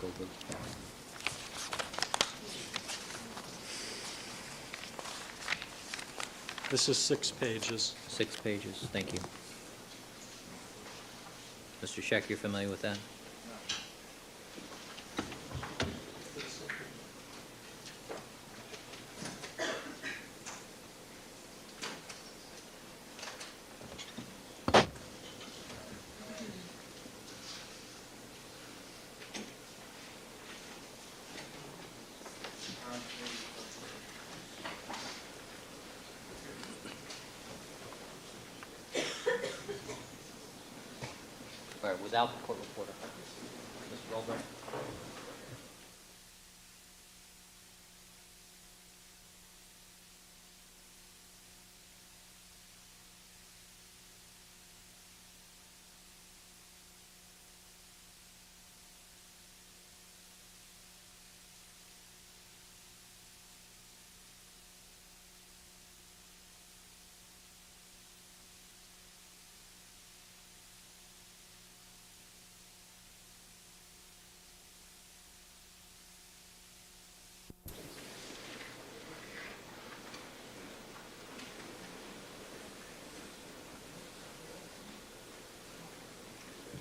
Goldberg. This is 6 pages. 6 pages, thank you. Mr. Scheck, you're familiar with that? All right, without the court reporter. Mr. Goldberg?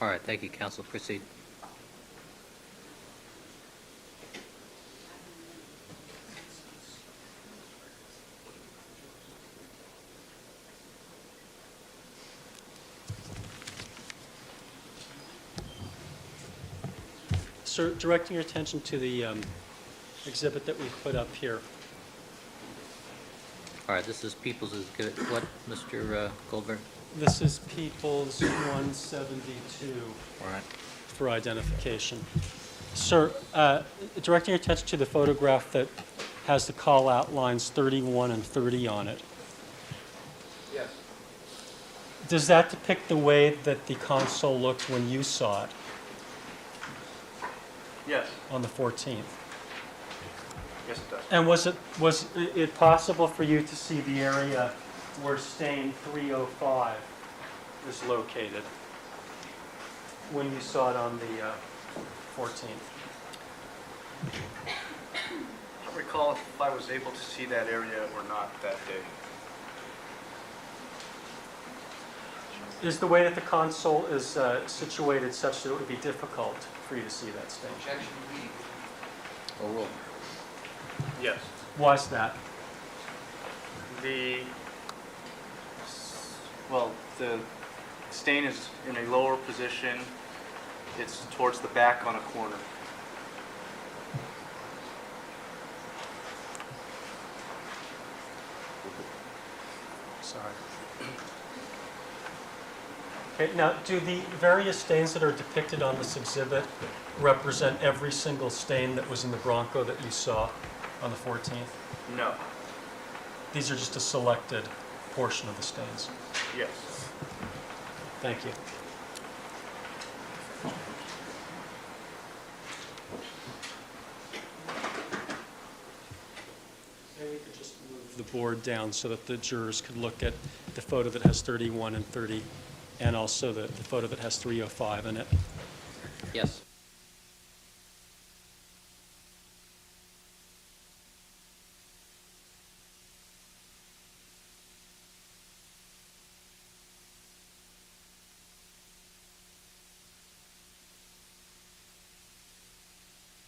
All right, thank you, counsel. Proceed. Sir, directing your attention to the exhibit that we put up here. All right, this is People's Exhibit. What, Mr. Goldberg? This is People's 172 All right. for identification. Sir, directing your attention to the photograph that has the call-out lines 31 and 30 on it. Yes. Does that depict the way that the console looked when you saw it Yes. on the 14th? Yes, it does. And was it possible for you to see the area where stain 305 is located when you saw it on the 14th? I don't recall if I was able to see that area or not that day. Is the way that the console is situated such that it would be difficult for you to see that stain? Overruled. Yes. Why is that? The stain is in a lower position. It's towards the back on a corner. Sorry. Okay, now, do the various stains that are depicted on this exhibit represent every single stain that was in the Bronco that you saw on the 14th? No. These are just a selected portion of the stains. Yes. Thank you. Maybe we could just move the board down so that the jurors could look at the photo that has 31 and 30, and also the photo that has 305 in it. Yes.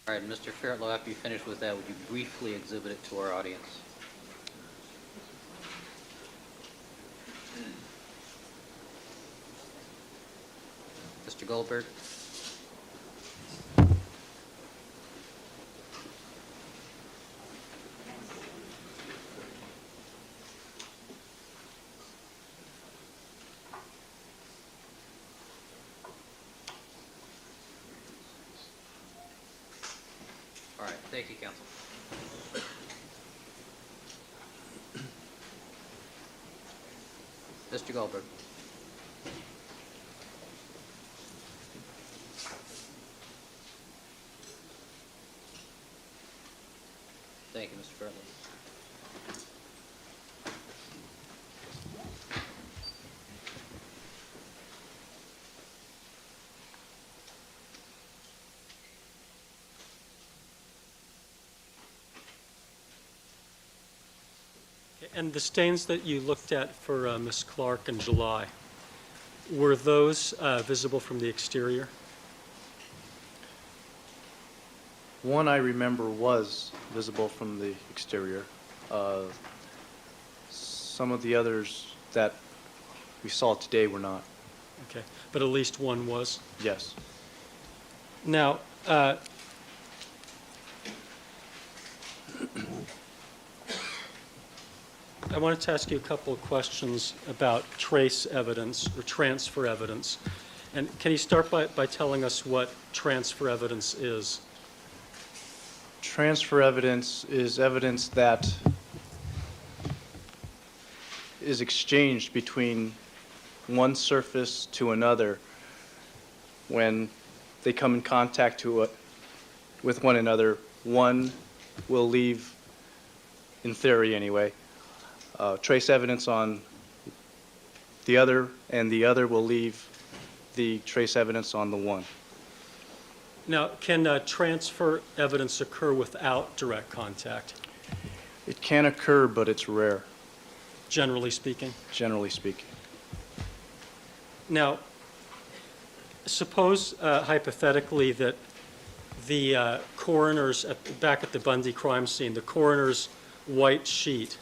All right, Mr. Fairtlow, after you finish with that, would you briefly exhibit it to our audience? Mr. Goldberg? All right, thank you, counsel. Mr. Goldberg. Thank you, Mr. Fairley. And the stains that you looked at for Ms. Clark in July, were those visible from the exterior? One I remember was visible from the exterior. Some of the others that we saw today were not. Okay, but at least one was. Yes. Now, I wanted to ask you a couple of questions about trace evidence or transfer evidence. And can you start by telling us what transfer evidence is? Transfer evidence is evidence that is exchanged between one surface to another when they come in contact with one another. One will leave, in theory anyway, trace evidence on the other, and the other will leave the trace evidence on the one. Now, can transfer evidence occur without direct contact, It can occur, but it's rare, generally speaking? generally speaking. Now, suppose hypothetically that the coroner's, back at the Bundy crime scene, the coroner's white sheet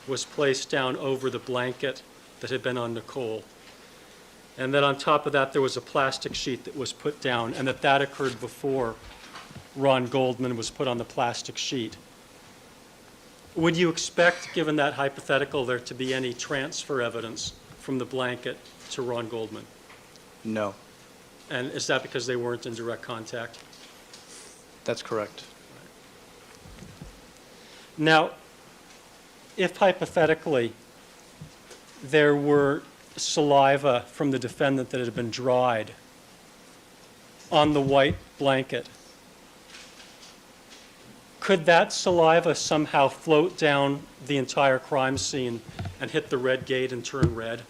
was placed down over the blanket that had been on Nicole. And then on top of that, there was a plastic sheet that was put down, and that occurred before Ron Goldman was put on the plastic sheet. Would you expect, given that hypothetical, there to be any transfer evidence from the blanket to Ron Goldman? No, And is that because they weren't in direct contact? that's correct. Now, if hypothetically there were saliva from the defendant that had been dried on the white blanket, could that saliva somehow float down the entire crime scene and hit the red gate and turn red?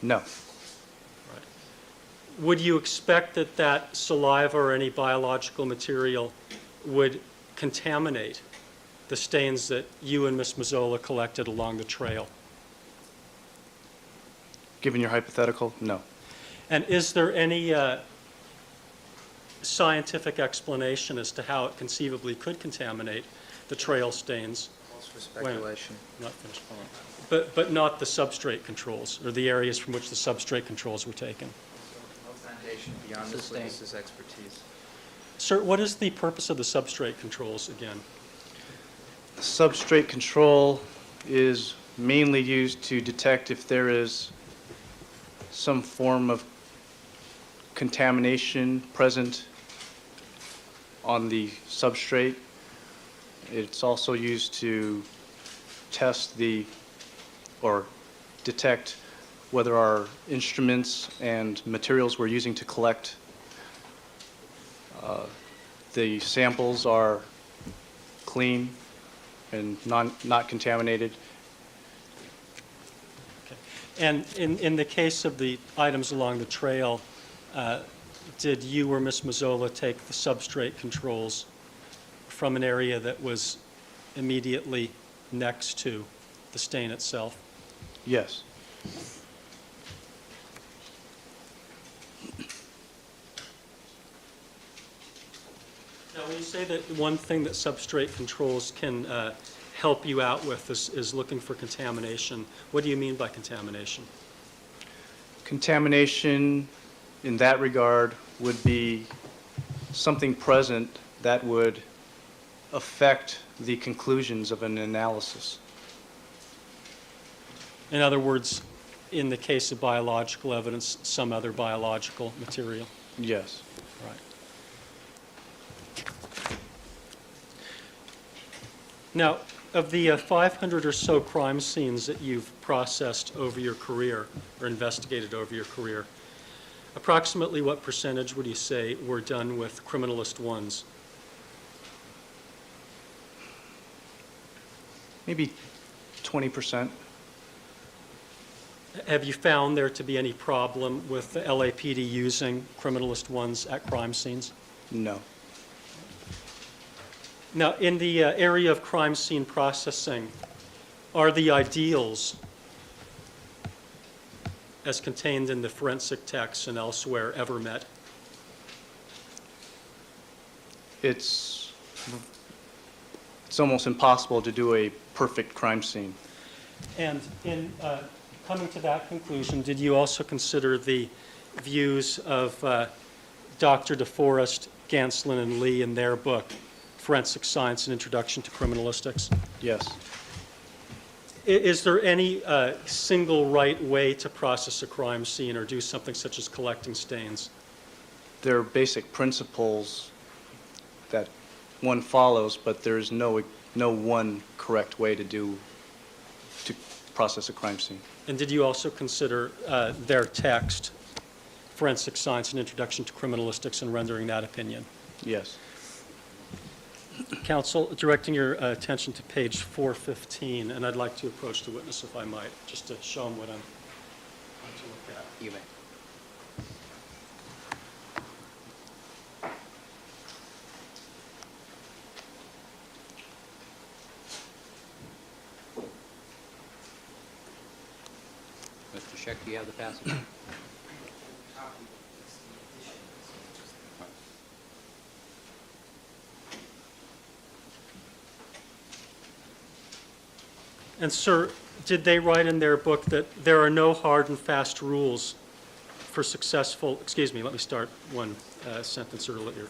No, Would you expect that that saliva or any biological material would contaminate the stains that you and Ms. Mazzola collected along the trail? given your hypothetical, no. And is there any scientific explanation as to how it conceivably could contaminate the trail stains? Calls for speculation. Not finished. But not the substrate controls, or the areas from which the substrate controls were taken. No foundation beyond this Sustained. witness's expertise. Sir, what is the purpose of the substrate controls again? The substrate control is mainly used to detect if there is some form of contamination present on the substrate. It's also used to test or detect whether our instruments and materials we're using to collect the samples are clean and not contaminated. And in the case of the items along the trail, did you or Ms. Mazzola take the substrate controls from an area that was immediately next to the stain itself? Yes. Now, when you say that one thing that substrate controls can help you out with is looking for contamination, what do you mean by contamination? Contamination in that regard would be something present that would affect the conclusions of an analysis. In other words, in the case of biological evidence, some other biological material? Yes. Right. Now, of the 500 or so crime scenes that you've processed over your career or investigated over your career, approximately what percentage would you say were done with criminalist ones? Maybe 20%. Have you found there to be any problem with the LAPD using criminalist ones at crime scenes? No. Now, in the area of crime scene processing, are the ideals as contained in the forensic texts and elsewhere ever met? It's almost impossible to do a perfect crime scene. And in coming to that conclusion, did you also consider the views of Dr. DeForest, Ganslin, and Lee in their book, Forensic Science and Introduction to Criminalistics? Yes. Is there any single right way to process a crime scene or do something such as collecting stains? There are basic principles that one follows, but there's no one correct way to process a crime scene. And did you also consider their text, Forensic Science and Introduction to Criminalistics, in rendering that opinion? Yes. Counsel, directing your attention to page 415, and I'd like to approach the witness if I might, just to show him what I'm going to look at. You may. Mr. Scheck, do you have the passage? And sir, did they write in their book that there are no hard and fast rules for successful, excuse me, let me start one sentence earlier.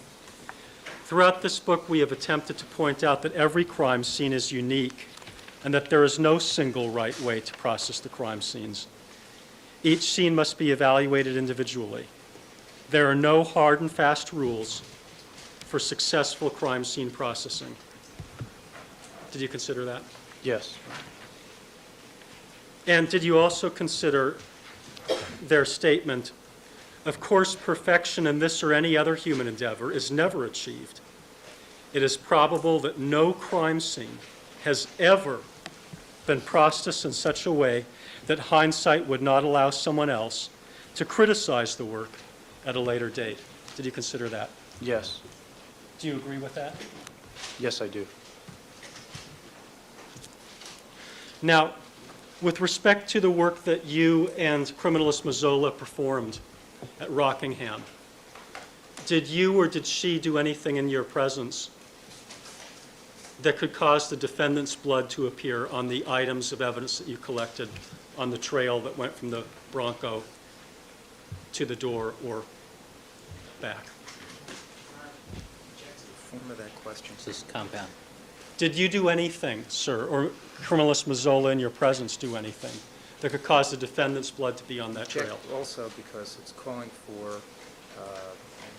Throughout this book, we have attempted to point out that every crime scene is unique and that there is no single right way to process the crime scenes. Each scene must be evaluated individually. There are no hard and fast rules for successful crime scene processing. Did you consider that? Yes. And did you also consider their statement, of course, perfection in this or any other human endeavor is never achieved. It is probable that no crime scene has ever been processed in such a way that hindsight would not allow someone else to criticize the work at a later date. Did you consider that? Yes. Do you agree with that? Yes, I do. Now, with respect to the work that you and criminalist Mazzola performed at Rockingham, did you or did she do anything in your presence that could cause the defendant's blood to appear on the items of evidence that you collected on the trail that went from the Bronco to the door or back? Form of that question. This is compound. Did you do anything, sir, or criminalist Mazzola in your presence do anything that could cause the defendant's blood to be on that Check trail? also because it's calling for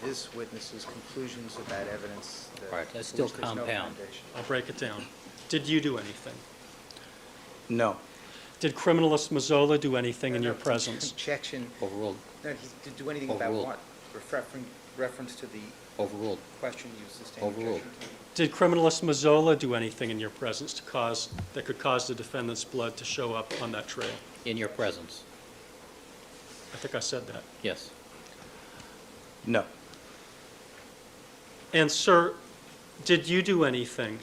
this witness's conclusions of that evidence. Right, that's still for which there's no compound. foundation. I'll break it down. Did you do anything? No. Did criminalist Mazzola do anything in your No, presence? Objection. Overruled. No, he did do anything about Overruled. what? Reference to the Overruled. question you sustained Overruled. objection to? Did criminalist Mazzola do anything in your presence that could cause the defendant's blood to show up on that trail? In your presence. I think I said that. Yes. No. And sir, did you do anything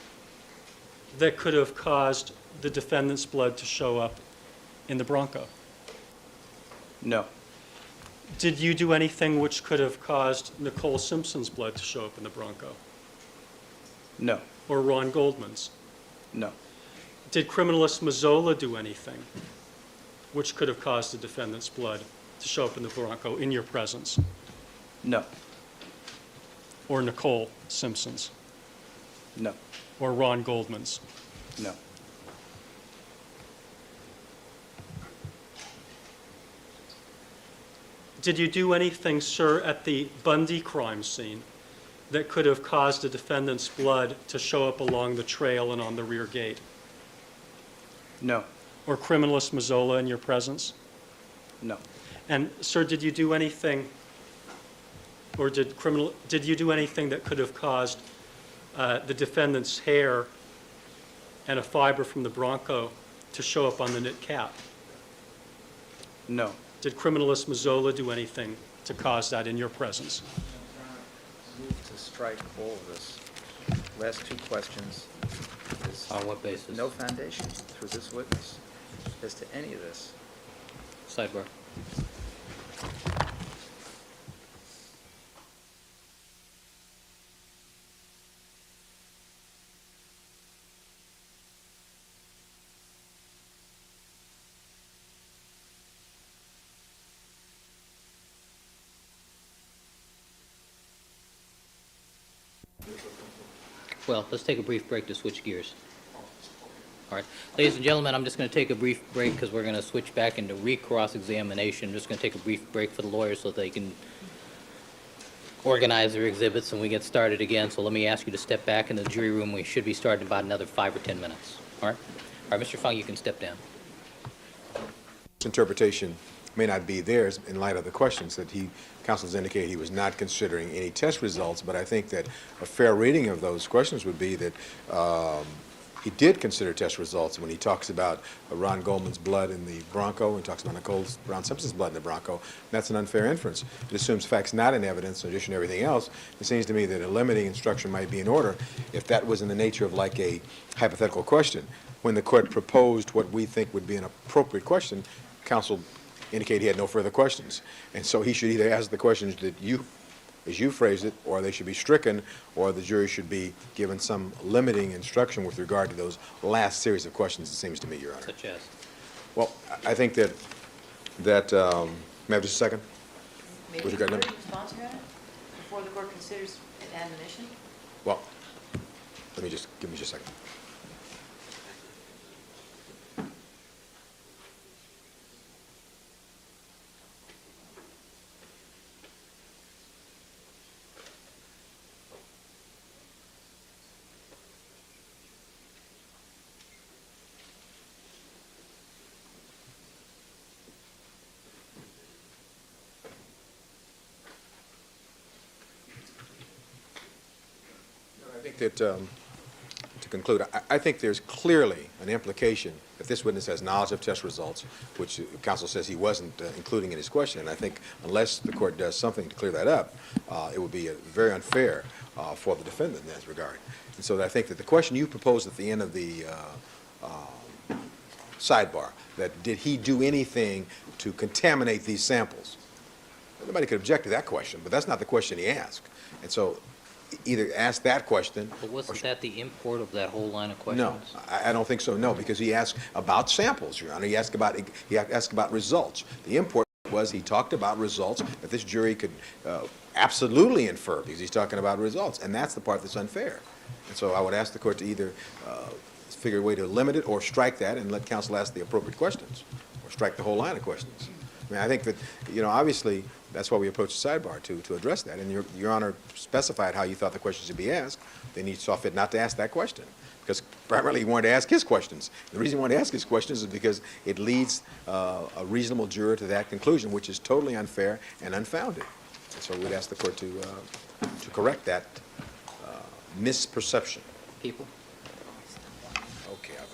that could have caused the defendant's blood to show up in the Bronco? No. Did you do anything which could have caused Nicole Simpson's blood to show up in the Bronco? No. Or Ron Goldman's? No. Did criminalist Mazzola do anything which could have caused the defendant's blood to show up in the Bronco in your presence? No. Or Nicole Simpson's? No. Or Ron Goldman's? No. Did you do anything, sir, at the Bundy crime scene that could have caused the defendant's blood to show up along the trail and on the rear gate? No. Or criminalist Mazzola in your presence? No. And, sir, did you do anything, or did you do anything that could have caused the defendant's hair and a fiber from the Bronco to show up on the knit cap? No. Did criminalist Mazzola do anything to cause that in your presence? Move to strike all of this. last two questions. There's On what basis? no foundation for this witness as to any of this. Sidebar. Well, let's take a brief break to switch gears. All right. Ladies and gentlemen, I'm just going to take a brief break because we're going to switch back into recross-examination. I'm just going to take a brief break for the lawyers so they can organize their exhibits and we get started again. So let me ask you to step back in the jury room. We should be starting in about another 5 or 10 minutes. All right? All right, Mr. Fung, you can step down. Interpretation may not be theirs in light of the questions that counsel's indicated he was not considering any test results, but I think that a fair reading of those questions would be that he did consider test results when he talks about Ron Goldman's blood in the Bronco, and talks about Nicole Brown Simpson's blood in the Bronco. That's an unfair inference. It assumes facts not in evidence, in addition to everything else. It seems to me that a limiting instruction might be in order if that was in the nature of like a hypothetical question. When the court proposed what we think would be an appropriate question, counsel indicated he had no further questions. And so he should either ask the questions that you, as you phrased it, or they should be stricken, or the jury should be given some limiting instruction with regard to those last series of questions, it seems to me, Your Honor. Such as? Well, I think that may I have just a second? Maybe With a regard to- written response, Your Honor, before the court considers an admonition? Well, give me just a second. I think that, to conclude, I think there's clearly an implication that this witness has knowledge of test results, which counsel says he wasn't including in his question. And I think unless the court does something to clear that up, it would be very unfair for the defendant in that regard. And so I think that the question you proposed at the end of the sidebar, that did he do anything to contaminate these samples? Nobody could object to that question, but that's not the question he asked. And so either ask that question. But wasn't that the import of that whole line of questions? No, I don't think so, no, because he asked about samples, Your Honor. He asked about results. The import was he talked about results that this jury could absolutely infer because he's talking about results, and that's the part that's unfair. And so I would ask the court to either figure a way to limit it or strike that and let counsel ask the appropriate questions, or strike the whole line of questions. I mean, I think that, obviously, that's why we approached the sidebar, to address that. And Your Honor specified how you thought the question should be asked. Then he saw fit not to ask that question, because primarily he wanted to ask his questions. The reason he wanted to ask his questions is because it leads a reasonable juror to that conclusion, which is totally unfair and unfounded. And so we'd ask the court to correct that misperception. People? Okay, I'll go.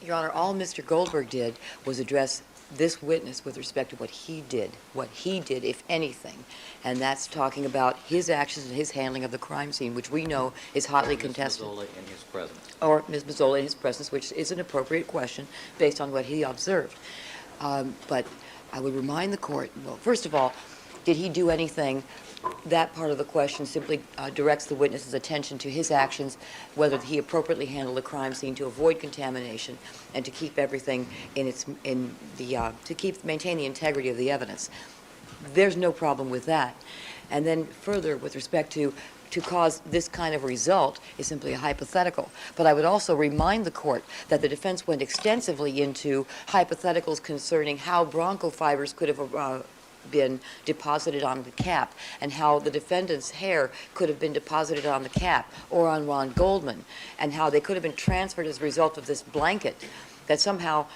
Your Honor, all Mr. Goldberg did was address this witness with respect to what he did, if anything. And that's talking about his actions and his handling of the crime scene, which we know is hotly contested. Ms. Mazzola in his presence. Or Ms. Mazzola in his presence, which is an appropriate question based on what he observed. But I would remind the court, well, first of all, did he do anything? That part of the question simply directs the witness's attention to his actions, whether he appropriately handled the crime scene to avoid contamination and to keep everything maintain the integrity of the evidence. There's no problem with that. And then further, with respect to cause this kind of result is simply a hypothetical. But I would also remind the court that the defense went extensively into hypotheticals concerning how Bronco fibers could have been deposited on the cap, and how the defendant's hair could have been deposited on the cap or on Ron Goldman, and how they could have been transferred as a result of this blanket that somehow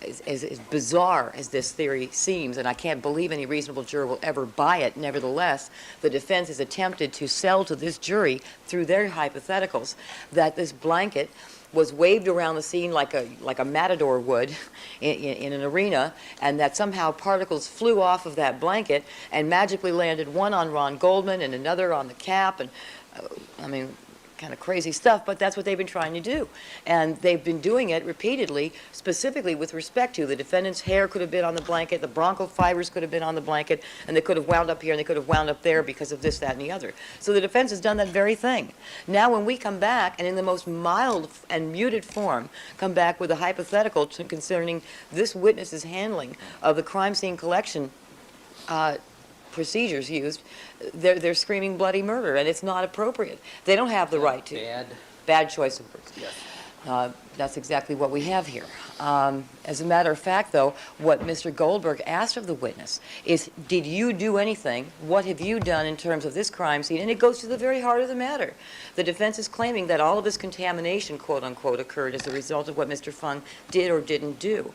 as bizarre as this theory seems, and I can't believe any reasonable juror will ever buy it, nevertheless, the defense has attempted to sell to this jury, through their hypotheticals, that this blanket was waved around the scene like a matador would in an arena, and that somehow particles flew off of that blanket and magically landed, one on Ron Goldman and another on the cap, and I mean, kind of crazy stuff, but that's what they've been trying to do. And they've been doing it repeatedly, specifically with respect to the defendant's hair could have been on the blanket, the bronchial fibers could have been on the blanket, and they could have wound up here and they could have wound up there because of this, that, and the other. So the defense has done that very thing. Now when we come back, and in the most mild and muted form, come back with a hypothetical concerning this witness's handling of the crime scene collection procedures used, they're screaming bloody murder, and it's not appropriate. They don't have the right to. Bad choice of words. Yes. That's exactly what we have here. As a matter of fact, though, what Mr. Goldberg asked of the witness is, did you do anything? What have you done in terms of this crime scene? And it goes to the very heart of the matter. The defense is claiming that all of this contamination, quote unquote, occurred as a result of what Mr. Fung did or didn't do.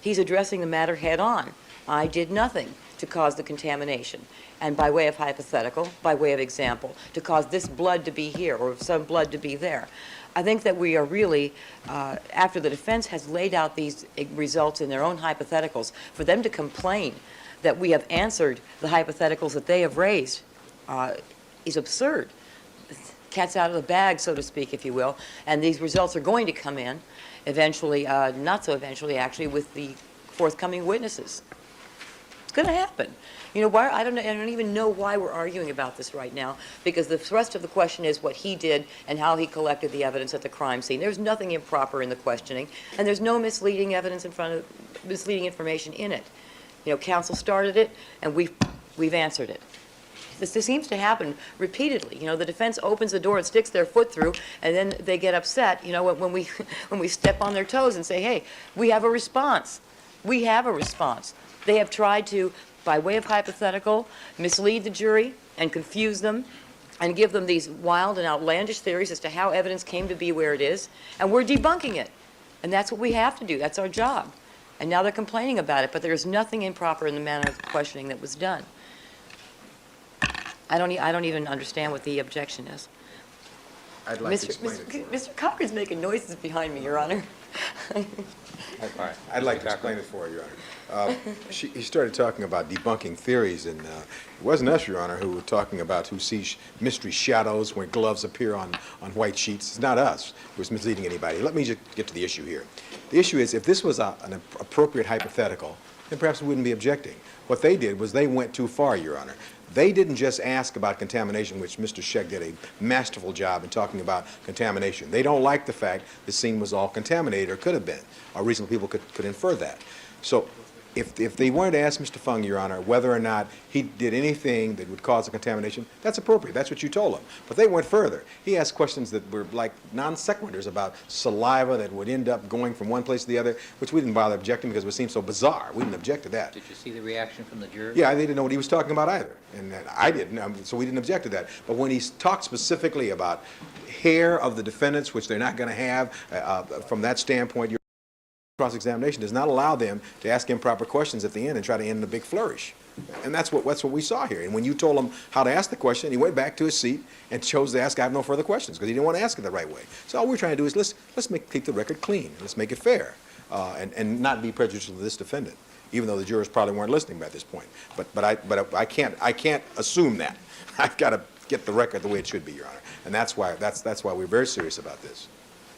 He's addressing the matter head on. I did nothing to cause the contamination, and by way of hypothetical, by way of example, to cause this blood to be here or some blood to be there. I think that we are really, after the defense has laid out these results in their own hypotheticals, for them to complain that we have answered the hypotheticals that they have raised is absurd. Cat's out of the bag, so to speak, if you will, and these results are going to come in eventually, not so eventually actually, with the forthcoming witnesses. It's going to happen. You know, why? I don't even know why we're arguing about this right now, because the thrust of the question is what he did and how he collected the evidence at the crime scene. There's nothing improper in the questioning, and there's no misleading evidence misleading information in it. You know, counsel started it, and we've answered it. This seems to happen repeatedly. You know, the defense opens the door and sticks their foot through, and then they get upset, you know, when we step on their toes and say, hey, we have a response. We have a response. They have tried to, by way of hypothetical, mislead the jury and confuse them and give them these wild and outlandish theories as to how evidence came to be where it is, and we're debunking it. And that's what we have to do. That's our job. And now they're complaining about it, but there's nothing improper in the manner of the questioning that was done. I don't even understand what the objection is. I'd like to explain it. Mr. Cochran's making noises behind me, Your Honor. I'd like to explain it for you, Your Honor. He started talking about debunking theories, and it wasn't us, Your Honor, who were talking about who sees mystery shadows when gloves appear on white sheets. It's not us who was misleading anybody. Let me just get to the issue here. The issue is, if this was an appropriate hypothetical, then perhaps we wouldn't be objecting. What they did was they went too far, Your Honor. They didn't just ask about contamination, which Mr. Scheck did a masterful job in talking about contamination. They don't like the fact the scene was all contaminated, or could have been, or reasonable people could infer that. So if they wanted to ask Mr. Fung, Your Honor, whether or not he did anything that would cause a contamination, that's appropriate. That's what you told him. But they went further. He asked questions that were like non sequiturs about saliva that would end up going from one place to the other, which we didn't bother objecting because it seemed so bizarre. We didn't object to that. Did you see the reaction from the jurors? Yeah, they didn't know what he was talking about either, and I didn't, so we didn't object to that. But when he talked specifically about hair of the defendants, which they're not going to have, from that standpoint, your cross-examination does not allow them to ask improper questions at the end and try to end in a big flourish. And that's what we saw here. And when you told him how to ask the question, he went back to his seat and chose to ask, I have no further questions, because he didn't want to ask it the right way. So all we're trying to do is let's keep the record clean. Let's make it fair, and not be prejudicial to this defendant, even though the jurors probably weren't listening by this point. But I can't assume that. I've got to get the record the way it should be, Your Honor. And that's why we're very serious about this,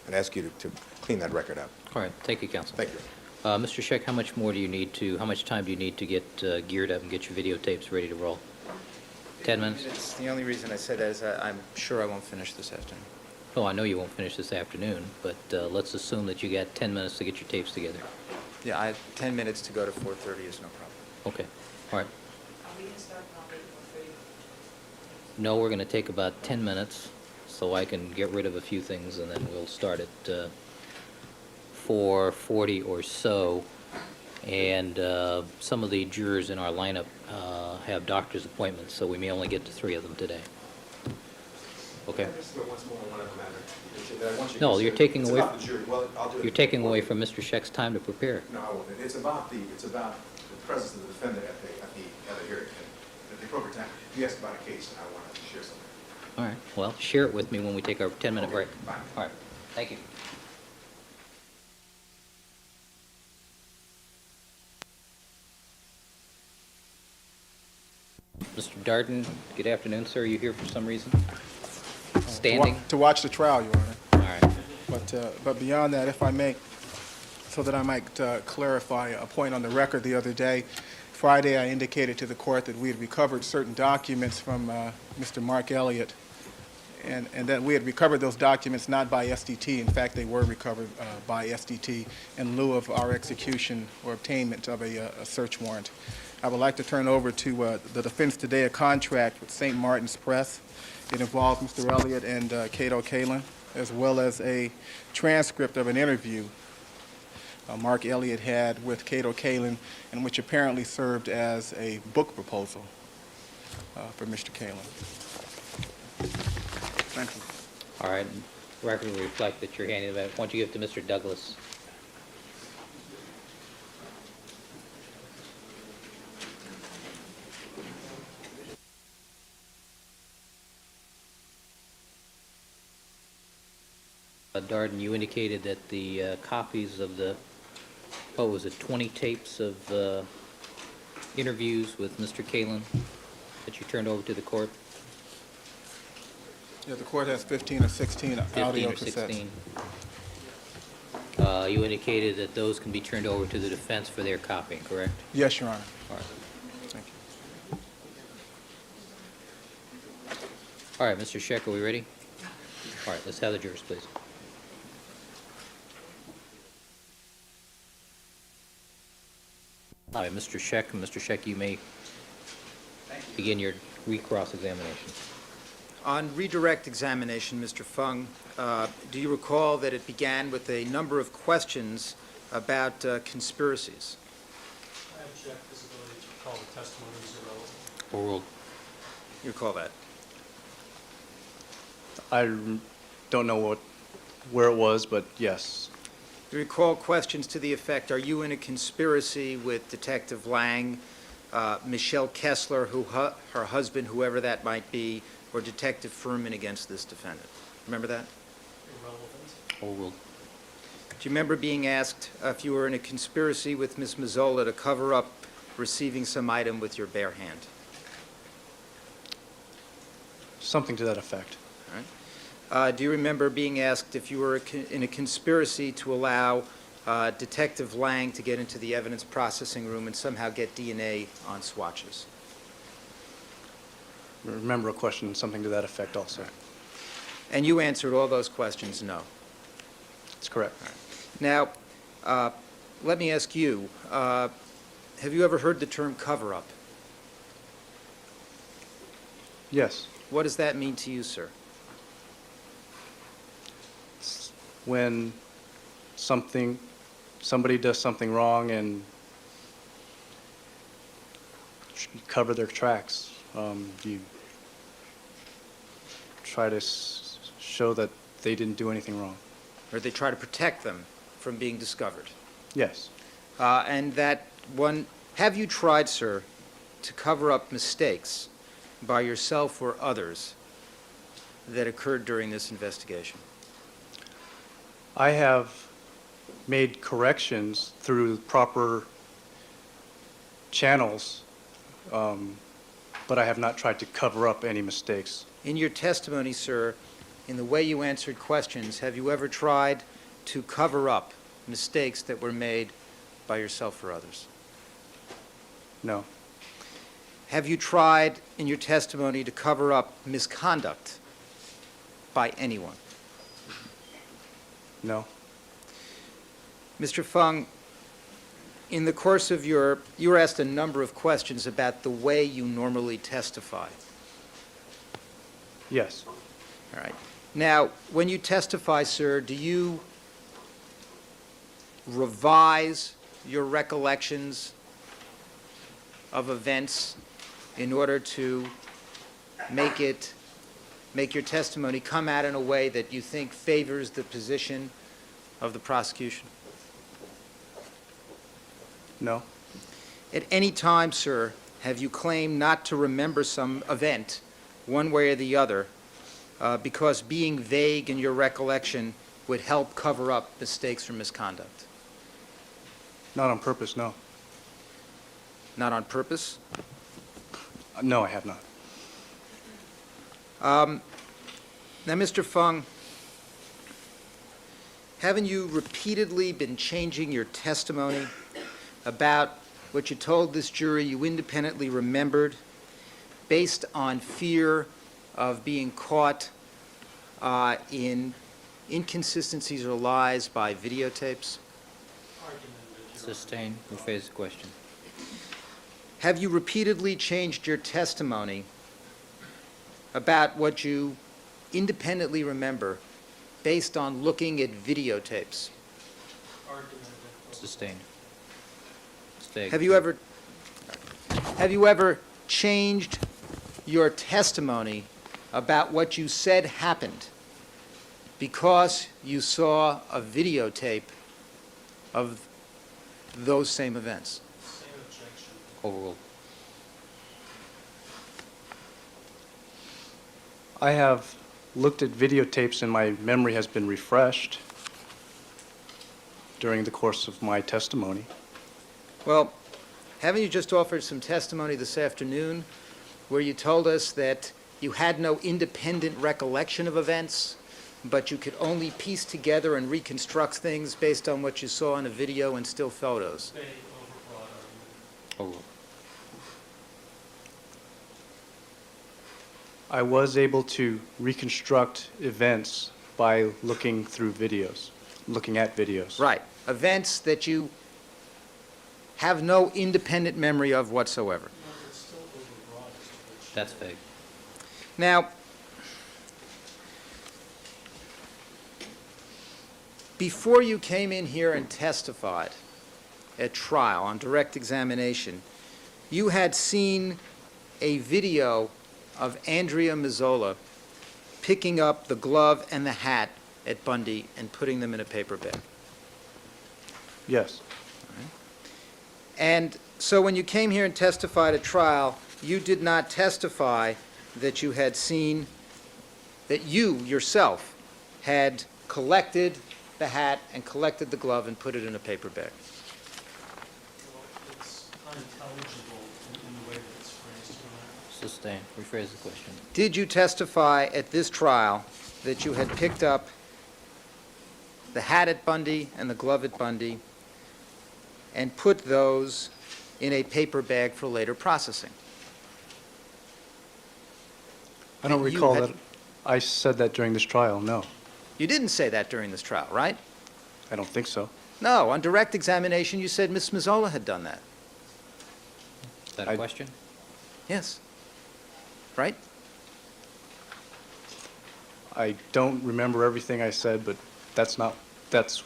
and ask you to clean that record up. All right, thank you, counsel. Thank you. Mr. Scheck, how much time do you need to get geared up and get your videotapes ready to roll? 10 minutes? It's the only reason I said that is I'm sure I won't finish this afternoon. Oh, I know you won't finish this afternoon, but let's assume that you got 10 minutes to get your tapes together. Yeah, I have 10 minutes to go to 4:30 is no problem. Okay, all right. No, we're going to take about 10 minutes so I can get rid of a few things, and then we'll start at 4:40 or so. And some of the jurors in our lineup have doctor's appointments, so we may only get to 3 of them today. Okay. Just go once more on one other matter. That I want you to No, consider. you're taking It's away- about the jury. Well, I'll do it. You're taking away from Mr. Scheck's time to prepare. No, I won't. It's about the presence of the defendant at the hearing, at the appropriate time. You asked about a case, and I wanted to share something. All right, well, share it with me when we take our 10-minute break. Fine. All right, thank you. Mr. Darden, good afternoon, sir. Are you here for some reason? Standing? To watch the trial, Your Honor. All right. But beyond that, if I may, so that I might clarify a point on the record the other day, Friday I indicated to the court that we had recovered certain documents from Mr. Mark Elliott, and that we had recovered those documents not by SDT. In fact, they were recovered by SDT in lieu of our execution or obtainment of a search warrant. I would like to turn over to the defense today a contract with St. Martin's Press. It involves Mr. Elliott and Cato Kalin, as well as a transcript of an interview Mark Elliott had with Cato Kalin, and which apparently served as a book proposal for Mr. Kalin. Thank you. All right, record will reflect that you're handing that. Why don't you give it to Mr. Douglas? Darden, you indicated that the copies of the, what was it, 20 tapes of interviews with Mr. Kalin that you turned over to the court? Yeah, the court has 15 or 16 audio 15 or cassettes. 16. You indicated that those can be turned over to the defense for their copying, correct? Yes, Your Honor. All right. Thank you. All right, Mr. Scheck, are we ready? All right, let's have the jurors, please. All right, Mr. Scheck, you may begin your recross examination. On redirect examination, Mr. Fung, do you recall that it began with a number of questions about conspiracies? I object his ability to recall the testimony is irrelevant. Overruled. You recall that? I don't know where it was, but yes. Do you recall questions to the effect, are you in a conspiracy with Detective Lang, Michelle Kessler, her husband, whoever that might be, or Detective Furman against this defendant? Remember that? Irrelevant. Overruled. Do you remember being asked if you were in a conspiracy with Ms. Mazzola to cover up receiving some item with your bare hand? Something to that effect. Do you remember being asked if you were in a conspiracy to allow Detective Lang to get into the evidence processing room and somehow get DNA on swatches? Remember a question, something to that effect also. And you answered all those questions no. That's correct. Now, let me ask you, have you ever heard the term cover-up? Yes. What does that mean to you, sir? When somebody does something wrong and cover their tracks, you try to show that they didn't do anything wrong. Or they try to protect them from being discovered? Yes. And that one, have you tried, sir, to cover up mistakes by yourself or others that occurred during this investigation? I have made corrections through proper channels, but I have not tried to cover up any mistakes. In your testimony, sir, in the way you answered questions, have you ever tried to cover up mistakes that were made by yourself or others? No. Have you tried in your testimony to cover up misconduct by anyone? No. Mr. Fung, in the course of you were asked a number of questions about the way you normally testify. Yes. All right. Now, when you testify, sir, do you revise your recollections of events in order to make it make your testimony come out in a way that you think favors the position of the prosecution? No. At any time, sir, have you claimed not to remember some event, one way or the other, because being vague in your recollection would help cover up mistakes or misconduct? Not on purpose, no. Not on purpose? No, I have not. Now, Mr. Fung, haven't you repeatedly been changing your testimony about what you told this jury you independently remembered based on fear of being caught in inconsistencies or lies by videotapes? Sustain. Rephrase the question. Have you repeatedly changed your testimony about what you independently remember based on looking at videotapes? Sustain. Stay. Have you ever changed your testimony about what you said happened because you saw a videotape of those same events? Overruled. I have looked at videotapes and my memory has been refreshed during the course of my testimony. Well, haven't you just offered some testimony this afternoon where you told us that you had no independent recollection of events, but you could only piece together and reconstruct things based on what you saw in a video and still photos? Overruled. I was able to reconstruct events by looking through videos, looking at videos. Right. Events that you have no independent memory of whatsoever. That's vague. Now, before you came in here and testified at trial on direct examination, you had seen a video of Andrea Mazzola picking up the glove and the hat at Bundy and putting them in a paper bag. Yes. And so when you came here and testified at trial, you did not testify that you had seen, that you yourself had collected the hat and collected the glove and put it in a paper bag. It's unintelligible in the way that it's phrased. Sustain. Rephrase the question. Did you testify at this trial that you had picked up the hat at Bundy and the glove at Bundy and put those in a paper bag for later processing? I don't You recall had- that I said that during this trial, no. You didn't say that during this trial, right? I don't think so. No, on direct examination, you said Ms. Mazzola had done that. Is that a question? Yes. Right? I don't remember everything I said, but that's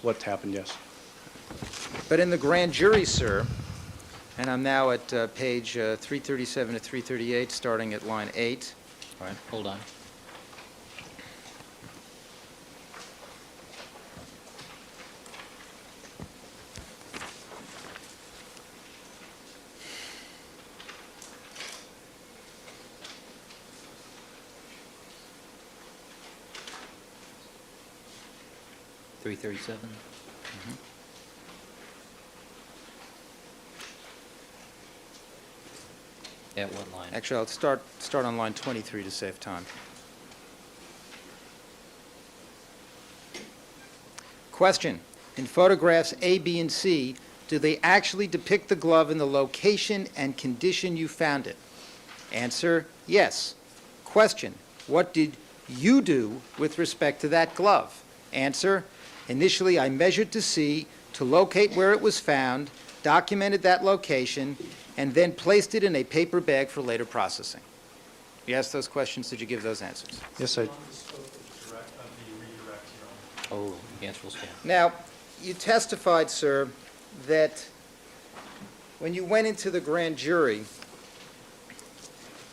what happened, yes. But in the grand jury, sir, and I'm now at page 337 to 338, starting at line 8. All right, hold on. Three 37. At what line? Actually, I'll start on line 23 to save time. Question: in photographs A, B, and C, do they actually depict the glove in the location and condition you found it? Answer: yes. Question: what did you do with respect to that glove? Answer: initially, I measured to see, to locate where it was found, documented that location, and then placed it in a paper bag for later processing. You asked those questions, did you give those answers? Yes, I, On the scope of the redirect, Your Honor. Oh, the answer will stand. Now, you testified, sir, that when you went into the grand jury,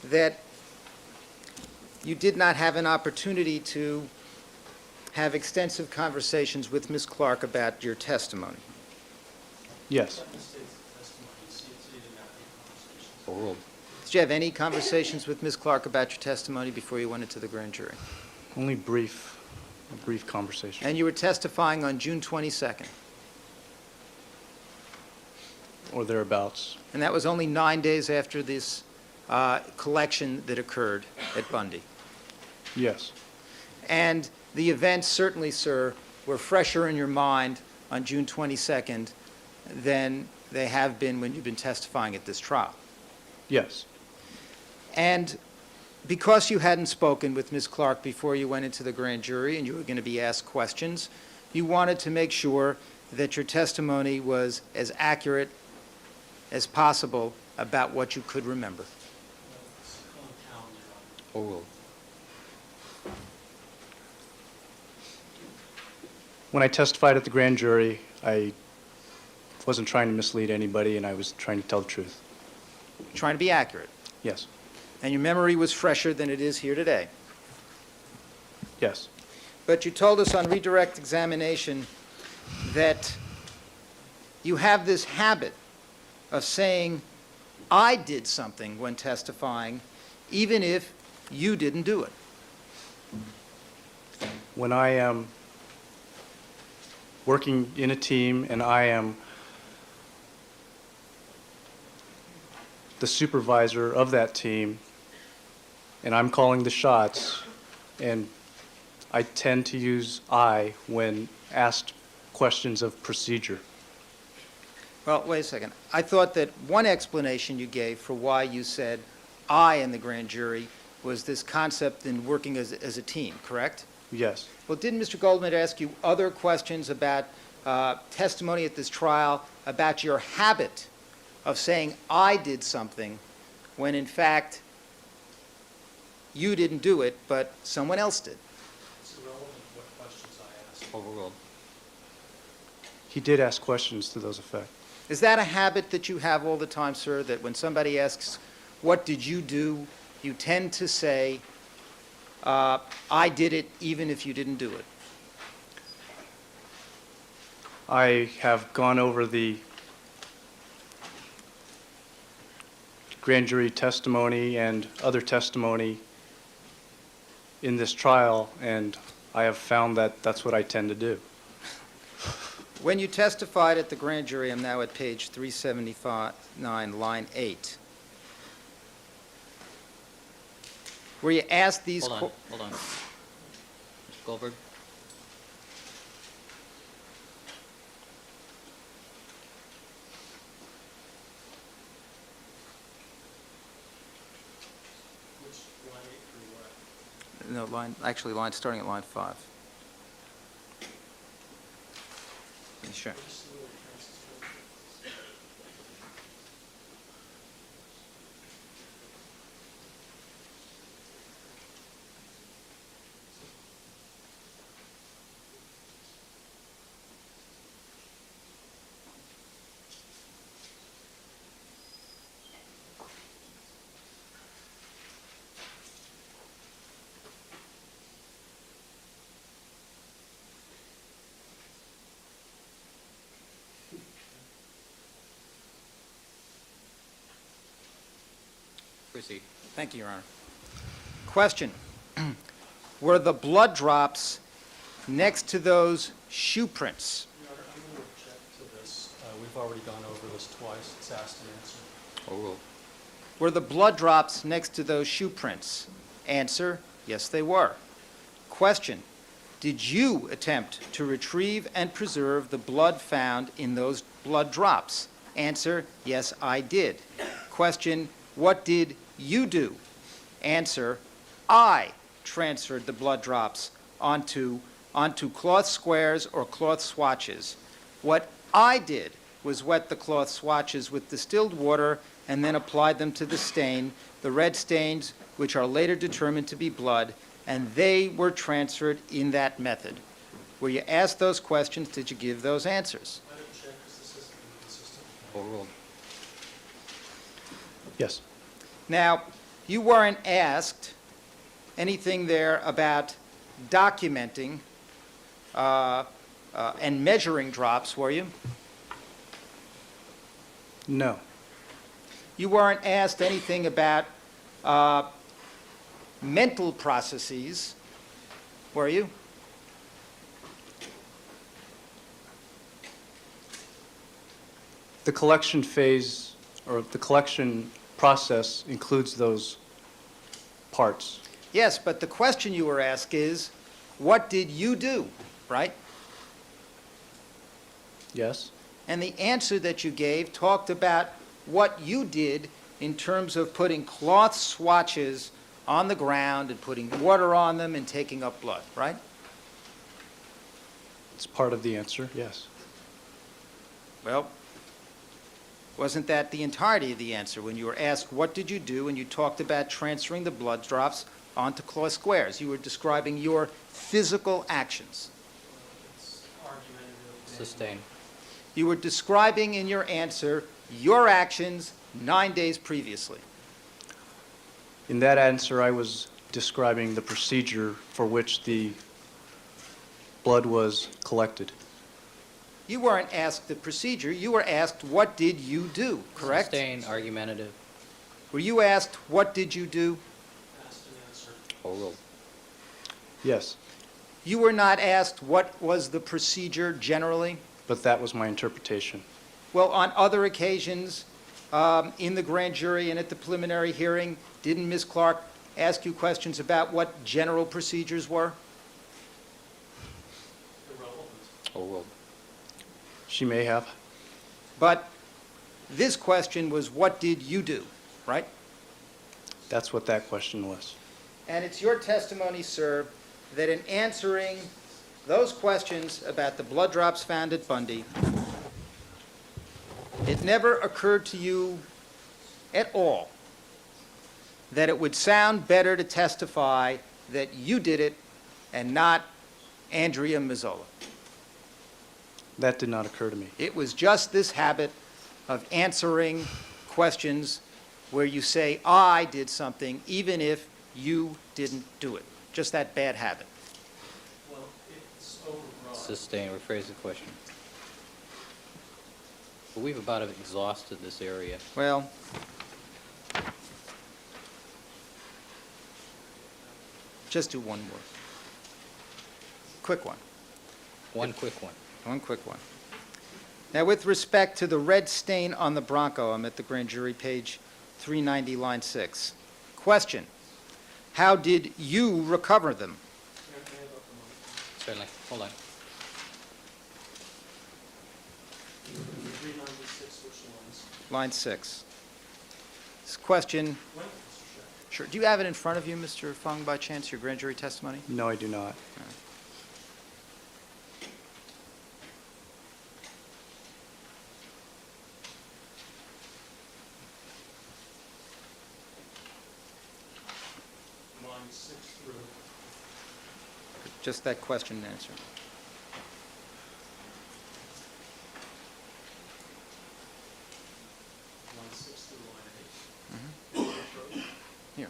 that you did not have an opportunity to have extensive conversations with Ms. Clark about your testimony. Yes. Overruled. Did you have any conversations with Ms. Clark about your testimony before you went into the grand jury? Only a brief conversation. And you were testifying on June 22nd, Or thereabouts. and that was only 9 days after this collection that occurred at Bundy. Yes. And the events certainly, sir, were fresher in your mind on June 22nd than they have been when you've been testifying at this trial. Yes. And because you hadn't spoken with Ms. Clark before you went into the grand jury and you were going to be asked questions, you wanted to make sure that your testimony was as accurate as possible about what you could remember. Overruled. When I testified at the grand jury, I wasn't trying to mislead anybody, and I was trying to tell the truth. Trying to be accurate. Yes. And your memory was fresher than it is here today. Yes. But you told us on redirect examination that you have this habit of saying, I did something when testifying, even if you didn't do it. When I am working in a team and I am the supervisor of that team and I'm calling the shots, and I tend to use I when asked questions of procedure. Well, wait a second. I thought that one explanation you gave for why you said I in the grand jury was this concept in working as a team, correct? Yes. Well, didn't Mr. Goldman ask you other questions about testimony at this trial, about your habit of saying I did something when in fact you didn't do it, but someone else did? It's irrelevant what questions I asked. Overruled. He did ask questions to those effect. Is that a habit that you have all the time, sir, that when somebody asks, what did you do, you tend to say, I did it even if you didn't do it? I have gone over the grand jury testimony and other testimony in this trial, and I have found that that's what I tend to do. When you testified at the grand jury, I'm now at page 379, line 8, where you asked these... Hold on. Mr. Goldberg? No, line starting at line 5. Sure. Proceed. Thank you, Your Honor. Question. Were the blood drops next to those shoe prints? Your Honor, I'm going to object to this. We've already gone over this twice. It's asked and answered. Overruled. Were the blood drops next to those shoe prints? Answer, yes, they were. Question. Did you attempt to retrieve and preserve the blood found in those blood drops? Answer, yes, I did. Question. What did you do? Answer, I transferred the blood drops onto cloth squares or cloth swatches. What I did was wet the cloth swatches with distilled water and then applied them to the stain, the red stains, which are later determined to be blood, and they were transferred in that method. Were you asked those questions? Did you give those answers? I didn't check because this isn't inconsistent. Overruled. Yes. Now, you weren't asked anything there about documenting and measuring drops, were you? No. You weren't asked anything about mental processes, were you? The collection phase, or the collection process includes those parts. Yes, but the question you were asked is, what did you do, right? Yes? And the answer that you gave talked about what you did in terms of putting cloth swatches on the ground and putting water on them and taking up blood, right? It's part of the answer, yes. Well, wasn't that the entirety of the answer? When you were asked, what did you do, and you talked about transferring the blood drops onto cloth squares. You were describing your physical actions. Sustain. You were describing in your answer your actions 9 days previously. In that answer, I was describing the procedure for which the blood was collected. You weren't asked the procedure, you were asked, what did you do, correct? Sustain, argumentative, Were you asked, what did you do? overruled. Yes, You were not asked, what was the procedure generally? but that was my interpretation. Well, on other occasions, in the grand jury and at the preliminary hearing, didn't Ms. Clark ask you questions about what general procedures were? Overruled. She may have. But this question was, what did you do, right? That's what that question was. And it's your testimony, sir, that in answering those questions about the blood drops found at Bundy, it never occurred to you at all that it would sound better to testify that you did it and not Andrea Mazzola. That did not occur to me. It was just this habit of answering questions where you say, I did something, even if you didn't do it. Just that bad habit. Sustain, rephrase the question. But we've about exhausted this area. Well, just do one more. Quick one. One quick one. One quick one. Now, with respect to the red stain on the Bronco, I'm at the grand jury, page 390, line 6. Question: how did you recover them? Certainly. Hold on. 396, which ones? Line 6. This question, sure. Do you have it in front of you, Mr. Fung, by chance, your grand jury testimony? No, I do not. Line 6 through. Just that question and answer. Line 6 through line 8. Here.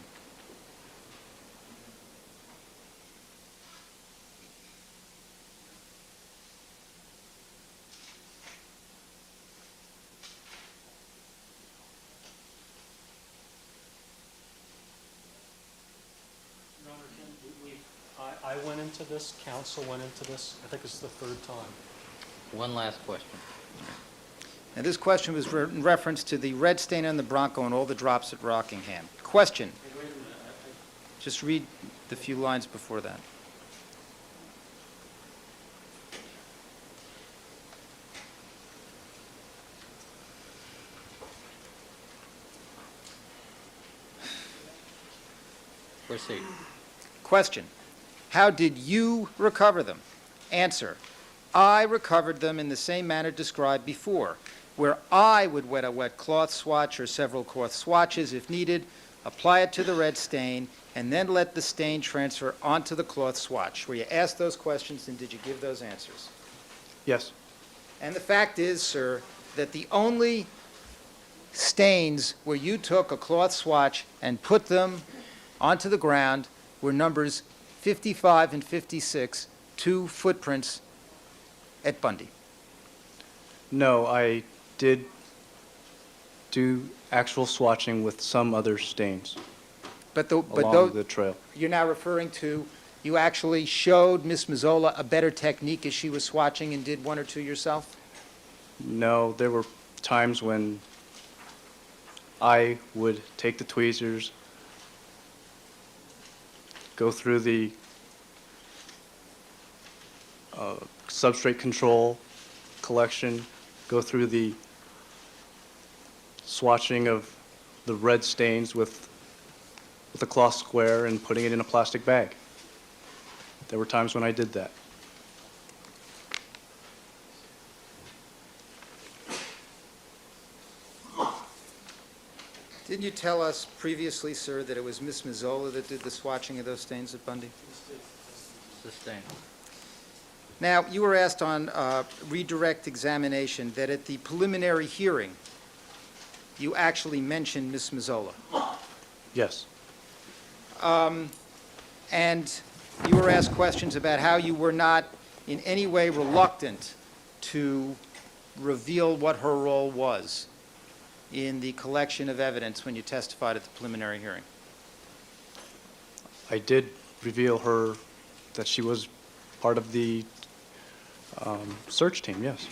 Your Honor, I went into this, counsel went into this, I think it's the third time. One last question. And this question was in reference to the red stain on the Bronco and all the drops at Rockingham. Question. Hey, wait a minute, Just read the few lines before that. Proceed. Question: how did you recover them? Answer: I recovered them in the same manner described before, where I would wet a wet cloth swatch or several cloth swatches if needed, apply it to the red stain, and then let the stain transfer onto the cloth swatch. Were you asked those questions, and did you give those answers? Yes. And the fact is, sir, that the only stains where you took a cloth swatch and put them onto the ground were numbers 55 and 56 two footprints at Bundy? No, I did do actual swatching with some other stains along the trail. You're now referring to, you actually showed Ms. Mazzola a better technique as she was swatching and did one or two yourself? No, there were times when I would take the tweezers, go through the substrate control collection, go through the swatching of the red stains with a cloth square and putting it in a plastic bag. There were times when I did that. Didn't you tell us previously, sir, that it was Ms. Mazzola that did the swatching of those stains at Bundy? Sustained. Now, you were asked on redirect examination that at the preliminary hearing, you actually mentioned Ms. Mazzola. Yes. And you were asked questions about how you were not in any way reluctant to reveal what her role was in the collection of evidence when you testified at the preliminary hearing. I did reveal her that she was part of the search team, yes.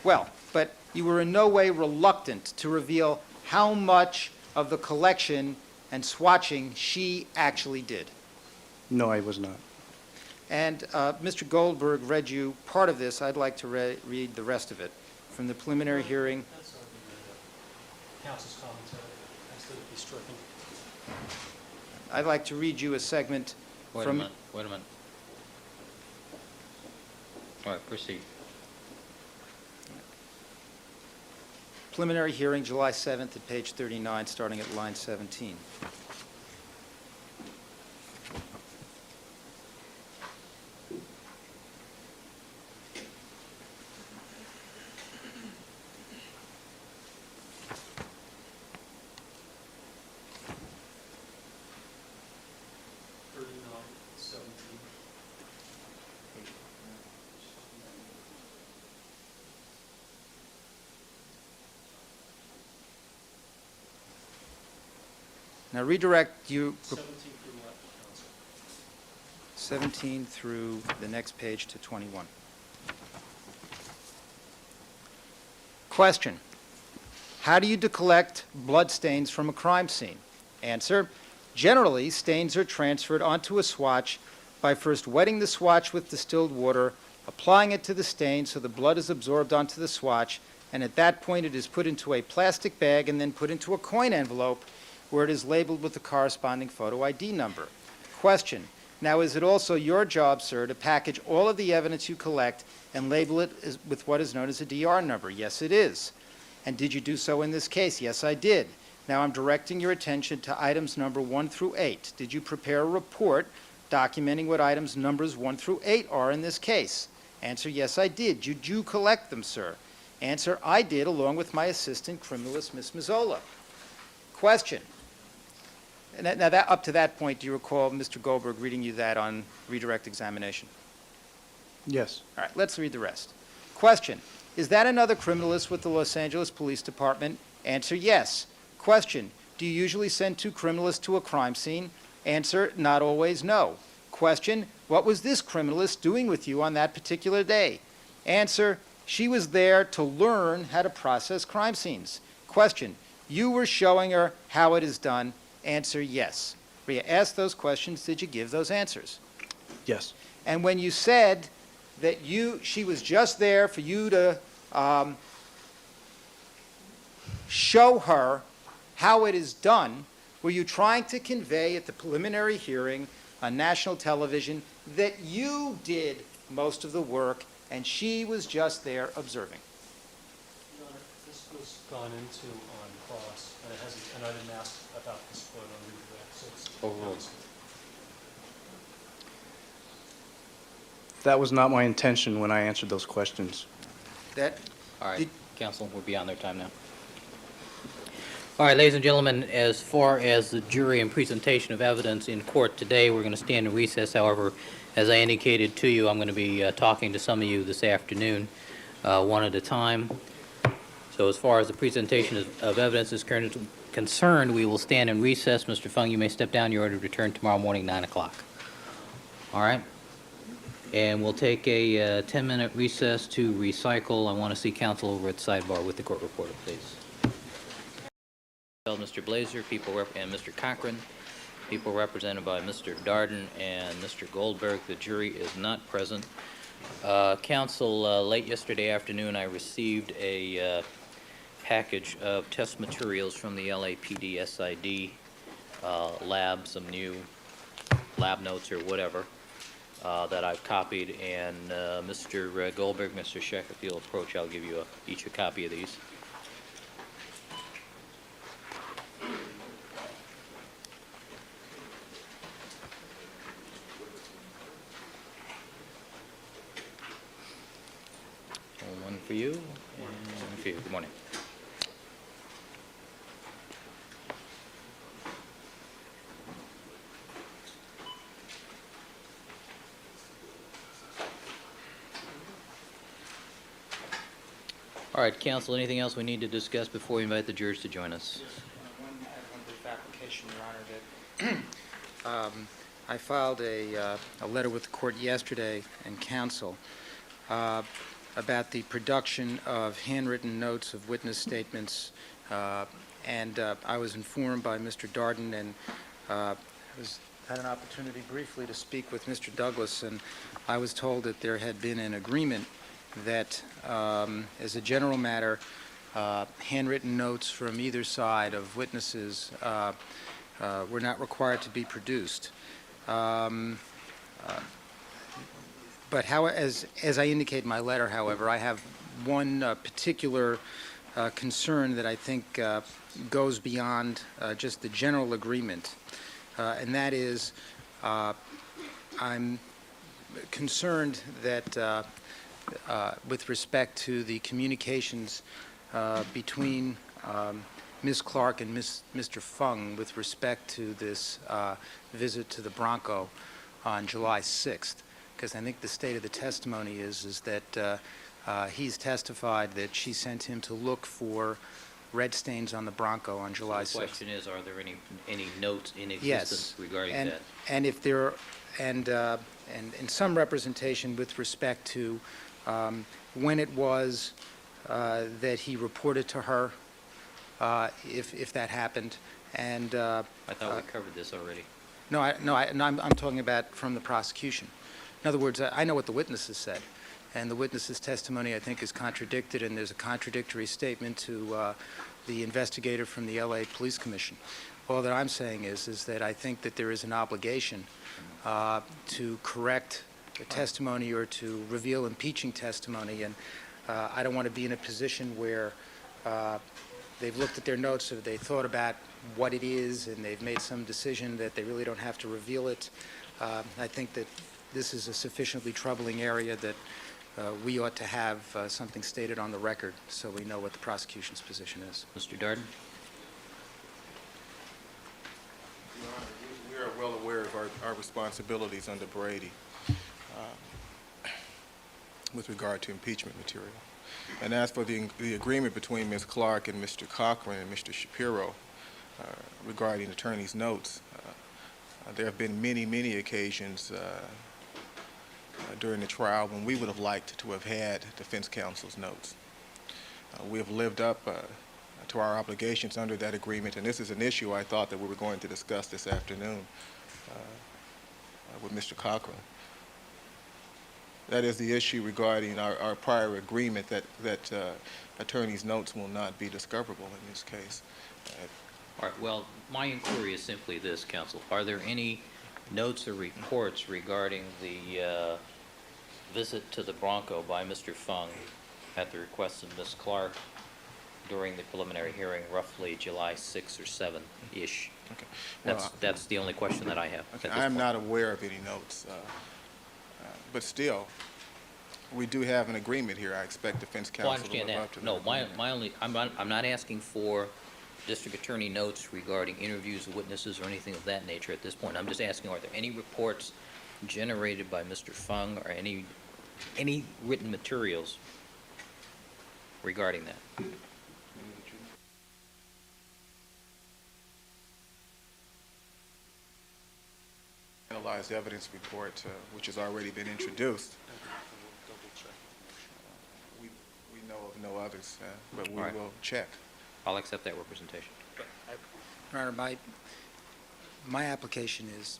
Well, but you were in no way reluctant to reveal how much of the collection and swatching she actually did. No, I was not. And Mr. Goldberg read you part of this. I'd like to read the rest of it from the preliminary hearing. That's the council's commentary. That's to be stricken. I'd like to read you a segment from... Wait a minute. All right, proceed. Preliminary hearing, July 7th at page 39, starting at line 17. Now redirect you... 17 through the next page to 21. Question: how do you collect blood stains from a crime scene? Answer: generally, stains are transferred onto a swatch by first wetting the swatch with distilled water, applying it to the stain so the blood is absorbed onto the swatch, and at that point it is put into a plastic bag and then put into a coin envelope where it is labeled with the corresponding photo ID number. Question: now, is it also your job, sir, to package all of the evidence you collect and label it with what is known as a DR number? Yes, it is. And did you do so in this case? Yes, I did. Now, I'm directing your attention to items number 1 through 8. Did you prepare a report documenting what items numbers 1 through 8 are in this case? Answer: yes, I did. Did you collect them, sir? Answer: I did, along with my assistant criminalist, Ms. Mazzola. Question: now, that, up to that point, do you recall Mr. Goldberg reading you that on redirect examination? Yes. All right, let's read the rest. Question: is that another criminalist with the Los Angeles Police Department? Answer: yes. Question: do you usually send 2 criminalists to a crime scene? Answer: not always, no. Question: what was this criminalist doing with you on that particular day? Answer: she was there to learn how to process crime scenes. Question: you were showing her how it is done? Answer: yes. When you asked those questions, did you give those answers? Yes. And when you said that she was just there for you to show her how it is done, were you trying to convey at the preliminary hearing on national television that you did most of the work and she was just there observing? Your Honor, this was gone into on cross, and it hasn't, and I didn't ask about this quote on redirect, so it's... Overruled. That was not my intention when I answered those questions. That All right, Did- counsel, we're beyond their time now. All right, ladies and gentlemen, as far as the jury and presentation of evidence in court today, we're going to stand in recess. However, as I indicated to you, I'm going to be talking to some of you this afternoon, one at a time. So as far as the presentation of evidence is concerned, we will stand in recess. Mr. Fung, you may step down. You're ordered to return tomorrow morning, 9 o'clock. All right? And we'll take a 10-minute recess to recycle. I want to see counsel over at the sidebar with the court reporter, please. Mr. Blazer, and Mr. Cochran, people represented by Mr. Darden and Mr. Goldberg. The jury is not present. Counsel, late yesterday afternoon, I received a package of test materials from the LAPD SID lab, some new lab notes or whatever that I've copied. And Mr. Goldberg, Mr. Scheck, if you'll approach, I'll give you each a copy of these. One for you and one for you. Good morning. All right, counsel, anything else we need to discuss before we invite the jurors to join us? One brief application, Your Honor, that I filed a letter with the court yesterday and counsel about the production of handwritten notes of witness statements, and I was informed by Mr. Darden and had an opportunity briefly to speak with Mr. Douglas, and I was told that there had been an agreement that, as a general matter, handwritten notes from either side of witnesses were not required to be produced. But as I indicate in my letter, however, I have one particular concern that I think goes beyond just the general agreement, and that is I'm concerned that with respect to the communications between Ms. Clark and Mr. Fung with respect to this visit to the Bronco on July 6th, because I think the state of the testimony is that he's testified that she sent him to look for red stains on the Bronco on July 6th. The question is, are there any notes in existence regarding that? And if there, and some representation with respect to when it was that he reported to her, if that happened, and I thought we covered this already. No, I'm talking about from the prosecution. In other words, I know what the witnesses said, and the witness's testimony, I think, is contradicted, and there's a contradictory statement to the investigator from the LA Police Commission. All that I'm saying is that I think that there is an obligation to correct the testimony or to reveal impeaching testimony, and I don't want to be in a position where they've looked at their notes or they thought about what it is and they've made some decision that they really don't have to reveal it. I think that this is a sufficiently troubling area that we ought to have something stated on the record so we know what the prosecution's position is. Mr. Darden? Your Honor, we are well aware of our responsibilities under Brady with regard to impeachment material. And as for the agreement between Ms. Clark and Mr. Cochran and Mr. Shapiro regarding attorney's notes, there have been many occasions during the trial when we would have liked to have had defense counsel's notes. We have lived up to our obligations under that agreement, and this is an issue I thought that we were going to discuss this afternoon with Mr. Cochran. That is the issue regarding our prior agreement that attorney's notes will not be discoverable in this case. All right, well, my inquiry is simply this, counsel. Are there any notes or reports regarding the visit to the Bronco by Mr. Fung at the request of Ms. Clark during the preliminary hearing, roughly July 6 or 7-ish? Okay. Well, That's the only question that I have. okay. I am not aware of any notes, but still, we do have an agreement here. I expect defense counsel Well, I understand to live that. up to No, that agreement. I'm not asking for district attorney notes regarding interviews of witnesses or anything of that nature at this point. I'm just asking, are there any reports generated by Mr. Fung or any written materials regarding that? Analyze the evidence report, which has already been introduced. We know of no others, but we All right. will check. I'll accept that representation. Your Honor, my application is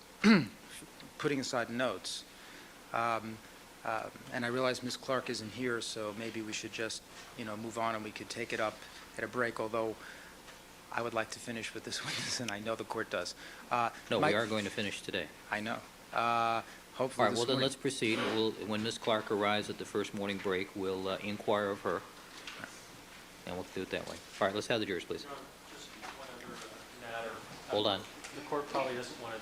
putting aside notes. And I realize Ms. Clark isn't here, so maybe we should just, move on and we could take it up at a break, although I would like to finish with this witness, and I know the court does. No, we are going to finish today. I know. All Hopefully right, this well, then morning. let's proceed. When Ms. Clark arrives at the first morning break, we'll inquire of her, and we'll do it that way. All right, let's have the jurors, please. Just one other matter. Hold on. The court probably doesn't want to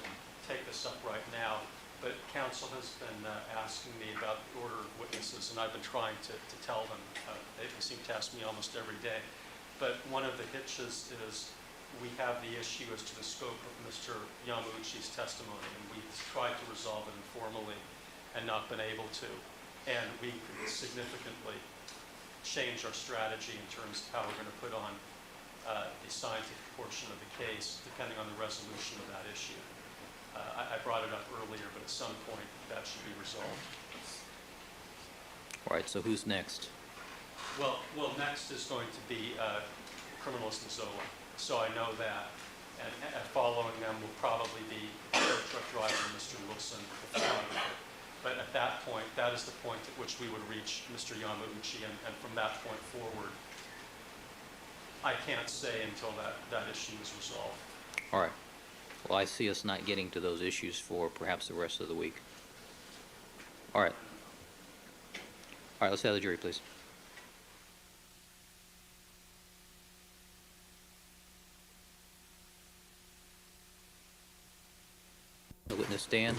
take this up right now, but counsel has been asking me about the order of witnesses, and I've been trying to tell them. They seem to ask me almost every day. But one of the hitches is we have the issue as to the scope of Mr. Yamauchi's testimony, and we've tried to resolve it informally and not been able to. And we could significantly change our strategy in terms of how we're going to put on the scientific portion of the case, depending on the resolution of that issue. I brought it up earlier, but at some point that should be resolved. All right, so who's next? Well, next is going to be criminalist Zola, so I know that. And following them will probably be the tow truck driver, Mr. Wilson, the photographer. But at that point, that is the point at which we would reach Mr. Yamauchi, and from that point forward, I can't say until that issue is resolved. All right. Well, I see us not getting to those issues for perhaps the rest of the week. All right. All right, let's have the jury, please. The witness stand.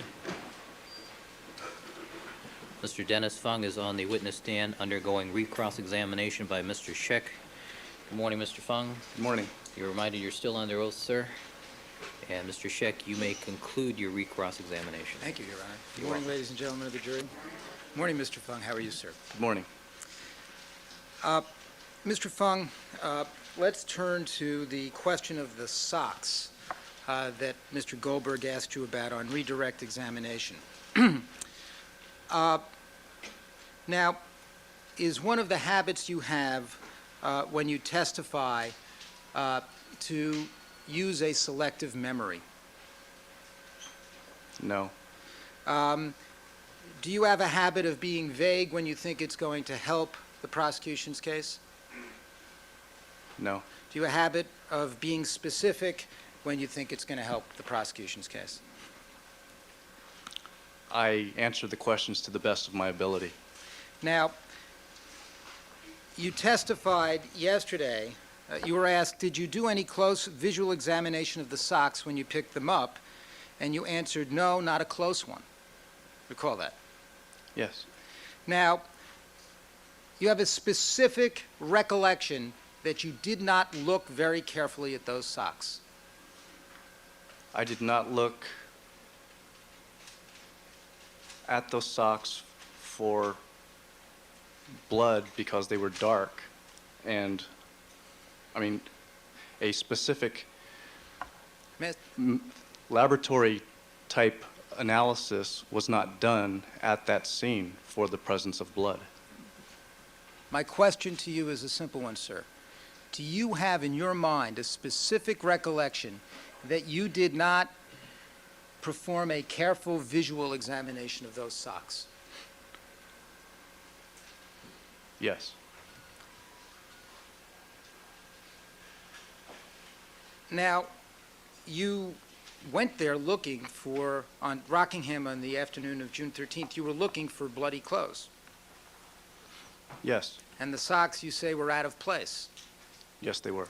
Mr. Dennis Fung is on the witness stand undergoing recross-examination by Mr. Scheck. Good morning, Mr. Fung. Good morning. You're reminded you're still under oath, sir. And Mr. Scheck, you may conclude your recross-examination. Thank you, Your Honor. Good morning, ladies and gentlemen of the jury. Good morning, Mr. Fung. How are you, sir? Good morning. Mr. Fung, let's turn to the question of the socks that Mr. Goldberg asked you about on redirect examination. Now, is one of the habits you have when you testify to use a selective memory? No. Do you have a habit of being vague when you think it's going to help the prosecution's case? No. Do you have a habit of being specific when you think it's going to help the prosecution's case? I answered the questions to the best of my ability. Now, you testified yesterday, you were asked, did you do any close visual examination of the socks when you picked them up? And you answered, no, not a close one. Recall that. Yes. Now, you have a specific recollection that you did not look very carefully at those socks. I did not look at those socks for blood because they were dark. And, I mean, a specific laboratory type analysis was not done at that scene for the presence of blood. My question to you is a simple one, sir. Do you have in your mind a specific recollection that you did not perform a careful visual examination of those socks? Yes. Now, you went there looking for, on Rockingham on the afternoon of June 13th, you were looking for bloody clothes. Yes. And the socks, you say, were out of place. Yes, they were.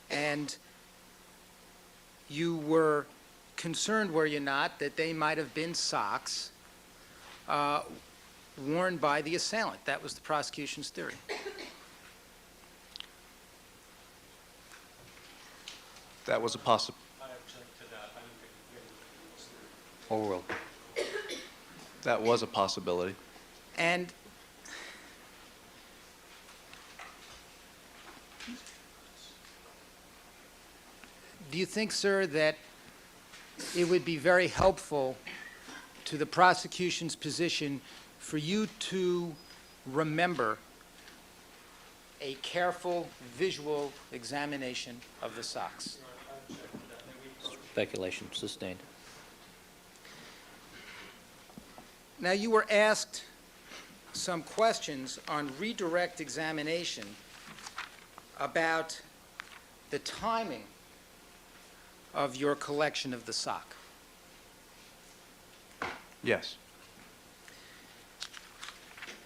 And you were concerned, were you not, that they might have been socks worn by the assailant. That was the prosecution's theory. That was a possi, I object to that. I didn't think it was there. Overruled. that was a possibility. And do you think, sir, that it would be very helpful to the prosecution's position for you to remember a careful visual examination of the socks? Speculation, sustained. Now, you were asked some questions on redirect examination about the timing of your collection of the sock. Yes.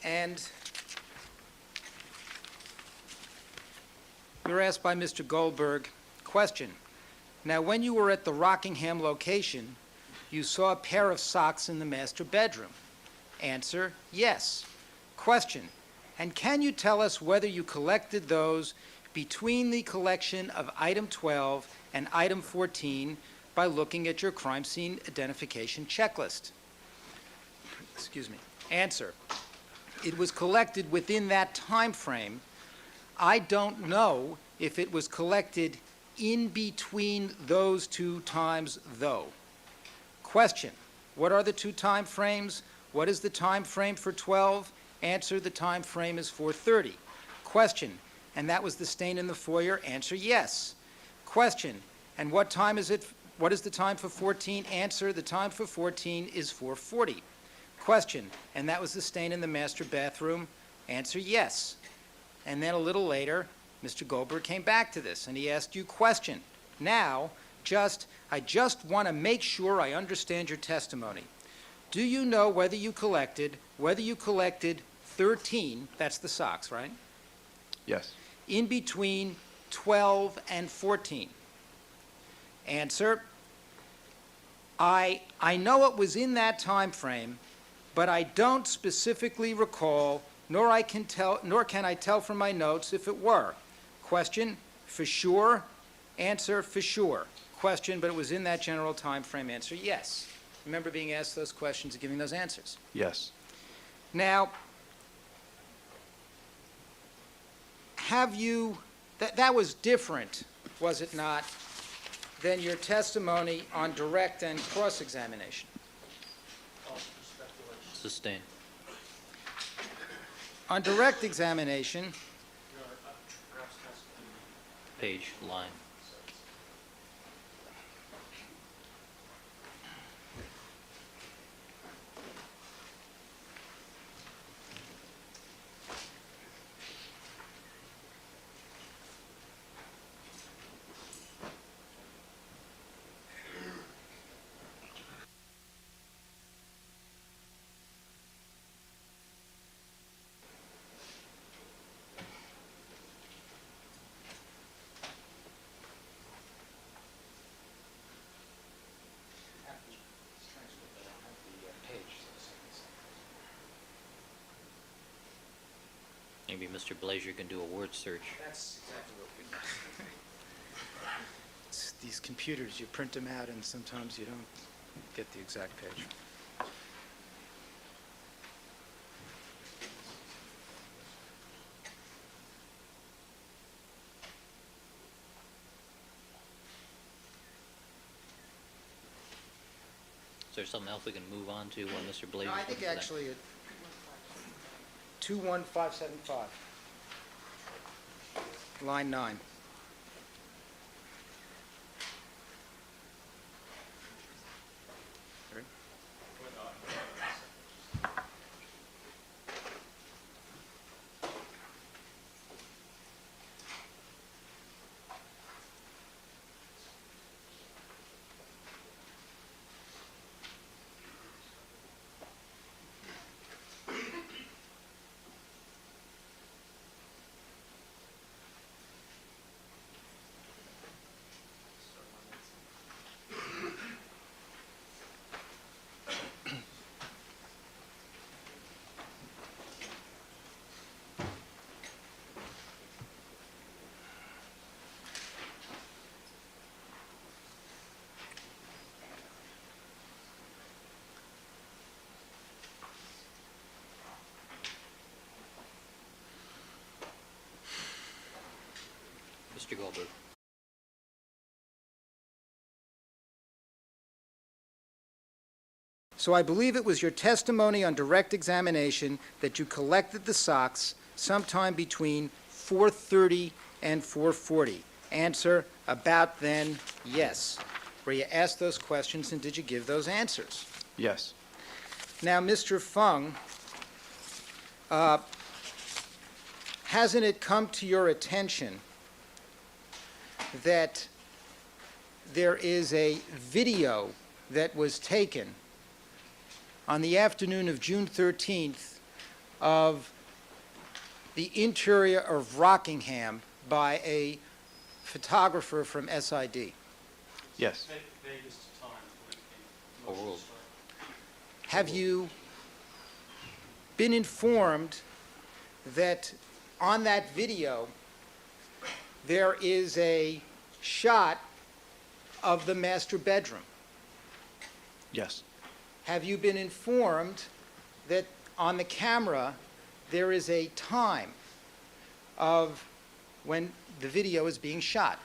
And you're asked by Mr. Goldberg, question, now when you were at the Rockingham location, you saw a pair of socks in the master bedroom. Answer, yes. Question, and can you tell us whether you collected those between the collection of item 12 and item 14 by looking at your crime scene identification checklist? Excuse me. Answer, it was collected within that time frame. I don't know if it was collected in between those two times, though. Question, what are the two time frames? What is the time frame for 12? Answer, the time frame is 4:30. Question, and that was the stain in the foyer? Answer, yes. Question, and what time is it? What is the time for 14? Answer, the time for 14 is 4:40. Question, and that was the stain in the master bathroom? Answer, yes. And then a little later, Mr. Goldberg came back to this, and he asked you question. Now, I just want to make sure I understand your testimony. Do you know whether you collected 13, that's the socks, right? Yes. In between 12 and 14? Answer, I know it was in that time frame, but I don't specifically recall, nor can I tell from my notes if it were. Question, for sure? Answer, for sure. Question, but it was in that general time frame. Answer, yes. Remember being asked those questions and giving those answers. Yes. Now, that was different, was it not, than your testimony on direct and cross-examination? Sustained. On direct examination, Page, line. Maybe Mr. Blazer can do a word search. that's exactly what we do. It's these computers, you print them out and sometimes you don't get the exact page. Is there something else we can move on to when Mr. Blazer? No, I think comes back? actually 21575, line 9. Ready? Mr. Goldberg. So I believe it was your testimony on direct examination that you collected the socks sometime between 4:30 and 4:40. Answer, about then, yes. Were you asked those questions and did you give those answers? Yes. Now, Mr. Fung, hasn't it come to your attention that there is a video that was taken on the afternoon of June 13th of the interior of Rockingham by a photographer from SID? Yes. Vegas to time when it came. Overruled. Have you been informed that on that video there is a shot of the master bedroom? Yes. Have you been informed that on the camera there is a time of when the video is being shot?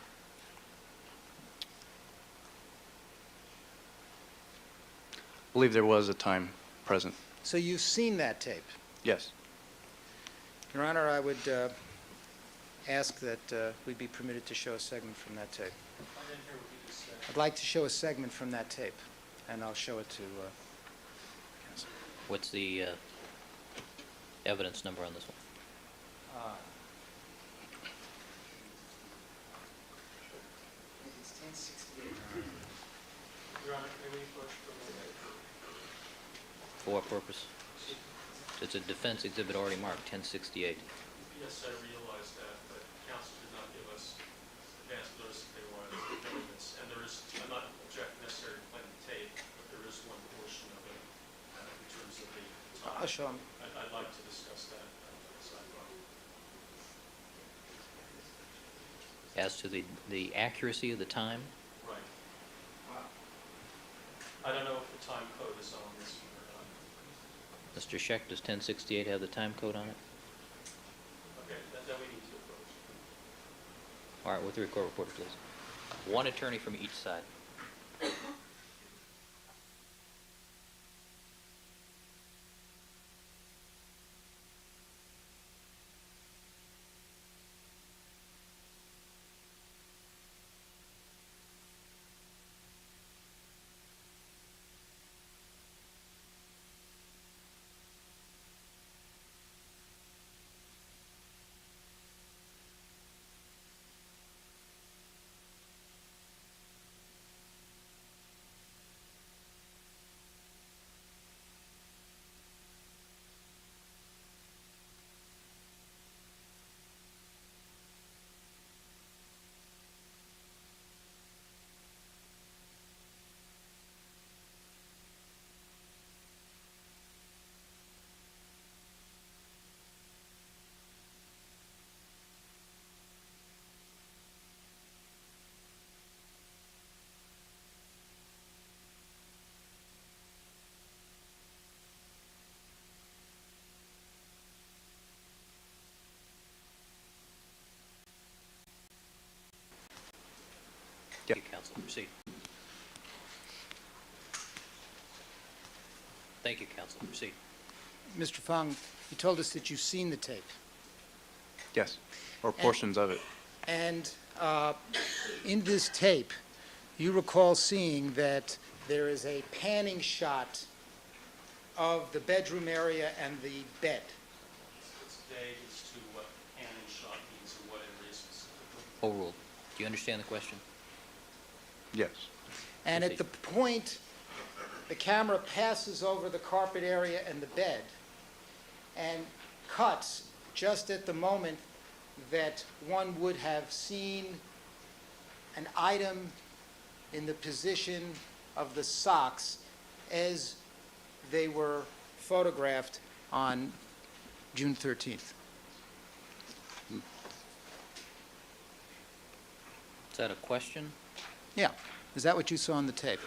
I believe there was a time present. So you've seen that tape. Yes. Your Honor, I would ask that we be permitted to show a segment from that tape. I didn't hear what you just said. I'd like to show a segment from that tape, and I'll show it to counsel. What's the evidence number on this one? It's 1068. Your Honor, may we approach from For what purpose? It's a defense exhibit already marked, 1068. Yes, I realize that, but counsel did not give us advance notice that they wanted evidence. And there is, I'm not objecting necessarily to playing the tape, but there is one portion of it in terms of the time. I'll show him. I'd like to discuss that sidebar. As to the accuracy of the time, Right. I don't know if the time code is on this one or not. Mr. Scheck, does 1068 have the time code on it? Okay, then we need to approach. All right, with the record reporter, please. One attorney from each side. Thank you, counsel. Proceed. Thank you, counsel. Proceed. Mr. Fung, you told us that you've seen the tape. Yes. Or portions of it. And in this tape, you recall seeing that there is a panning shot of the bedroom area and the bed. It's vague as to what panning shot means and what area specifically. Overruled. Do you understand the question? Yes. And at the point the camera passes over the carpet area and the bed and cuts just at the moment that one would have seen an item in the position of the socks as they were photographed on June 13th. Is that a question? Yeah. Is that what you saw on the tape?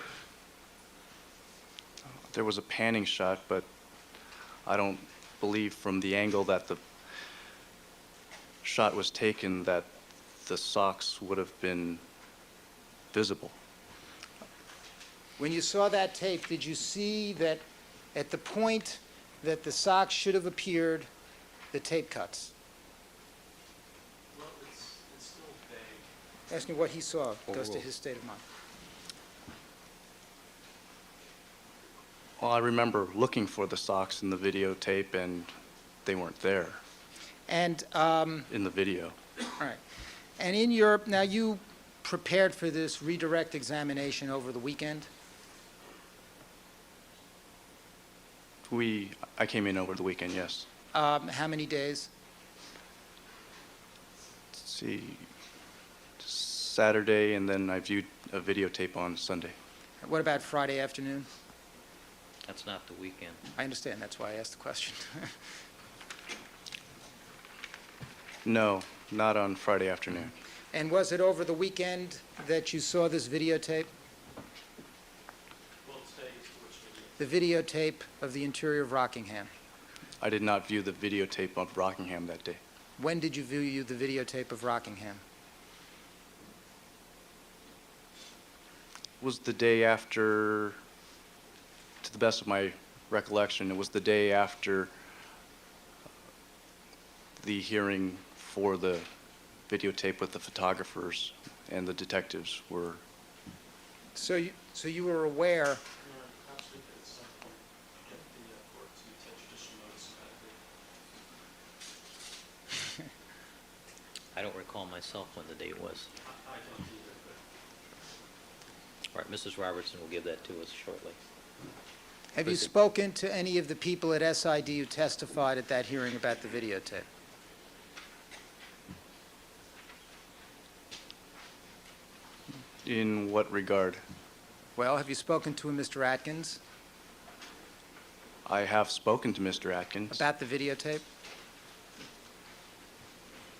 There was a panning shot, but I don't believe from the angle that the shot was taken that the socks would have been visible. When you saw that tape, did you see that at the point that the socks should have appeared, the tape cuts? Well, it's still vague. Asking what he saw goes to his state of mind. Well, I remember looking for the socks in the videotape, and they weren't there And, in the video. all right. And in your, now you prepared for this redirect examination over the weekend? I came in over the weekend, yes. How many days? Let's see, Saturday, and then I viewed a videotape on Sunday. What about Friday afternoon? That's not the weekend. I understand, that's why I asked the question. No, not on Friday afternoon. And was it over the weekend that you saw this videotape? Well, it's vague as to which video. The videotape of the interior of Rockingham? I did not view the videotape of Rockingham that day. When did you view the videotape of Rockingham? It was the day after, to the best of my recollection, it was the day after the hearing for the videotape with the photographers and the detectives were. So you were aware, Perhaps we could at some point get the court to take judicial notice of that date. I don't recall myself when the date was. I don't either, but All right, Mrs. Robertson will give that to us shortly. have you Proceed. spoken to any of the people at SID who testified at that hearing about the videotape? In what regard? Well, have you spoken to Mr. Atkins I have spoken to Mr. Atkins, about the videotape?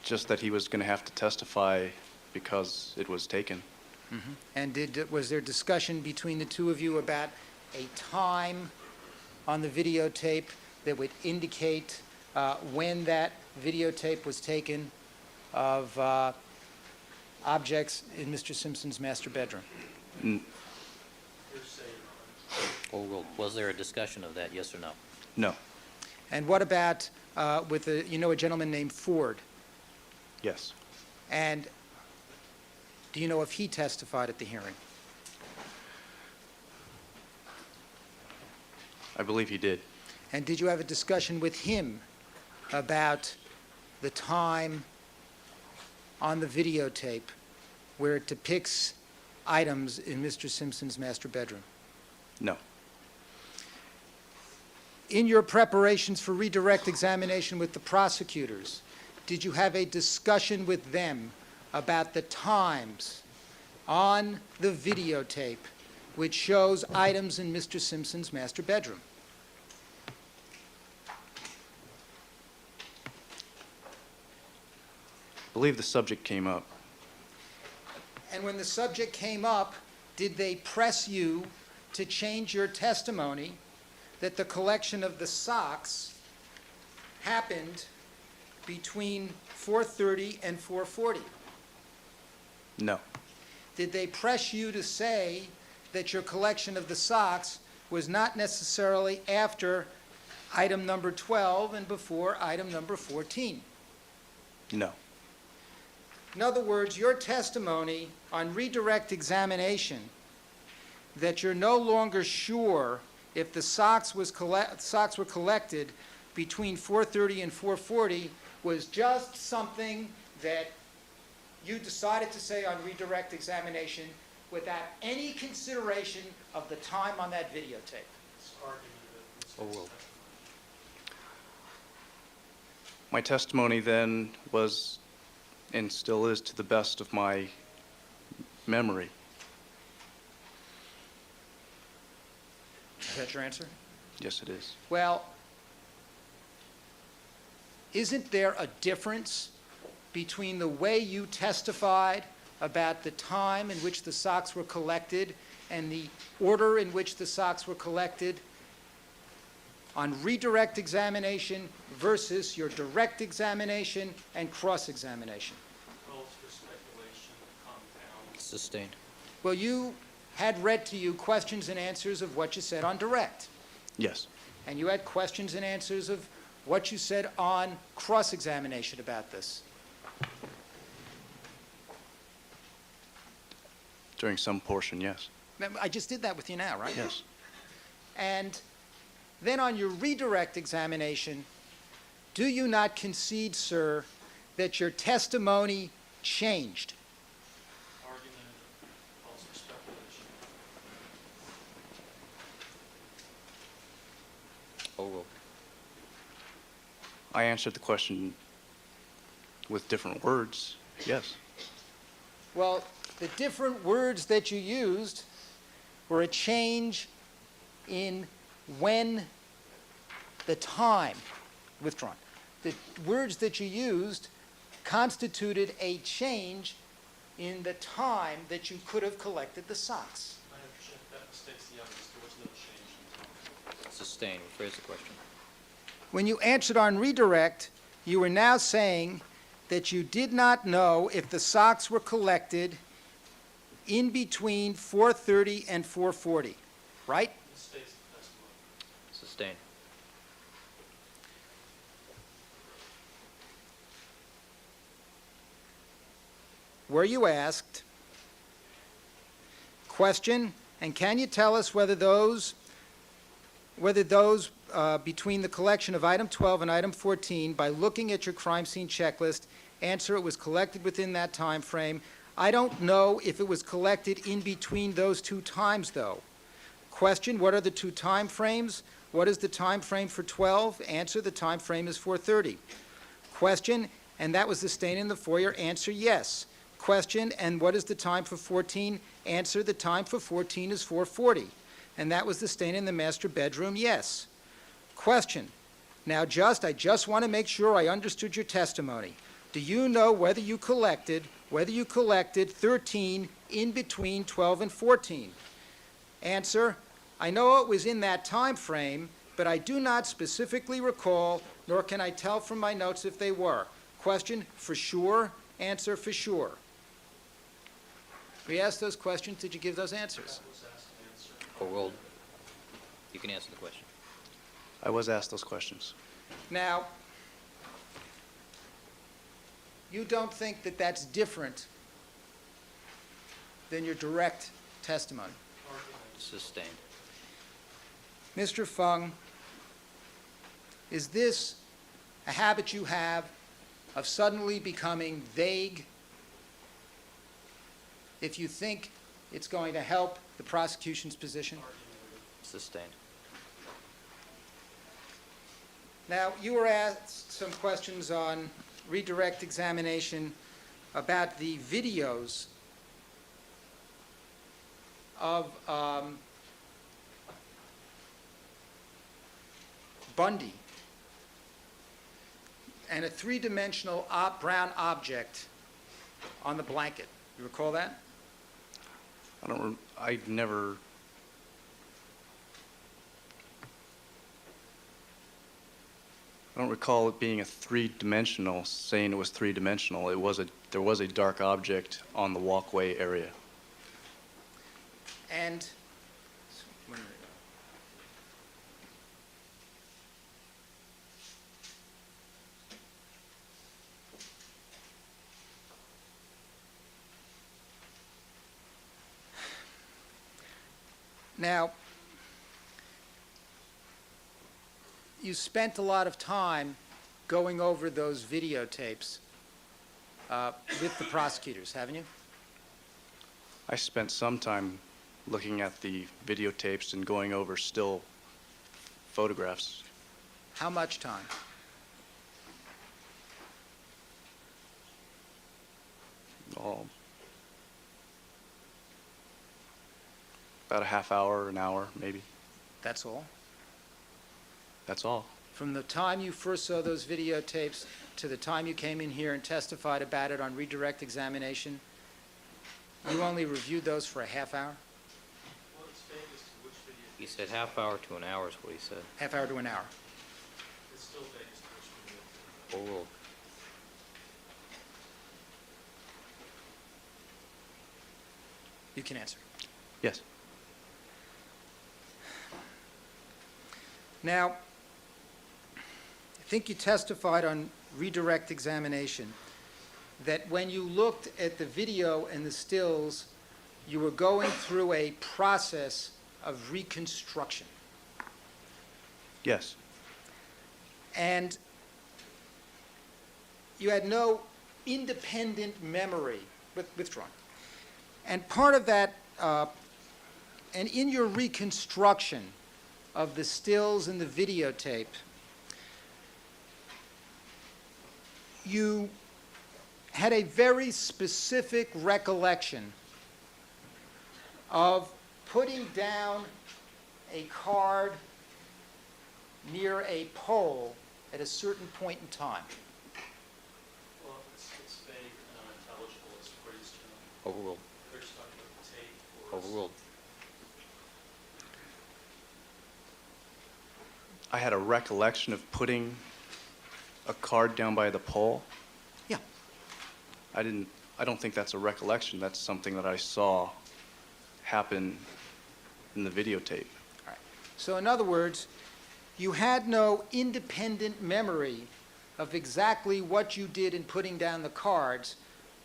just that he was going to have to testify because it was taken. And was there discussion between the two of you about a time on the videotape that would indicate when that videotape was taken of objects in Mr. Simpson's master bedroom? hearsay, Your Honor. Or was there a discussion of that, yes or no? No. And what about with a gentleman named Ford? Yes. And do you know if he testified at the hearing? I believe he did. And did you have a discussion with him about the time on the videotape where it depicts items in Mr. Simpson's master bedroom? No. In your preparations for redirect examination with the prosecutors, did you have a discussion with them about the times on the videotape which shows items in Mr. Simpson's master bedroom? I believe the subject came up. And when the subject came up, did they press you to change your testimony that the collection of the socks happened between 4:30 and 4:40? No. Did they press you to say that your collection of the socks was not necessarily after item number 12 and before item number 14? No. In other words, your testimony on redirect examination that you're no longer sure if the socks were collected between 4:30 and 4:40 was just something that you decided to say on redirect examination without any consideration of the time on that videotape. It's arguing that it's Oh, well. My testimony then was, and still is to the best of my memory. Is that your answer? Yes, it is. Well, isn't there a difference between the way you testified about the time in which the socks were collected and the order in which the socks were collected on redirect examination versus your direct examination and cross-examination? Well, with respect, Sustained. Well, you had read to you questions and answers of what you said on direct, Yes. and you had questions and answers of what you said on cross-examination about this. During some portion, yes. I just did that with you now, right? Yes. And then on your redirect examination, do you not concede, sir, that your testimony changed? Argument calls for speculation. Overruled. I answered the question with different words, yes. Well, the different words that you used were a change in when the time, withdrawn. The words that you used constituted a change in the time that you could have collected the socks. I object, that mistakes the evidence, there was no change in time. Sustained. Rephrase the question. When you answered on redirect, you were now saying that you did not know if the socks were collected in between 4:30 and 4:40, right? Mistakes the testimony. Sustained. Were you asked, question, and can you tell us whether those between the collection of item 12 and item 14, by looking at your crime scene checklist, answer it was collected within that time frame. I don't know if it was collected in between those two times, though. Question, what are the two time frames? What is the time frame for 12? Answer, the time frame is 4:30. Question, and that was the stain in the foyer. Answer, yes. Question, and what is the time for 14? Answer, the time for 14 is 4:40. And that was the stain in the master bedroom? Yes. Question. Now, I just want to make sure I understood your testimony. Do you know whether you collected 13 in between 12 and 14? Answer. I know it was in that time frame, but I do not specifically recall, nor can I tell from my notes if they were. Question. For sure. Answer. For sure. We asked those questions. Did you give those answers? That was asked and answered. Overruled. You can answer the question. I was asked those questions. Now, you don't think that that's different than your direct testimony? Sustained. Mr. Fung, is this a habit you have of suddenly becoming vague if you think it's going to help the prosecution's position? Sustained. Now, you were asked some questions on redirect examination about the videos of Bundy and a three-dimensional brown object on the blanket. You recall that? I never, I don't recall it being a three-dimensional, saying it was three-dimensional. There was a dark object on the walkway area. And now, you spent a lot of time going over those videotapes with the prosecutors, haven't you? I spent some time looking at the videotapes and going over still photographs. How much time? All about a half hour, an hour, maybe. That's all? That's all. From the time you first saw those videotapes to the time you came in here and testified about it on redirect examination, you only reviewed those for a half hour? Well, it's vague as to which video, He said half hour to an hour is what he said. Half hour to an hour. it's still vague as to which video. You can answer. Yes. Now, I think you testified on redirect examination that when you looked at the video and the stills, you were going through a process of reconstruction. Yes. And you had no independent memory, withdrawn. And part of that, and in your reconstruction of the stills and the videotape, you had a very specific recollection of putting down a card near a pole at a certain point in time. Well, it's vague and unintelligible as phrased, Overruled. they're just talking about the tape or. Overruled. I had a recollection of putting a card down by the pole. Yeah. I don't think that's a recollection. That's something that I saw happen in the videotape. All right. So in other words, you had no independent memory of exactly what you did in putting down the cards.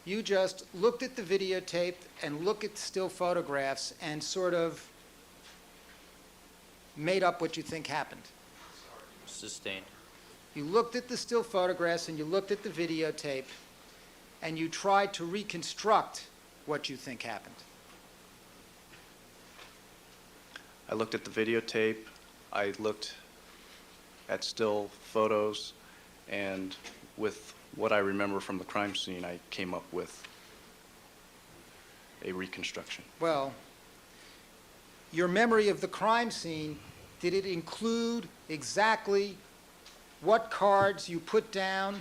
You just looked at the videotape and looked at still photographs and sort of made up what you think happened. Sustained. You looked at the still photographs and you looked at the videotape and you tried to reconstruct what you think happened. I looked at the videotape, I looked at still photos, and with what I remember from the crime scene, I came up with a reconstruction. Well, your memory of the crime scene, did it include exactly what cards you put down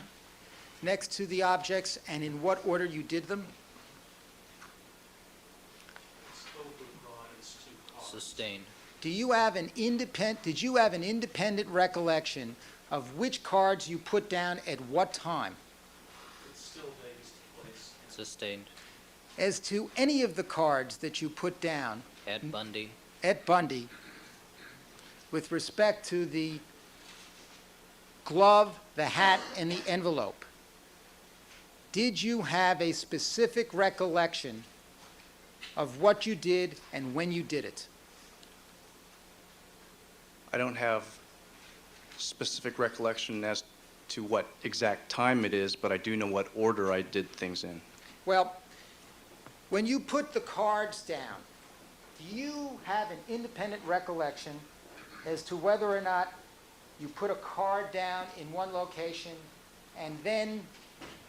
next to the objects and in what order you did them? It's overly broad, it's too hard. Sustained. Did you have an independent recollection of which cards you put down at what time? It's still vague as to place. Sustained. As to any of the cards that you put down At Bundy. at Bundy, with respect to the glove, the hat, and the envelope, did you have a specific recollection of what you did and when you did it? I don't have specific recollection as to what exact time it is, but I do know what order I did things in. Well, when you put the cards down, do you have an independent recollection as to whether or not you put a card down in one location and then,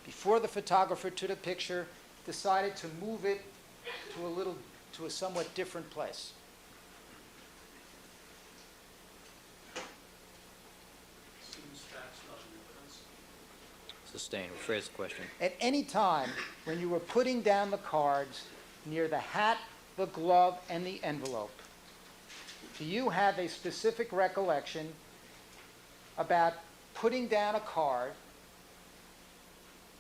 before the photographer took a picture, decided to move it to a somewhat different place? Seems facts, not evidence. Sustained. Rephrase the question. At any time when you were putting down the cards near the hat, the glove, and the envelope, do you have a specific recollection about putting down a card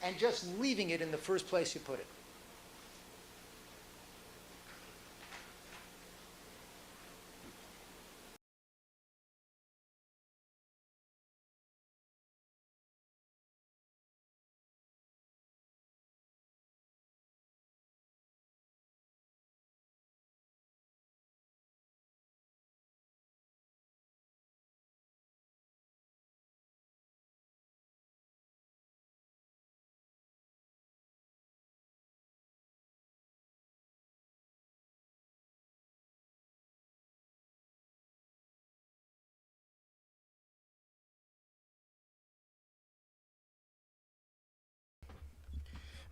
and just leaving it in the first place you put it?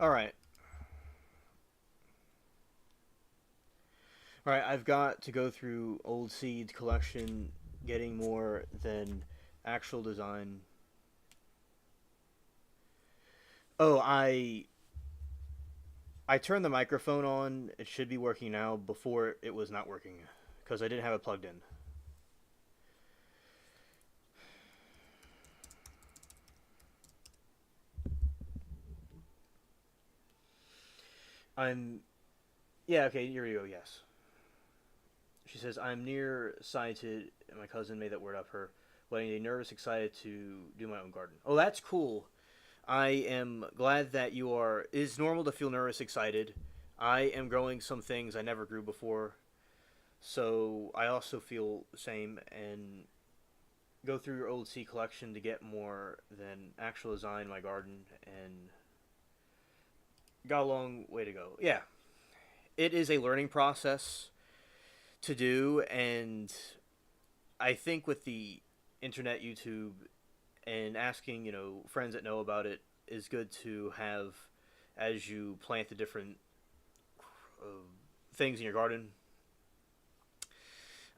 All right. All right, I've got to go through old seeds collection, getting more than actual design. Oh, I turned the microphone on. It should be working now. Before it was not working because I didn't have it plugged in. I'm Yeah, okay, here we go, yes. She says, I'm nearsighted, and my cousin made that word up her, but I'm nervous, excited to do my own garden. Oh, that's cool. I am glad that you are. It's normal to feel nervous, excited. I am growing some things I never grew before, so I also feel the same, and go through your old seed collection to get more than actual design in my garden, and got a long way to go. Yeah, it is a learning process to do, and I think with the internet, YouTube, and asking, friends that know about it is good to have as you plant the different uh, things in your garden.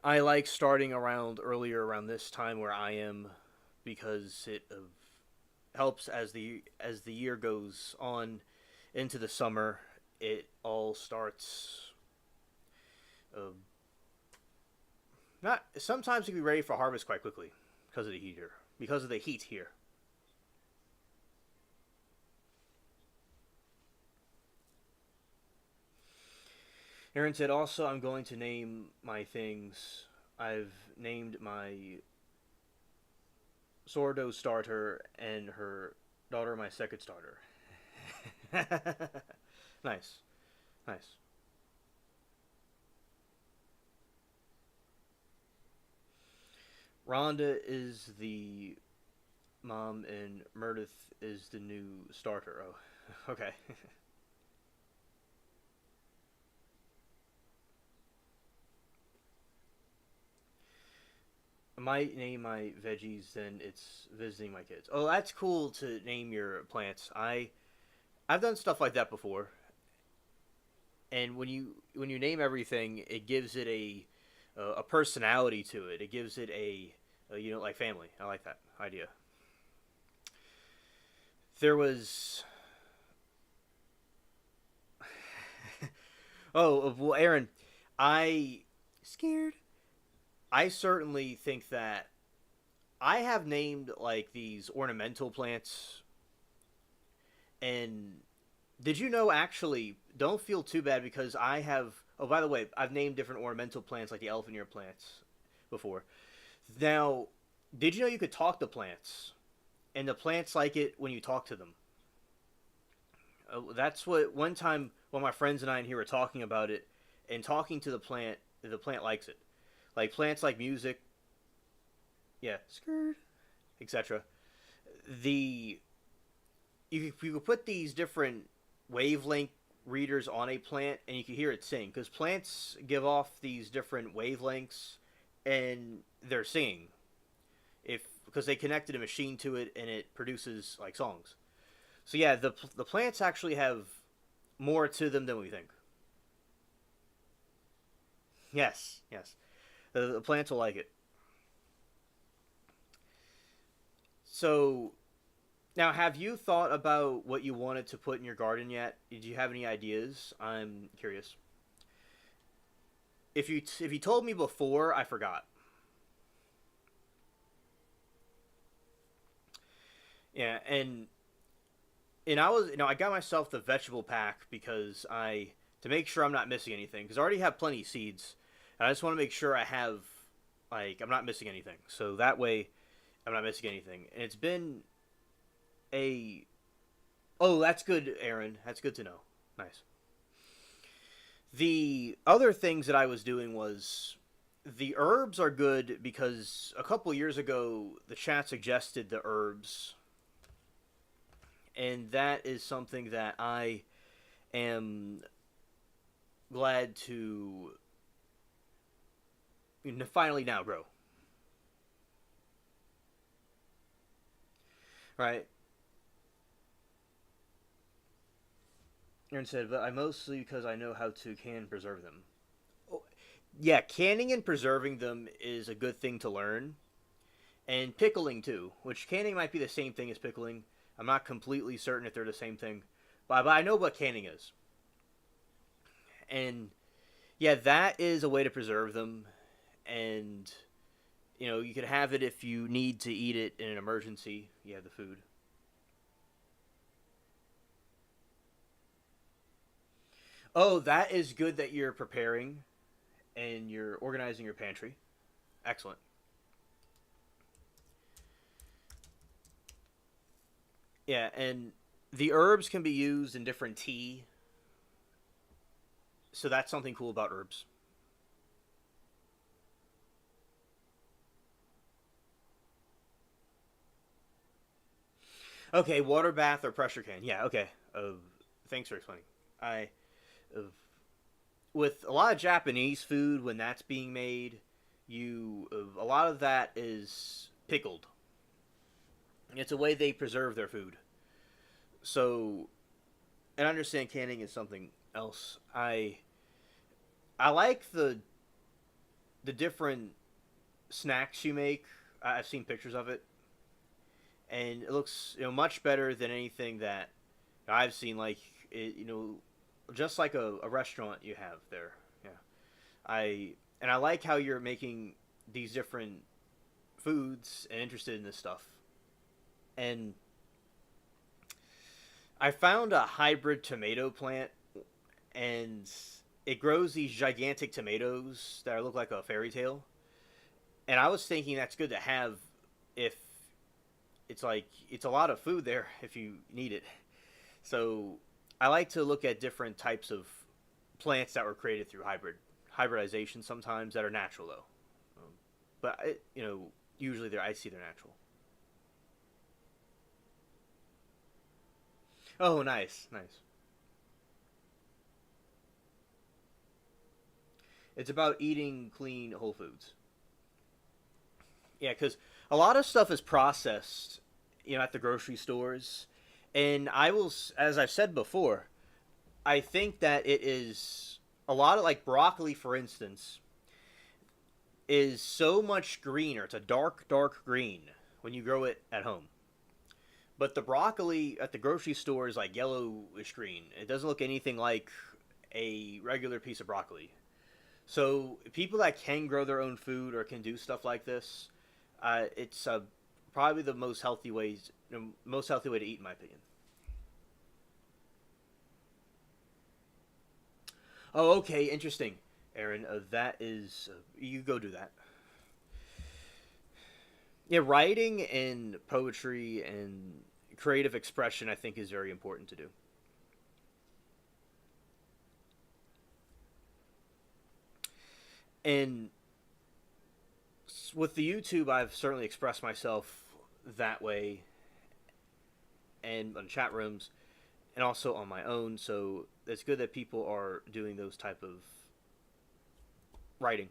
I like starting earlier around this time where I am, because it helps as the year goes on into the summer. It all starts. Not sometimes you can be ready for harvest quite quickly because of the heat here. Because of the heat here. Aaron said, also, I'm going to name my things. I've named my sourdough starter and her daughter my second starter. Nice. Nice. Rhonda is the mom and Meredith is the new starter. Oh, okay. I might name my veggies, then it's visiting my kids. Oh, that's cool to name your plants. I've done stuff like that before. And when you name everything, it gives it a personality to it. It gives it like family. I like that idea. There was oh well, Aaron, I scared. I certainly think that I have named like these ornamental plants. And did you know, actually, don't feel too bad, because I have. Oh, by the way, I've named different ornamental plants like the elephant ear plants before. Now, did you know you could talk to plants, and the plants like it when you talk to them? That's what one time one of my friends and I in here were talking about it, and talking to the plant likes it. Like plants like music, yeah, skirt, etc. The you could put these different wavelength readers on a plant, and you can hear it sing, because plants give off these different wavelengths, and they're singing because they connected a machine to it, and it produces like songs. So yeah, the plants actually have more to them than we think. Yes, yes, the plants will like it. So now, have you thought about what you wanted to put in your garden yet? Did you have any ideas? I'm curious. If you told me before, I forgot. Yeah, and I got myself the vegetable pack because to make sure I'm not missing anything, because I already have plenty of seeds. And I just want to make sure I'm not missing anything. So that way I'm not missing anything. And it's been a Oh, that's good, Aaron. That's good to know. Nice. The other things that I was doing was the herbs are good, because a couple years ago the chat suggested the herbs, and that is something that I am glad to finally now grow. Right? Aaron said, but I mostly because I know how to can and preserve them. Oh, yeah, canning and preserving them is a good thing to learn. And pickling too, which canning might be the same thing as pickling. I'm not completely certain if they're the same thing. But I know what canning is. And yeah, that is a way to preserve them. And you could have it if you need to eat it in an emergency. You have the food. Oh, that is good that you're preparing and you're organizing your pantry. Excellent. Yeah, and the herbs can be used in different tea. So that's something cool about herbs. Okay, water bath or pressure can. Yeah, okay. Thanks for explaining. I, uh, with a lot of Japanese food, when that's being made, a lot of that is pickled. It's a way they preserve their food. So, and I understand canning is something else. I like the different snacks you make. I've seen pictures of it, and it looks much better than anything that I've seen. Like just like a restaurant you have there. Yeah, I like how you're making these different foods and interested in this stuff. And I found a hybrid tomato plant, and it grows these gigantic tomatoes that look like a fairy tale. And I was thinking that's good to have if it's a lot of food there if you need it. So I like to look at different types of plants that were created through hybridization sometimes that are natural though. But usually I see they're natural. Oh, nice, nice. It's about eating clean whole foods. Yeah, because a lot of stuff is processed, at the grocery stores, and as I've said before, I think that it is a lot of like broccoli, for instance, is so much greener. It's a dark, dark green when you grow it at home. But the broccoli at the grocery store is like yellowish green. It doesn't look anything like a regular piece of broccoli. So people that can grow their own food or can do stuff like this, it's probably the most healthy way to eat, in my opinion. Oh, okay, interesting, Aaron. That is, you go do that. Yeah, writing and poetry and creative expression, I think, is very important to do. And with the YouTube, I've certainly expressed myself that way, and on chat rooms, and also on my own. So it's good that people are doing those type of writing.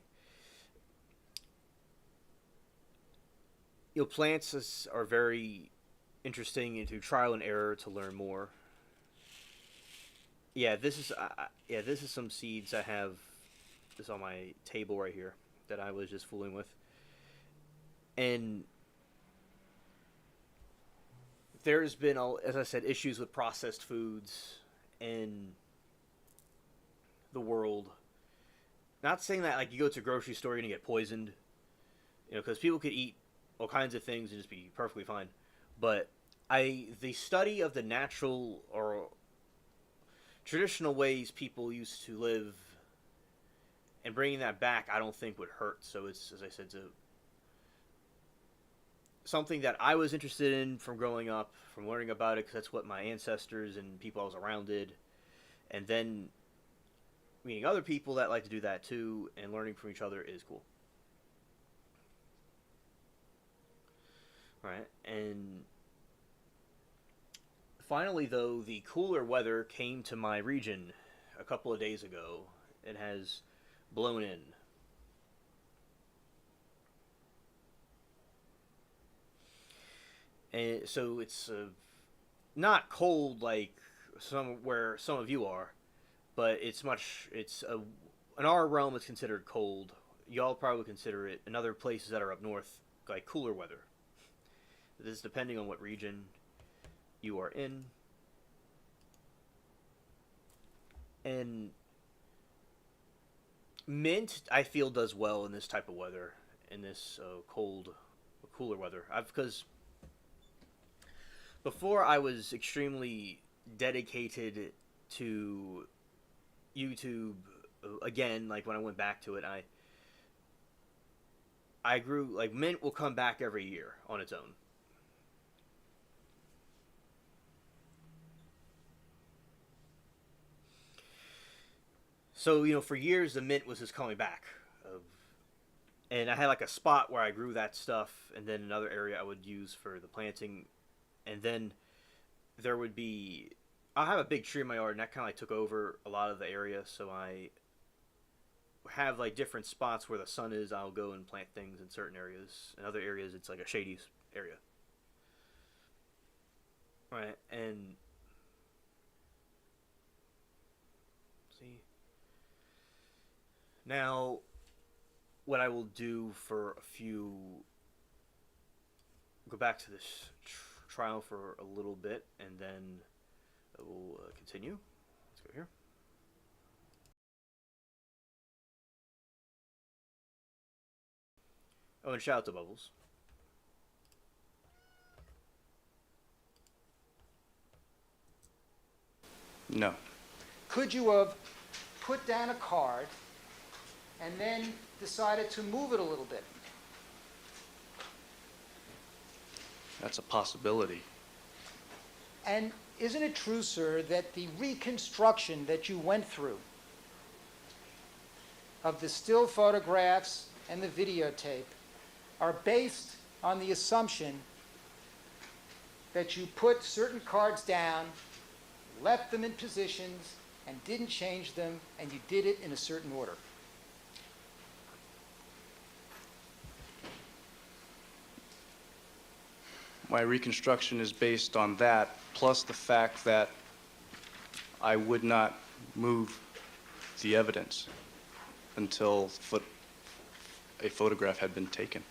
Plants are very interesting into trial and error to learn more. Yeah, this is some seeds I have. This on my table right here that I was just fooling with, and there's been, as I said, issues with processed foods in the world. Not saying that like you go to a grocery store you're gonna get poisoned, because people could eat all kinds of things and just be perfectly fine. But the study of the natural or traditional ways people used to live and bringing that back, I don't think would hurt. So it's, as I said, something that I was interested in from growing up, from learning about it, because that's what my ancestors and people I was around did. And then meeting other people that like to do that too, and learning from each other is cool. Right, and finally, though, the cooler weather came to my region a couple of days ago. It has blown in. And so it's not cold like where some of you are, but in our realm it's considered cold. Y'all probably consider it in other places that are up north like cooler weather. This is depending on what region you are in. And mint, I feel, does well in this type of weather, in this cooler weather. Because before I was extremely dedicated to YouTube again, like when I went back to it, I grew like mint will come back every year on its own. So for years the mint was just coming back, and I had like a spot where I grew that stuff, and then another area I would use for the planting, and then there would be I'll have a big tree in my yard, and that kind of like took over a lot of the area. So I have like different spots where the sun is. I'll go and plant things in certain areas. In other areas, it's like a shady area. Right, and see now what I will do for a few. Go back to this trial for a little bit, and then we'll continue. Let's go here. Oh, and shout out to Bubbles. No. Could you have put down a card and then decided to move it a little bit? That's a possibility. And isn't it true, sir, that the reconstruction that you went through of the still photographs and the videotape are based on the assumption that you put certain cards down, left them in positions, and didn't change them, and you did it in a certain order? My reconstruction is based on that, plus the fact that I would not move the evidence until a photograph had been taken.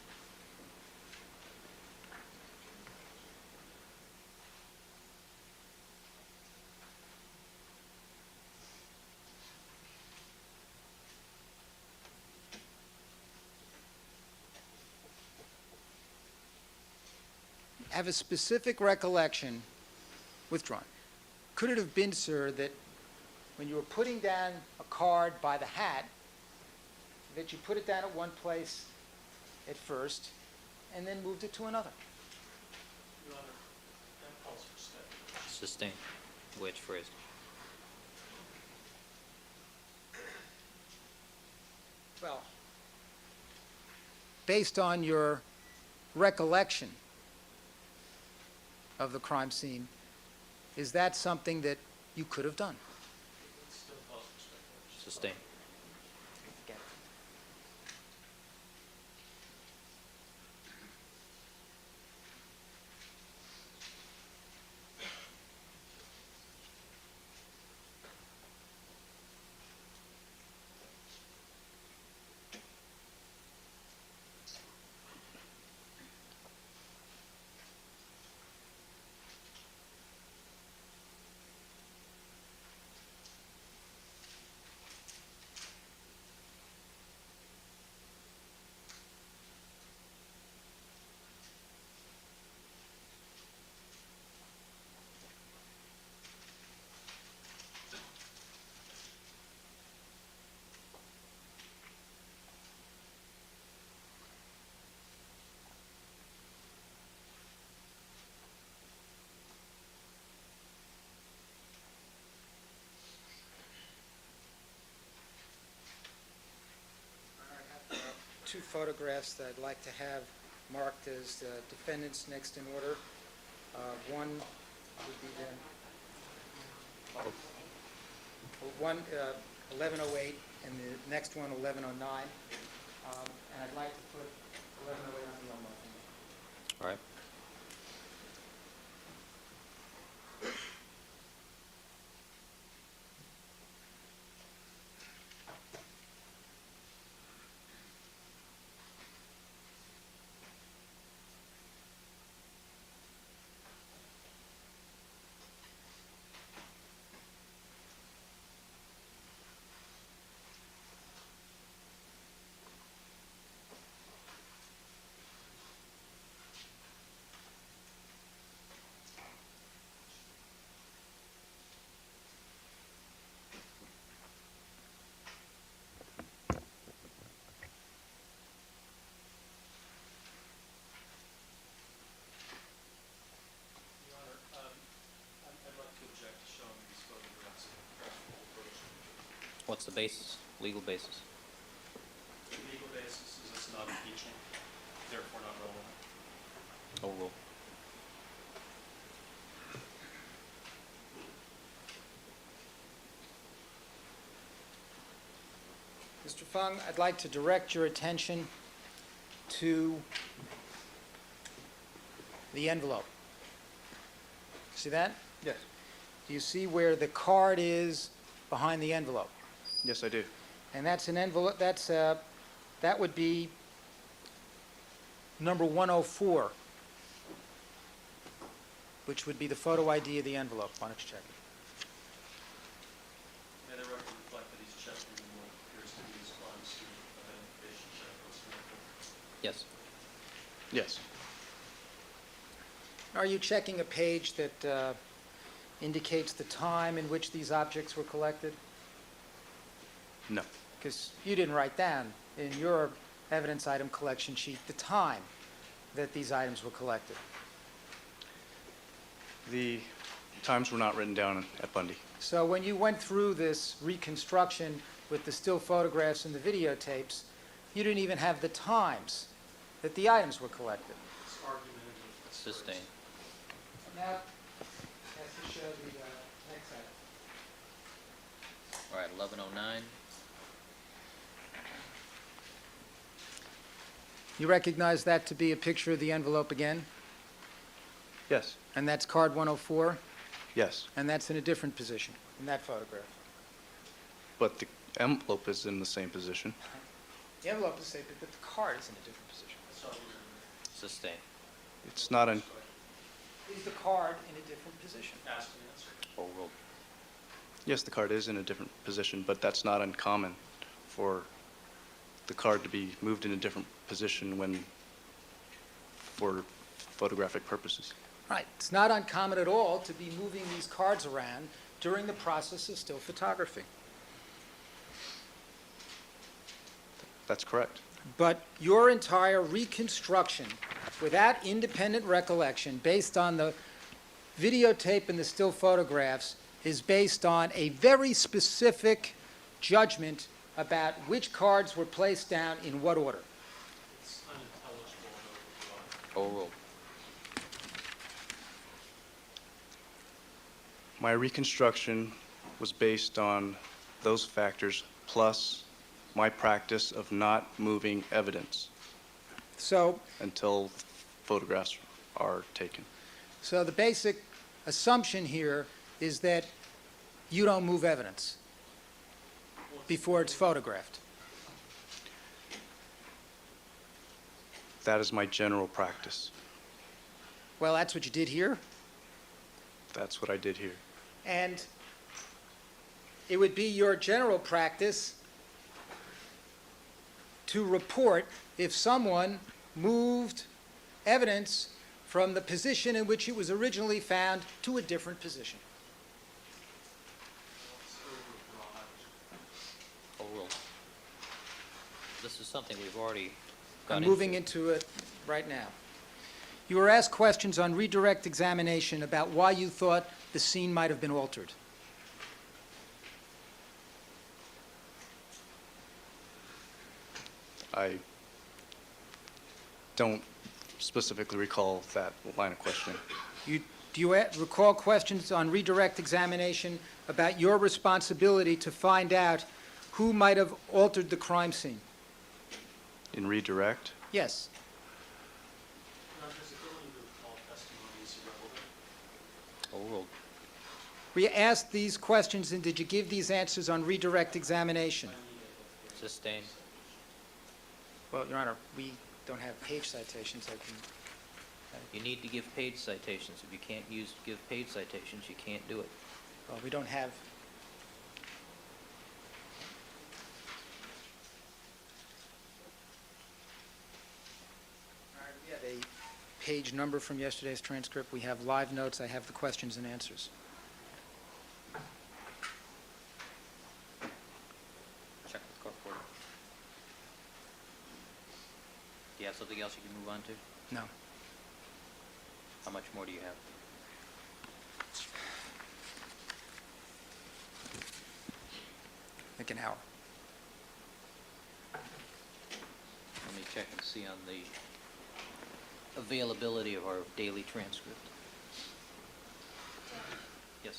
Have a specific recollection withdrawn. Could it have been, sir, that when you were putting down a card by the hat, that you put it down at one place at first and then moved it to another? Your Honor, that calls for step. Sustain. Which phrase? Well, based on your recollection of the crime scene, is that something that you could have done? It still calls for step. Sustain. Two photographs that I'd like to have marked as defendants next in order. One would be one 1108 and the next one 1109. And I'd like to put 1108 on the elbow. All right. What's the basis, legal basis? The legal basis is it's not impeaching, therefore not relevant. Overruled. Mr. Fung, I'd like to direct your attention to the envelope. See that? Yes. Do you see where the card is behind the envelope? Yes, I do. And that's an envelope, that would be number 104, which would be the photo ID of the envelope. Why don't you check it? May the record reflect that he's checking what appears to be his crime scene identification checklist. Yes. Yes. Are you checking a page that indicates the time in which these objects were collected? No. Because you didn't write down in your evidence item collection sheet the time that these items were collected. The times were not written down at Bundy. So when you went through this reconstruction with the still photographs and the videotapes, you didn't even have the times that the items were collected. This argument is Sustained. Now, has to show the next item. All right, 1109. You recognize that to be a picture of the envelope again? Yes. And that's card 104? Yes. And that's in a different position in that photograph. But the envelope is in the same position. The envelope is safe, but the card is in a different position. Sustained. It's not an, Is the card in a different position? asked and answered. Overruled. yes, the card is in a different position, but that's not uncommon for the card to be moved in a different position when, for photographic purposes. Right. It's not uncommon at all to be moving these cards around during the process of still photography. That's correct. But your entire reconstruction, without independent recollection, based on the videotape and the still photographs, is based on a very specific judgment about which cards were placed down in what order. It's unintelligible and overbroad. Overruled. My reconstruction was based on those factors plus my practice of not moving evidence So until photographs are taken. the basic assumption here is that you don't move evidence before it's photographed. That is my general practice. Well, that's what you did here, That's what I did here. and it would be your general practice to report if someone moved evidence from the position in which it was originally found to a different position. It's overbroad. Overruled. This is something we've already I'm gone moving into it right now. You were asked questions on redirect examination about why you thought the scene might have been altered. I don't specifically recall that line of questioning. Do you recall questions on redirect examination about your responsibility to find out who might have altered the crime scene? In redirect, Yes. Now, his ability to recall testimony is irrelevant. Overruled. We asked these questions, and did you give these answers on redirect examination? Sustained. Well, Your Honor, we don't have page citations. You need to give page citations. If you can't give page citations, you can't do it. Well, we don't have. All right, we have a page number from yesterday's transcript. We have live notes. I have the questions and answers. Check with court reporter. Do you have something else you can move on to? No. How much more do you have? like an hour. Let me check and see on the availability of our daily transcript. Yes?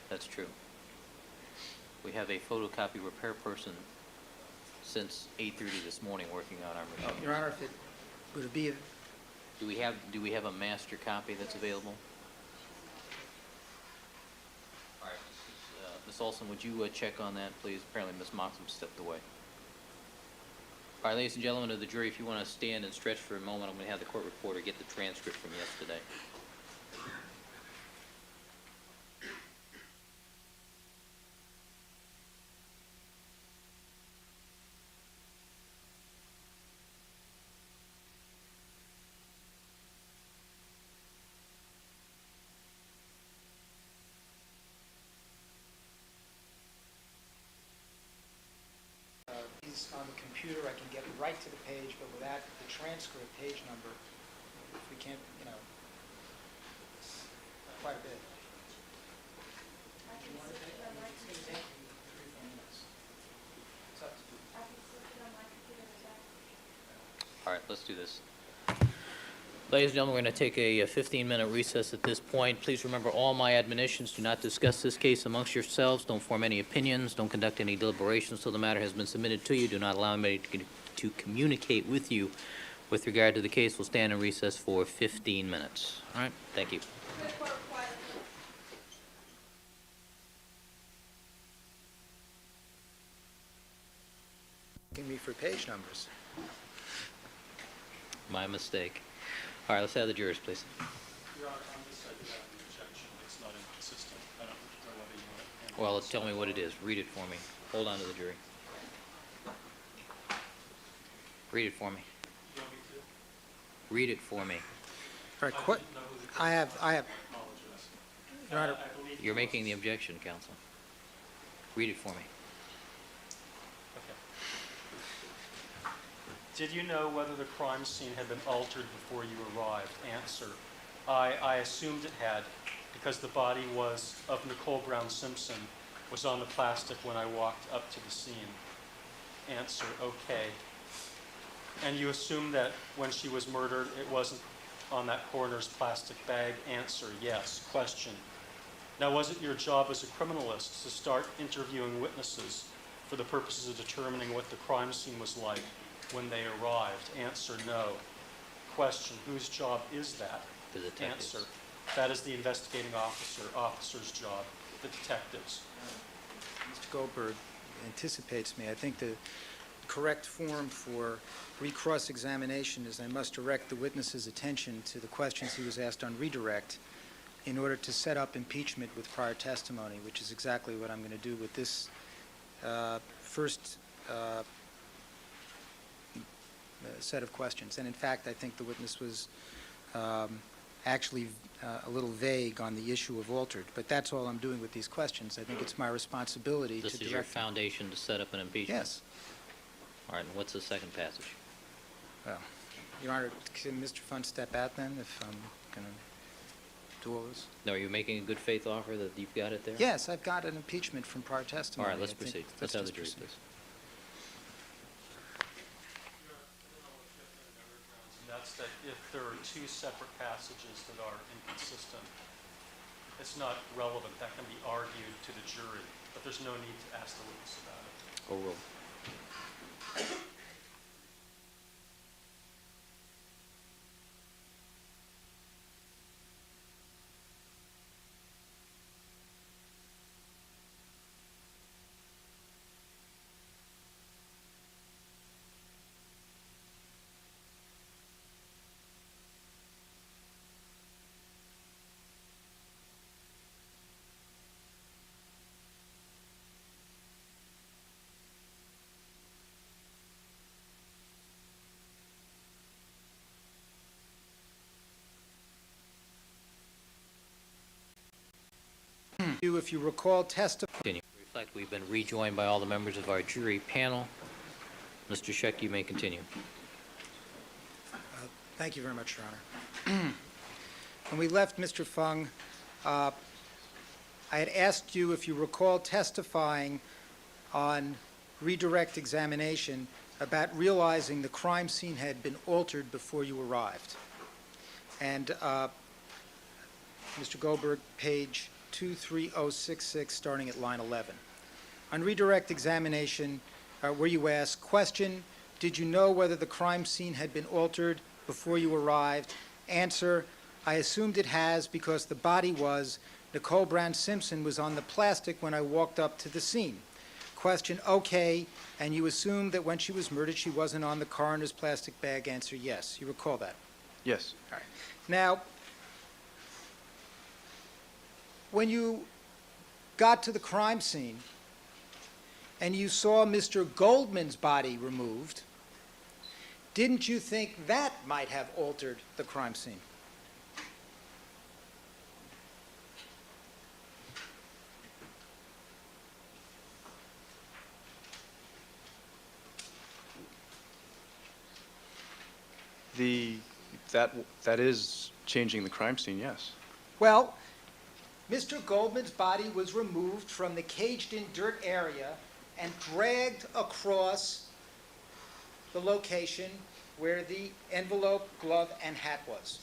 That's true. We have a photocopy repair person since 8:30 this morning working on our machine. Your Honor, if it, would it be, Do we have a master copy that's available? All right, Ms. Olson, would you check on that, please? Apparently Ms. Moxham stepped away. All right, ladies and gentlemen of the jury, if you want to stand and stretch for a moment, I'm going to have the court reporter get the transcript from yesterday. These on the computer, I can get right to the page, but without the transcript page number, if we can't, it's quite a bit. All right, let's do this. Ladies and gentlemen, we're going to take a 15-minute recess at this point. Please remember all my admonitions. Do not discuss this case amongst yourselves. Don't form any opinions. Don't conduct any deliberations till the matter has been submitted to you. Do not allow anybody to communicate with you with regard to the case. We'll stand in recess for 15 minutes. All right, thank you. Asking me for page numbers. My mistake. All right, let's have the jurors, please. Your Honor, on this, I do have an objection. It's not inconsistent. I don't know whether you want to handle Well, this. tell me what it is. Read it for me. Hold on to the jury. Read it for me. You want me to? Read it for me. All right, I what, didn't know who the I have, apologize. Your Honor, I believe You're he making the was- objection, counsel. Read it for me. Okay. Did you know whether the crime scene had been altered before you arrived? Answer, I assumed it had, because the body of Nicole Brown Simpson was on the plastic when I walked up to the scene. Answer, okay. And you assume that when she was murdered, it wasn't on that coroner's plastic bag? Answer, yes. Question, now was it your job as a criminalist to start interviewing witnesses for the purposes of determining what the crime scene was like when they arrived? Answer, no. Question, whose job is that? The detectives. Answer, that is the investigating officer's job, the detectives. Mr. Goldberg anticipates me. I think the correct form for recross-examination is I must direct the witness's attention to the questions he was asked on redirect in order to set up impeachment with prior testimony, which is exactly what I'm going to do with this first set of questions. And in fact, I think the witness was actually a little vague on the issue of altered, but that's all I'm doing with these questions. I think it's my responsibility to This direct is your them. foundation to set up an impeachment? Yes. All right, and what's the second passage? Well, Your Honor, can Mr. Fund step out then if I'm going to do all this? No, are you making a good faith offer that you've got it there? Yes, I've got an impeachment from prior All testimony. right, let's I think proceed. Let's have the just jury, proceed. please. And that's that if there are two separate passages that are inconsistent, it's not relevant. That can be argued to the jury, but there's no need to ask the witness about it. Overruled. If you recall testimony, Continue. Reflect, we've been rejoined by all the members of our jury panel. Mr. Scheck, you may continue. thank you very much, Your Honor. When we left Mr. Fung, I had asked you if you recall testifying on redirect examination about realizing the crime scene had been altered before you arrived. And Mr. Goldberg, page 23066, starting at line 11. On redirect examination, where you asked, question, did you know whether the crime scene had been altered before you arrived? Answer, I assumed it has because the body was, Nicole Brown Simpson was on the plastic when I walked up to the scene. Question, okay, and you assumed that when she was murdered she wasn't on the coroner's plastic bag? Answer, yes. You recall that? Yes. All right. Now, when you got to the crime scene and you saw Mr. Goldman's body removed, didn't you think that might have altered the crime scene? That is changing the crime scene, yes. Well, Mr. Goldman's body was removed from the caged-in dirt area and dragged across the location where the envelope, glove, and hat was.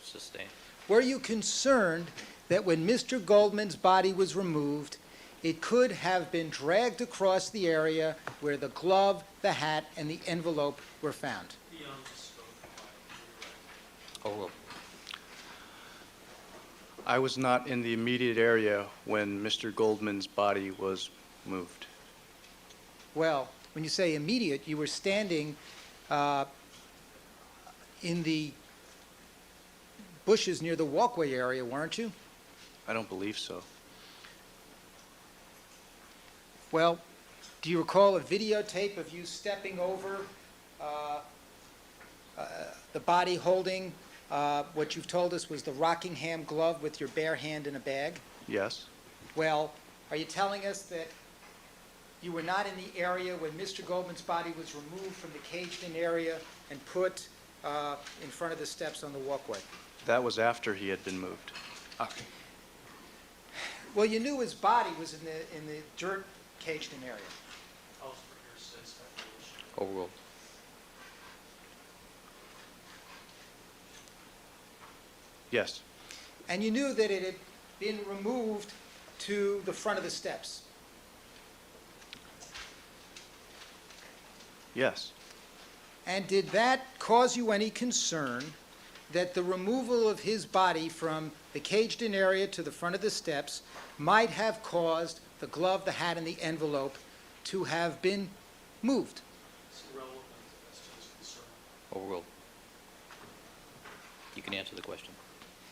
Sustained. Were you concerned that when Mr. Goldman's body was removed, it could have been dragged across the area where the glove, the hat, and the envelope were found? Beyond the scope of my Overruled. I was not in the immediate area when Mr. Goldman's body was moved. Well, when you say immediate, you were standing in the bushes near the walkway area, weren't you? I don't believe so. Well, do you recall a videotape of you stepping over the body holding what you've told us was the Rockingham glove with your bare hand in a bag? Yes. Well, are you telling us that you were not in the area when Mr. Goldman's body was removed from the caged-in area and put in front of the steps on the walkway? That was after he had been moved. Okay. Well, you knew his body was in the dirt caged-in area. house for hearsay speculation. Overruled. Yes. And you knew that it had been removed to the front of the steps. Yes. And did that cause you any concern that the removal of his body from the caged-in area to the front of the steps might have caused the glove, the hat, and the envelope to have been moved? It's irrelevant as to his concern. Overruled. You can answer the question.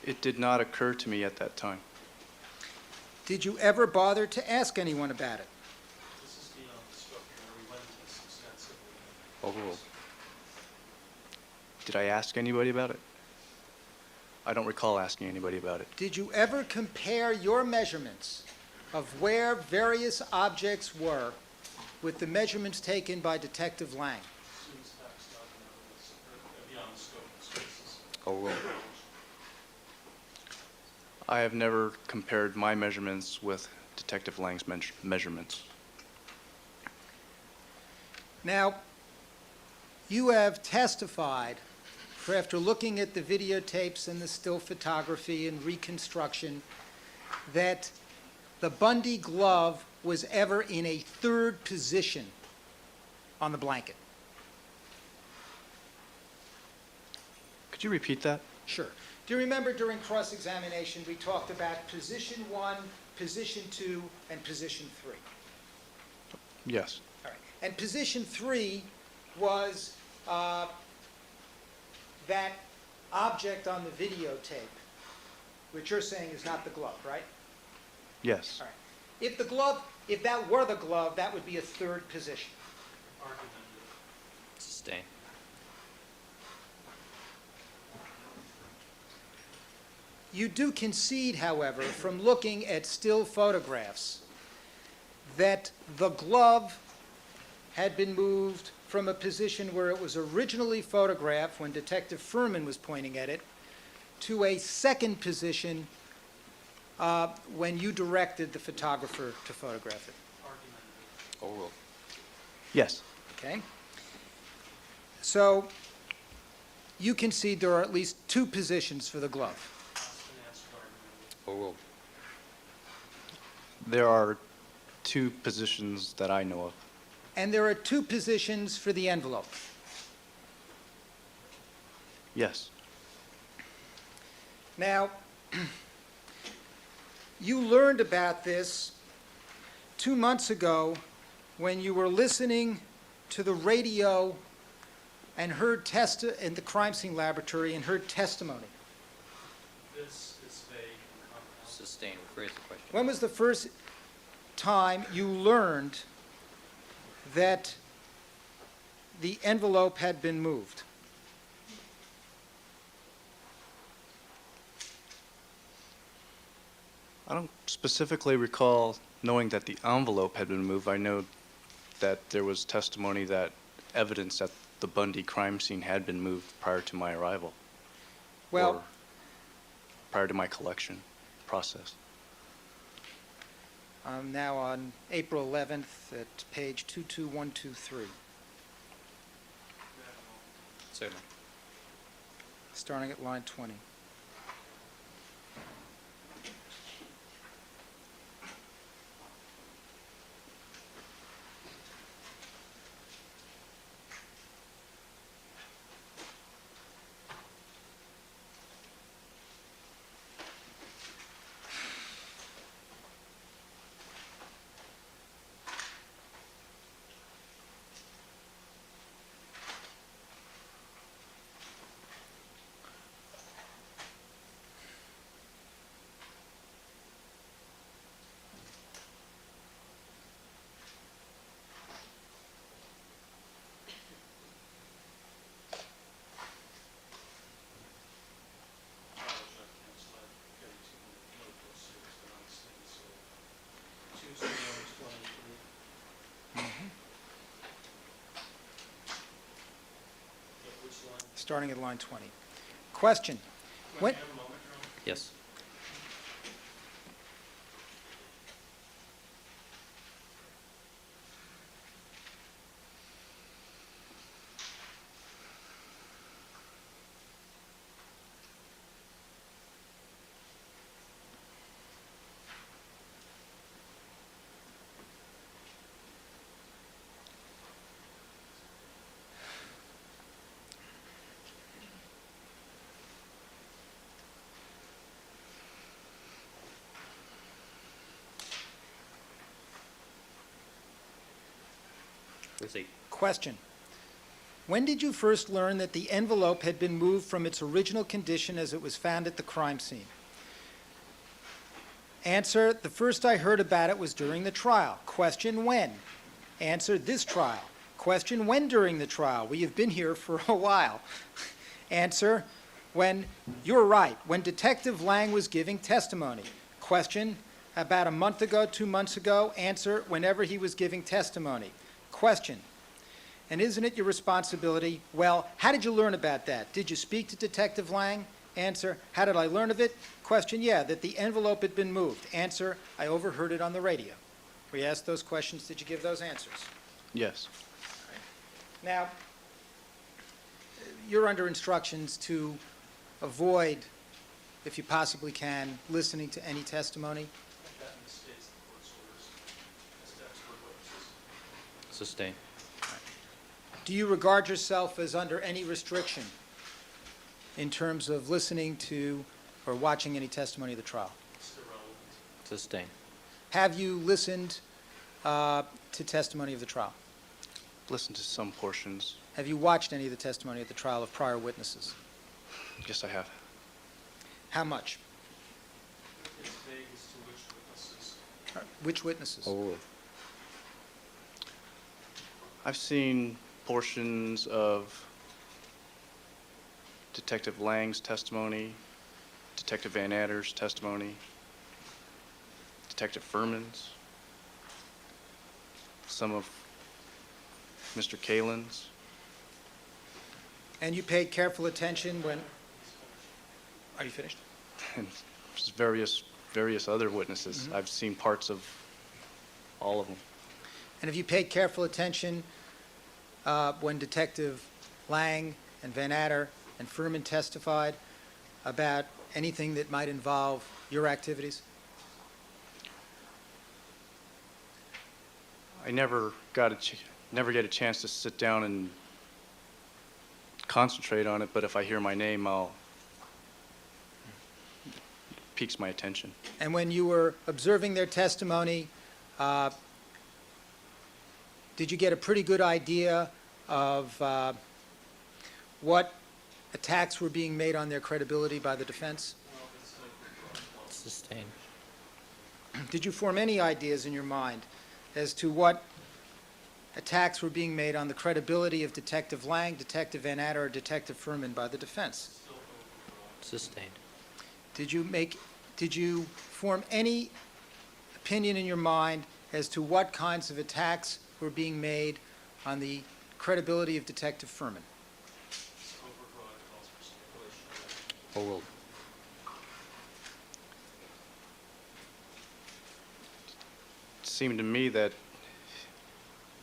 It did not occur to me at that time. Did you ever bother to ask anyone about it? This is beyond the scope, Your Honor. We went into this extensively. Overruled. Did I ask anybody about it? I don't recall asking anybody about it. Did you ever compare your measurements of where various objects were with the measurements taken by Detective Lang? Assumes facts not in evidence are beyond the scope of this case. Overruled. I have never compared my measurements with Detective Lang's measurements. Now, you have testified, for after looking at the videotapes and the still photography and reconstruction, that the Bundy glove was ever in a third position on the blanket. Could you repeat that? Sure. Do you remember during cross-examination we talked about position 1, position 2, and position 3? Yes. All right. And position 3 was that object on the videotape, which you're saying is not the glove, right? Yes. All right. If that were the glove, that would be a third position. Argument. Sustained. You do concede, however, from looking at still photographs, that the glove had been moved from a position where it was originally photographed when Detective Furman was pointing at it to a second position when you directed the photographer to photograph it? Overruled. Yes. Okay? So you concede there are at least two positions for the glove. Overruled. There are two positions that I know of. And there are two positions for the envelope. Yes. Now, you learned about this 2 months ago when you were listening to the radio and heard in the crime scene laboratory and heard testimony. This is vague and compound. Sustained. Rephrase the question. When was the first time you learned that the envelope had been moved? I don't specifically recall knowing that the envelope had been moved. I know that there was testimony that evidence that the Bundy crime scene had been moved prior to my arrival. Well, or prior to my collection process. I'm now on April 11th at page 22123, Certainly. starting at line 20. Starting at line 20. Question. When, Yes. Proceed. question. When did you first learn that the envelope had been moved from its original condition as it was found at the crime scene? Answer, the first I heard about it was during the trial. Question, when? Answer, this trial. Question, when during the trial? We have been here for a while. Answer, when, you're right, when Detective Lang was giving testimony. Question, about a month ago, 2 months ago. Answer, whenever he was giving testimony. Question, and isn't it your responsibility? Well, how did you learn about that? Did you speak to Detective Lang? Answer, how did I learn of it? Question, yeah, that the envelope had been moved. Answer, I overheard it on the radio. We asked those questions, did you give those answers? Yes. Now, you're under instructions to avoid, if you possibly can, listening to any testimony. That misstates the court's orders as to expert witnesses. Sustain. Do you regard yourself as under any restriction in terms of listening to or watching any testimony of the trial? It's irrelevant. Sustain. Have you listened to testimony of the trial? Listen to some portions. Have you watched any of the testimony at the trial of prior witnesses? Yes, I have. How much? It's vague as to which witnesses. Which witnesses? Overruled. I've seen portions of Detective Lang's testimony, Detective Van Adder's testimony, Detective Furman's, some of Mr. Kalin's. And you paid careful attention when... Are you finished? And just various various other witnesses. I've seen parts of all of them. And have you paid careful attention when Detective Lang and Van Adder and Furman testified about anything that might involve your activities? I never never get a chance to sit down and concentrate on it, but if I hear my name, it piques my attention. And when you were observing their testimony, did you get a pretty good idea of what attacks were being made on their credibility by the defense? Sustained. Did you form any ideas in your mind as to what attacks were being made on the credibility of Detective Lang, Detective Van Adder, or Detective Furman by the defense? Sustained. Did you form any opinion in your mind as to what kinds of attacks were being made on the credibility of Detective Furman? Overruled. It seemed to me that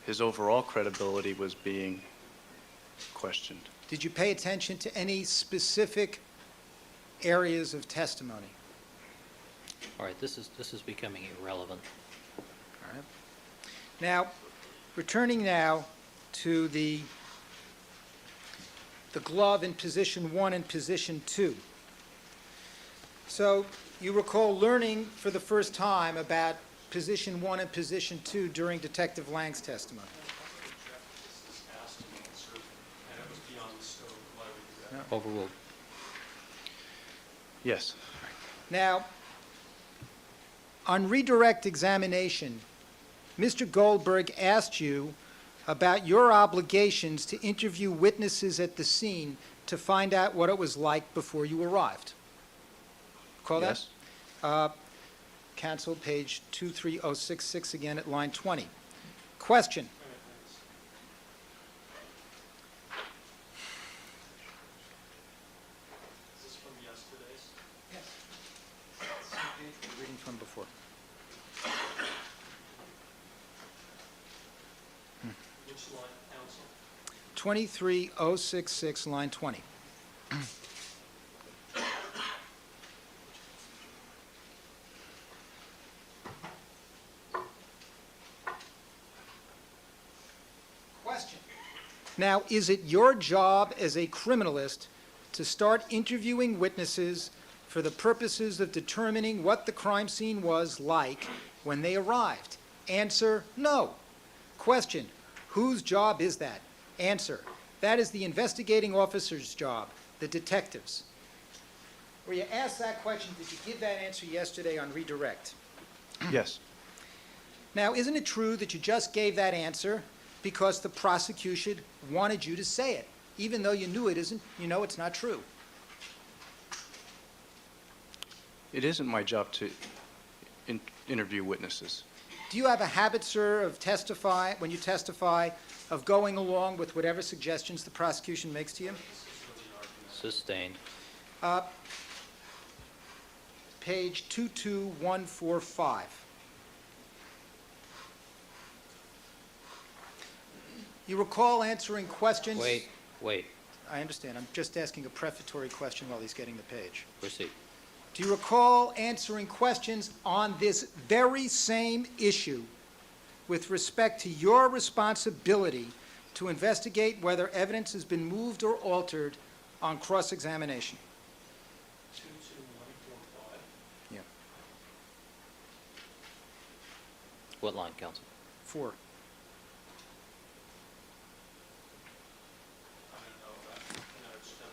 his overall credibility was being questioned. Did you pay attention to any specific areas of testimony? All right, this is becoming irrelevant. All right. Now, returning now to the glove in position 1 and position 2. So you recall learning for the first time about position 1 and position 2 during Detective Lang's testimony. This is asked and answered, and it was beyond the scope. Why would you do that? Overruled. Yes. Now, on redirect examination, Mr. Goldberg asked you about your obligations to interview witnesses at the scene to find out what it was like before you arrived. Recall that? Yes. Counsel, page 23066, again at line 20. Question. Is this from yesterday's? Reading from before. Which line, counsel? 23066, line 20. Question. Now, is it your job as a criminalist to start interviewing witnesses for the purposes of determining what the crime scene was like when they arrived? Answer, no. Question, whose job is that? Answer, that is the investigating officer's job, the detectives. Were you asked that question, did you give that answer yesterday on redirect? Yes. Now, isn't it true that you just gave that answer because the prosecution wanted you to say it, even though you knew it isn't, you know it's not true? It isn't my job to interview witnesses. Do you have a habit, sir, of when you testify, of going along with whatever suggestions the prosecution makes to you? Sustained. Page 22145. You recall answering questions? Wait. I understand. I'm just asking a prefatory question while he's getting the page. Proceed. Do you recall answering questions on this very same issue with respect to your responsibility to investigate whether evidence has been moved or altered on cross-examination? 22145. Yeah. What line, counsel? 4. I don't know about, no, it's done.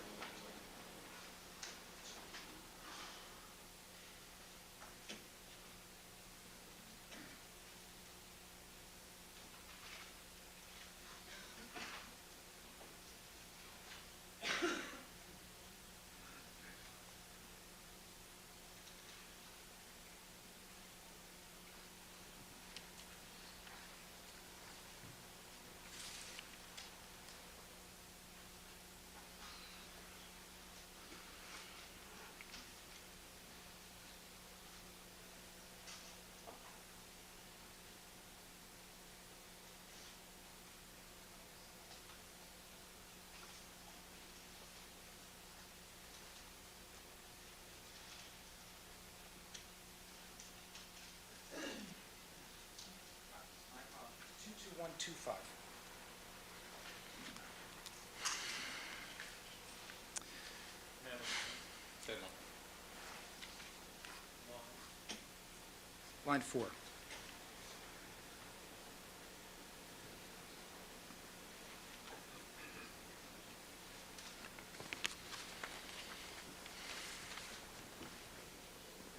25. Line 4. Your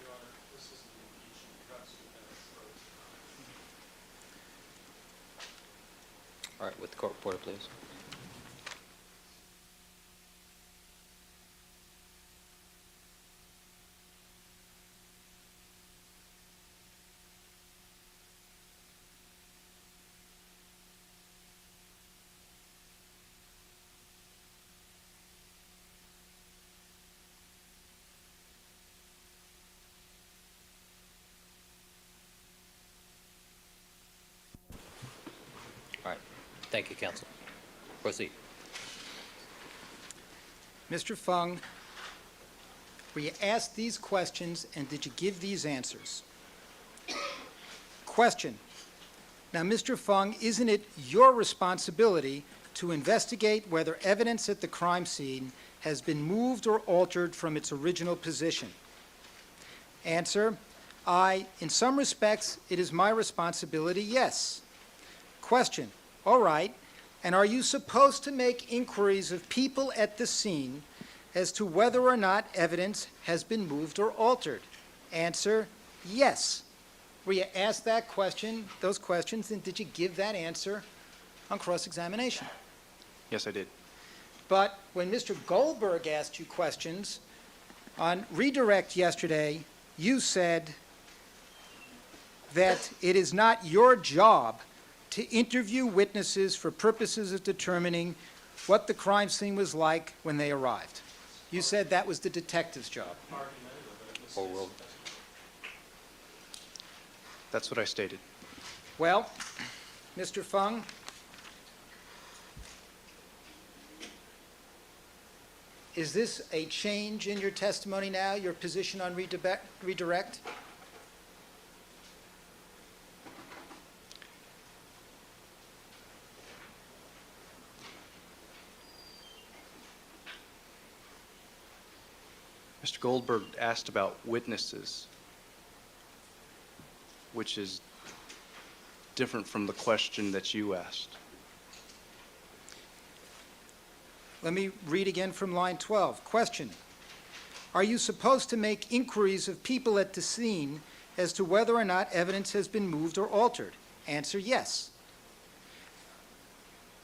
Honor, this is the impeachment trust and approach. All right, with the court reporter, please. All right. Thank you, counsel. Proceed. Mr. Fung, were you asked these questions and did you give these answers? Question. Now, Mr. Fung, isn't it your responsibility to investigate whether evidence at the crime scene has been moved or altered from its original position? Answer. In some respects, it is my responsibility, yes. Question. All right. And are you supposed to make inquiries of people at the scene as to whether or not evidence has been moved or altered? Answer, yes. Were you asked that question, those questions, and did you give that answer on cross-examination? Yes, I did. But when Mr. Goldberg asked you questions on redirect yesterday, you said that it is not your job to interview witnesses for purposes of determining what the crime scene was like when they arrived. You said that was the detective's job. Overruled. That's what I stated. Well, Mr. Fung, is this a change in your testimony now, your position on redirect? Mr. Goldberg asked about witnesses, which is different from the question that you asked. Let me read again from line 12. Question. Are you supposed to make inquiries of people at the scene as to whether or not evidence has been moved or altered? Answer, yes.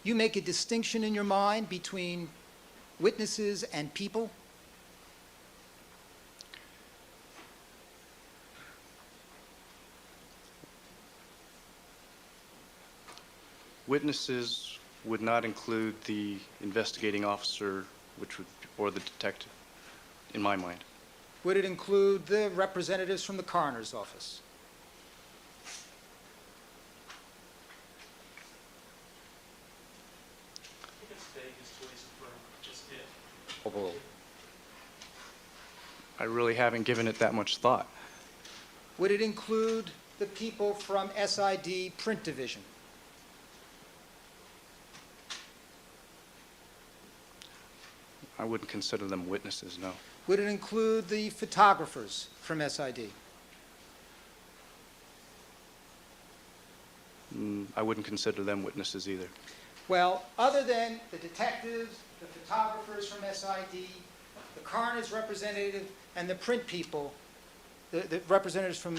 You make a distinction in your mind between witnesses and people? Witnesses would not include the investigating officer, or the detective, in my mind. Would it include the representatives from the coroner's office? I think it's vague as to what he's referring to, just it. Overruled. I really haven't given it that much thought. Would it include the people from SID Print Division? I wouldn't consider them witnesses, no. Would it include the photographers from SID? I wouldn't consider them witnesses either. Well, other than the detectives, the photographers from SID, the coroner's representative, and the print people, the representatives from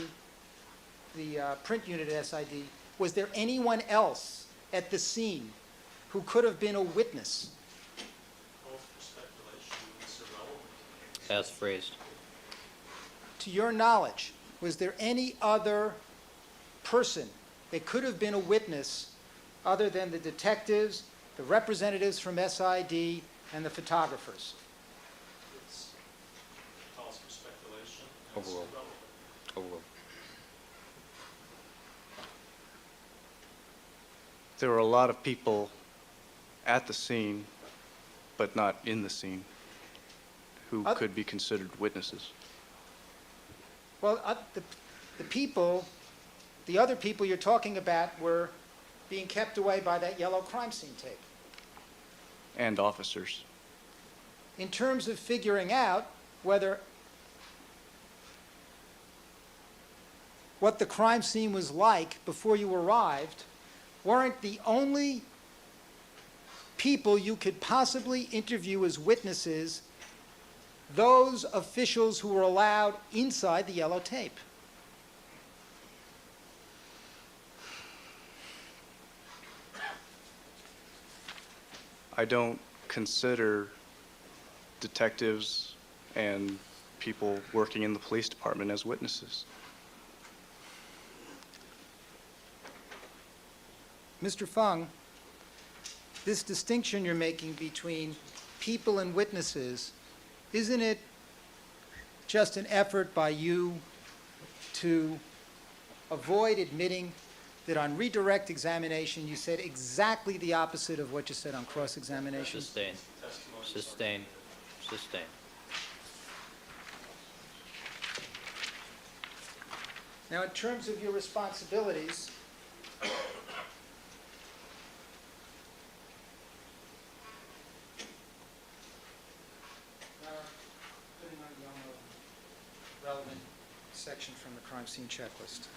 the print unit at SID, was there anyone else at the scene who could have been a witness? Both for speculation and it's irrelevant. As phrased. To your knowledge, was there any other person that could have been a witness other than the detectives, the representatives from SID, and the photographers? It's calls for speculation and it's Overruled. irrelevant. Overruled. There were a lot of people at the scene, but not in the scene, who could be considered witnesses. Well, the people, the other people you're talking about were being kept away by that yellow crime scene tape. And officers. In terms of figuring out whether what the crime scene was like before you arrived, weren't the only people you could possibly interview as witnesses those officials who were allowed inside the yellow tape? I don't consider detectives and people working in the police department as witnesses. Mr. Fung, this distinction you're making between people and witnesses, isn't it just an effort by you to avoid admitting that on redirect examination you said exactly the opposite of what you said on cross-examination? Sustained. Sustained. Sustained. Now, in terms of your responsibilities, putting on the relevant section from the crime scene checklist.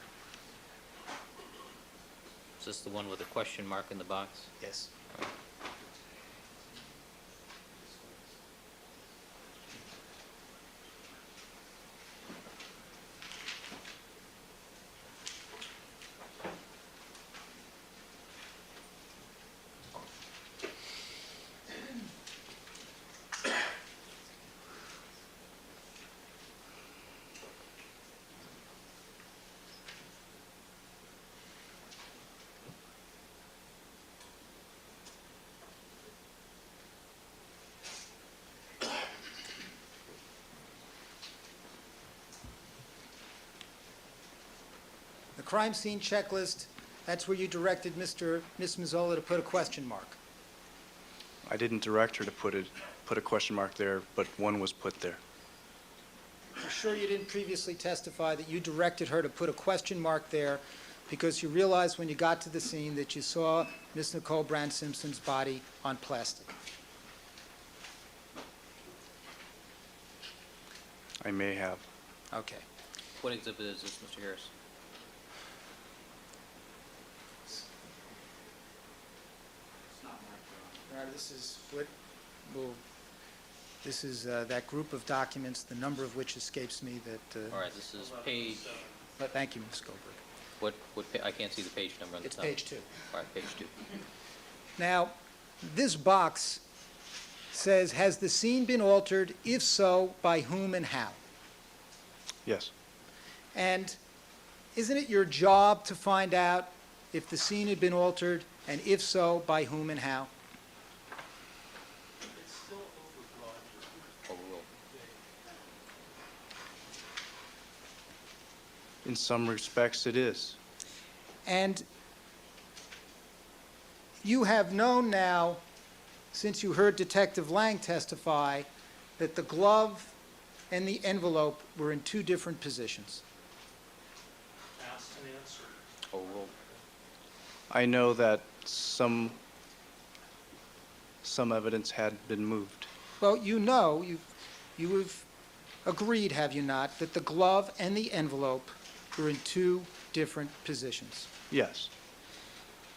Is this the one with the question mark in the box? Yes. The crime scene checklist, that's where you directed Ms. Mazzola to put a question mark. I didn't direct her to put a question mark there, but one was put there. I'm sure you didn't previously testify that you directed her to put a question mark there because you realized when you got to the scene that you saw Miss Nicole Brown Simpson's body on plastic. I may have. Okay. What exhibit is this, Mr. Harris? Your Honor, this is what will, this is that group of documents, the number of which escapes me that, All right, this is page, but thank you, Ms. Goldberg. I can't see the page number on the It's top. page 2. All right, page 2. Now, this box says, has the scene been altered? If so, by whom and how? Yes. And isn't it your job to find out if the scene had been altered, and if so, by whom and how? It's still overbroad. Overruled. In some respects, it is. And you have known now, since you heard Detective Lang testify, that the glove and the envelope were in two different positions. Asked and answered. Overruled. I know that some evidence had been moved. Well, you know, you have agreed, have you not, that the glove and the envelope were in two different positions. Yes.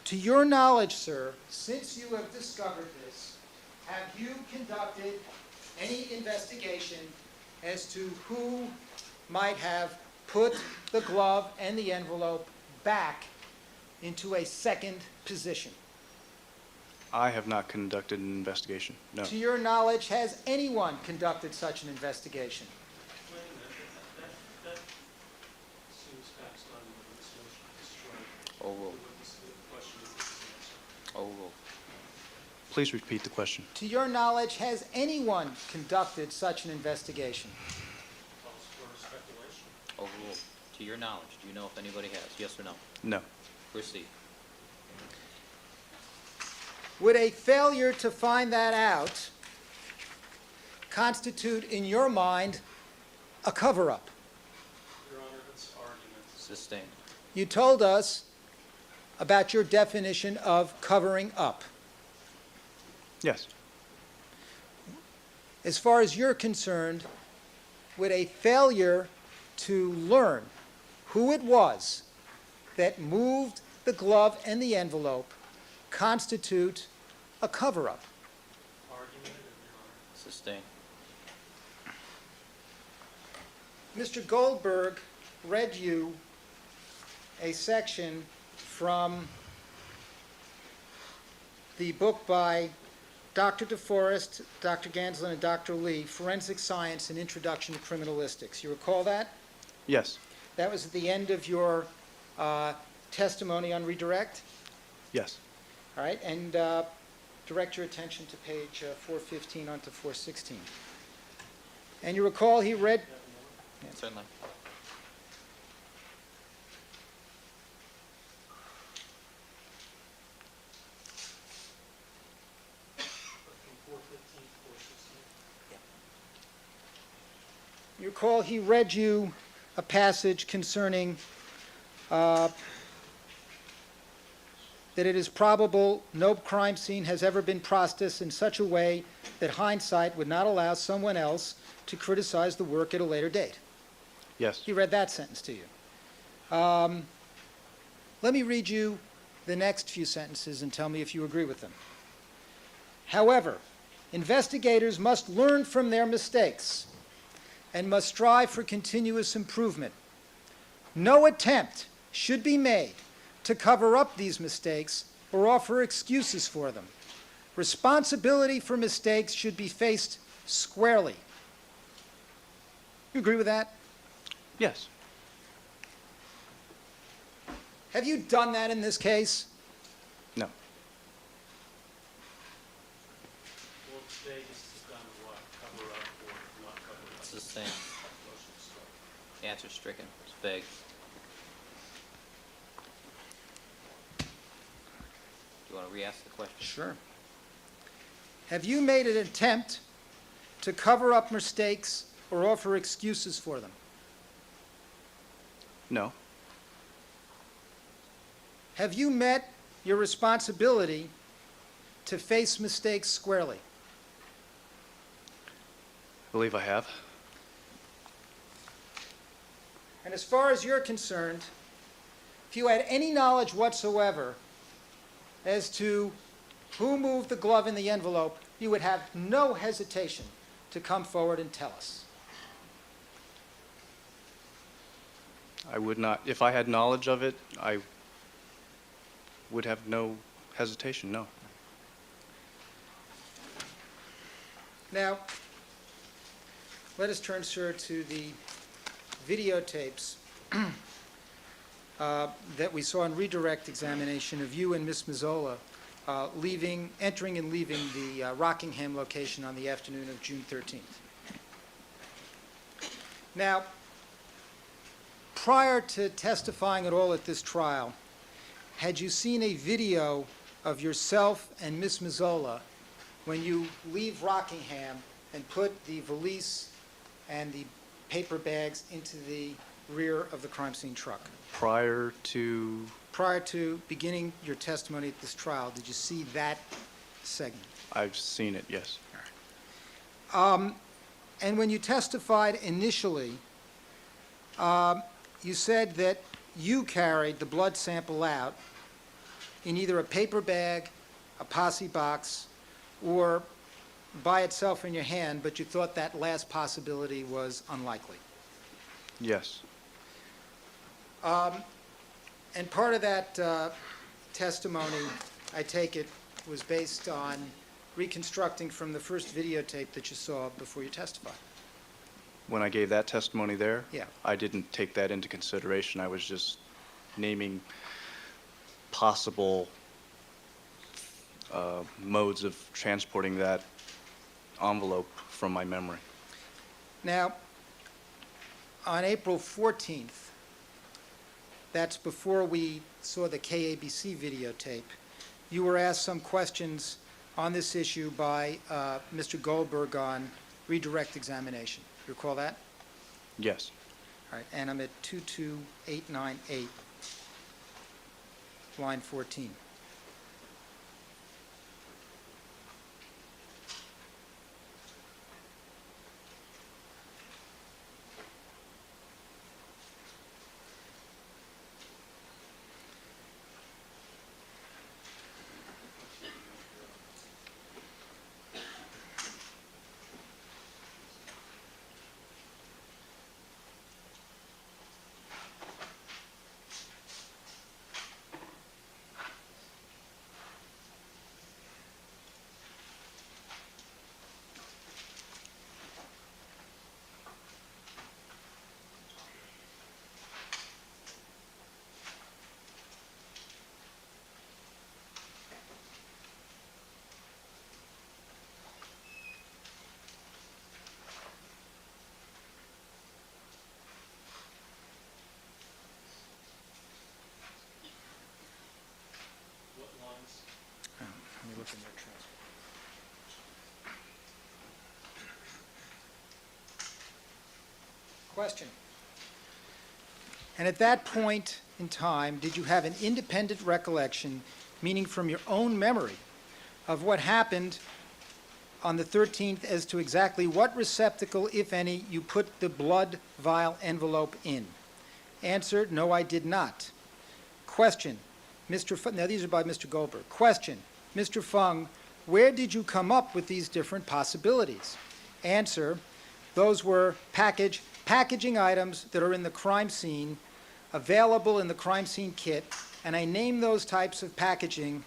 To your knowledge, sir, since you have discovered this, have you conducted any investigation as to who might have put the glove and the envelope back into a second position? I have not conducted an investigation, no. To your knowledge, has anyone conducted such an investigation? Wait a minute, that seems perhaps not in this motion to destroy. Overruled. The question is answered. Overruled. Please repeat the question. To your knowledge, has anyone conducted such an investigation? Calls for speculation. Overruled. To your knowledge, do you know if anybody has? Yes or no? No. Proceed. Would a failure to find that out constitute, in your mind, a cover-up? Your Honor, that's argument. Sustained. You told us about your definition of covering up. Yes. As far as you're concerned, would a failure to learn who it was that moved the glove and the envelope constitute a cover-up? Sustain. Mr. Goldberg read you a section from the book by Dr. DeForest, Dr. Ganslin, and Dr. Lee, Forensic Science and Introduction to Criminalistics. You recall that? Yes. That was at the end of your testimony on redirect? Yes. All right, and direct your attention to page 415 onto 416. And you recall he read... Certainly. You recall he read you a passage concerning that it is probable no crime scene has ever been processed in such a way that hindsight would not allow someone else to criticize the work at a later date. Yes. He read that sentence to you. Let me read you the next few sentences and tell me if you agree with them. However, investigators must learn from their mistakes and must strive for continuous improvement. No attempt should be made to cover up these mistakes or offer excuses for them. Responsibility for mistakes should be faced squarely. You agree with that? Yes. Have you done that in this case? No. Well, today this is done what? Cover up or not cover up? Sustain. Motion to strike. Answer stricken. It's vague. Do you want to re-ask the question? Sure. Have you made an attempt to cover up mistakes or offer excuses for them? No. Have you met your responsibility to face mistakes squarely? I believe I have. And as far as you're concerned, if you had any knowledge whatsoever as to who moved the glove in the envelope, you would have no hesitation to come forward and tell us. I would not. If I had knowledge of it, I would have no hesitation, no. Now, let us turn, sir, to the videotapes that we saw in redirect examination of you and Miss Mazzola entering and leaving the Rockingham location on the afternoon of June 13th. Now, prior to testifying at all at this trial, had you seen a video of yourself and Miss Mazzola when you leave Rockingham and put the valise and the paper bags into the rear of the crime scene truck? Prior to... Prior to beginning your testimony at this trial, did you see that segment? I've seen it, yes. And when you testified initially, you said that you carried the blood sample out in either a paper bag, a posse box, or by itself in your hand, but you thought that last possibility was unlikely. Yes. And part of that testimony, I take it, was based on reconstructing from the first videotape that you saw before you testified. When I gave that testimony there, Yeah. I didn't take that into consideration. I was just naming possible modes of transporting that envelope from my memory. Now, on April 14th, that's before we saw the KABC videotape, you were asked some questions on this issue by Mr. Goldberg on redirect examination. You recall that? Yes. All right, and I'm at 22898. line 14. What lines? Let me look in their transcript. Question. And at that point in time, did you have an independent recollection, meaning from your own memory, of what happened on the 13th as to exactly what receptacle, if any, you put the blood vial envelope in? Answer, no, I did not. Question, now these are by Mr. Goldberg. Question, Mr. Fung, where did you come up with these different possibilities? Answer, those were packaging items that are in the crime scene, available in the crime scene kit, and I name those types of packaging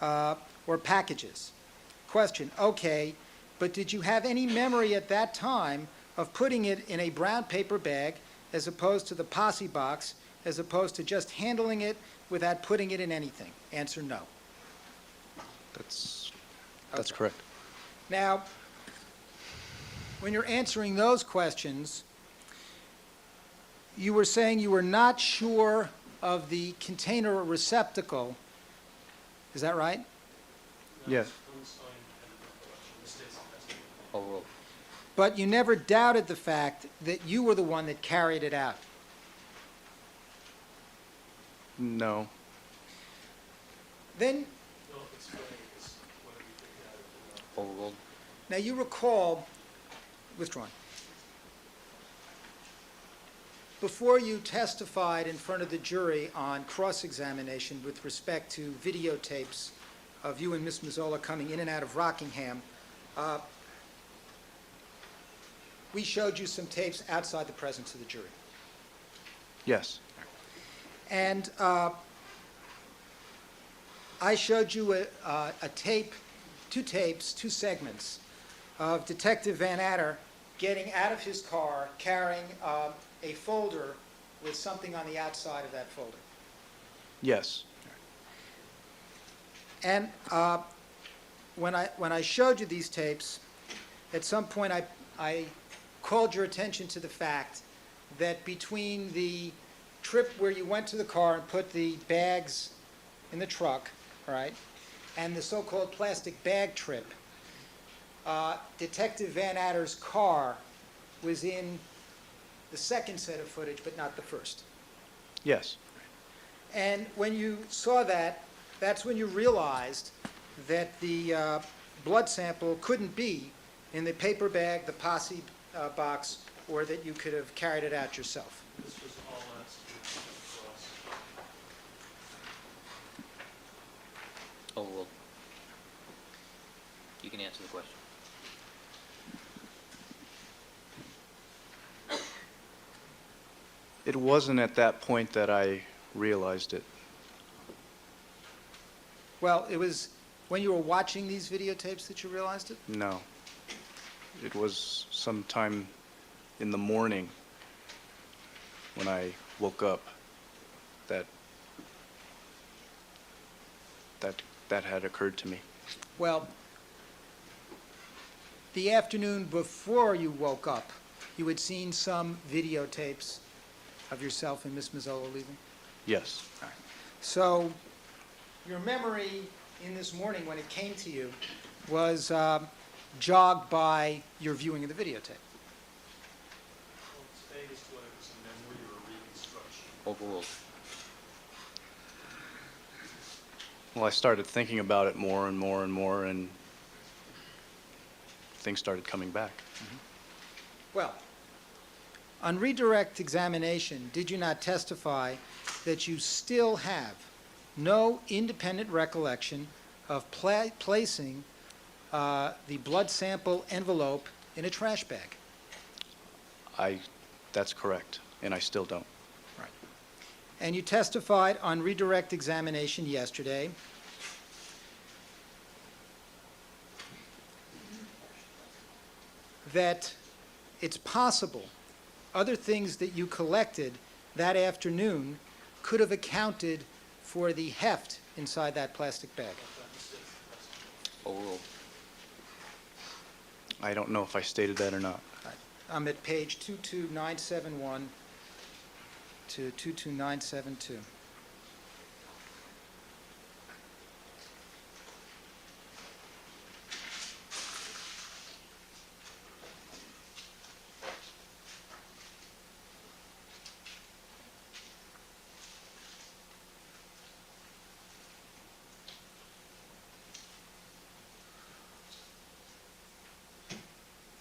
or packages. Question, okay, but did you have any memory at that time of putting it in a brown paper bag as opposed to the posse box, as opposed to just handling it without putting it in anything? Answer, no. That's Okay. correct. Now, when you're answering those questions, you were saying you were not sure of the container or receptacle. Is that right? Yes. Unsigned independent recollection, the state's testimony. Overruled. But you never doubted the fact that you were the one that carried it out. No. Then, No, explain is whether we think that or not. Overruled. now you recall, withdrawn. Before you testified in front of the jury on cross-examination with respect to videotapes of you and Miss Mazzola coming in and out of Rockingham, we showed you some tapes outside the presence of the jury. Yes. And I showed you a tape, two segments of Detective Van Adder getting out of his car, carrying a folder with something on the outside of that folder. Yes. And when I showed you these tapes, at some point I called your attention to the fact that between the trip where you went to the car and put the bags in the truck, all right, and the so-called plastic bag trip, Detective Van Adder's car was in the second set of footage, but not the first. Yes. And when you saw that, that's when you realized that the blood sample couldn't be in the paper bag, the posse box, or that you could have carried it out yourself. This was all asked to cross. Overruled. You can answer the question. It wasn't at that point that I realized it. Well, it was when you were watching these videotapes that you realized it? No. It was sometime in the morning when I woke up that had occurred to me. Well, the afternoon before you woke up, you had seen some videotapes of yourself and Miss Mazzola leaving? Yes. So your memory in this morning when it came to you was jogged by your viewing of the videotape. Well, it's vague as to whether it was a memory or a reconstruction. Overruled. Well, I started thinking about it more and more and more, and things started coming back. Well, on redirect examination, did you not testify that you still have no independent recollection of placing the blood sample envelope in a trash bag? That's correct, and I still don't. Right. And you testified on redirect examination yesterday that it's possible other things that you collected that afternoon could have accounted for the heft inside that plastic bag. I don't know if I stated that or not. I'm at page 22971 to 22972.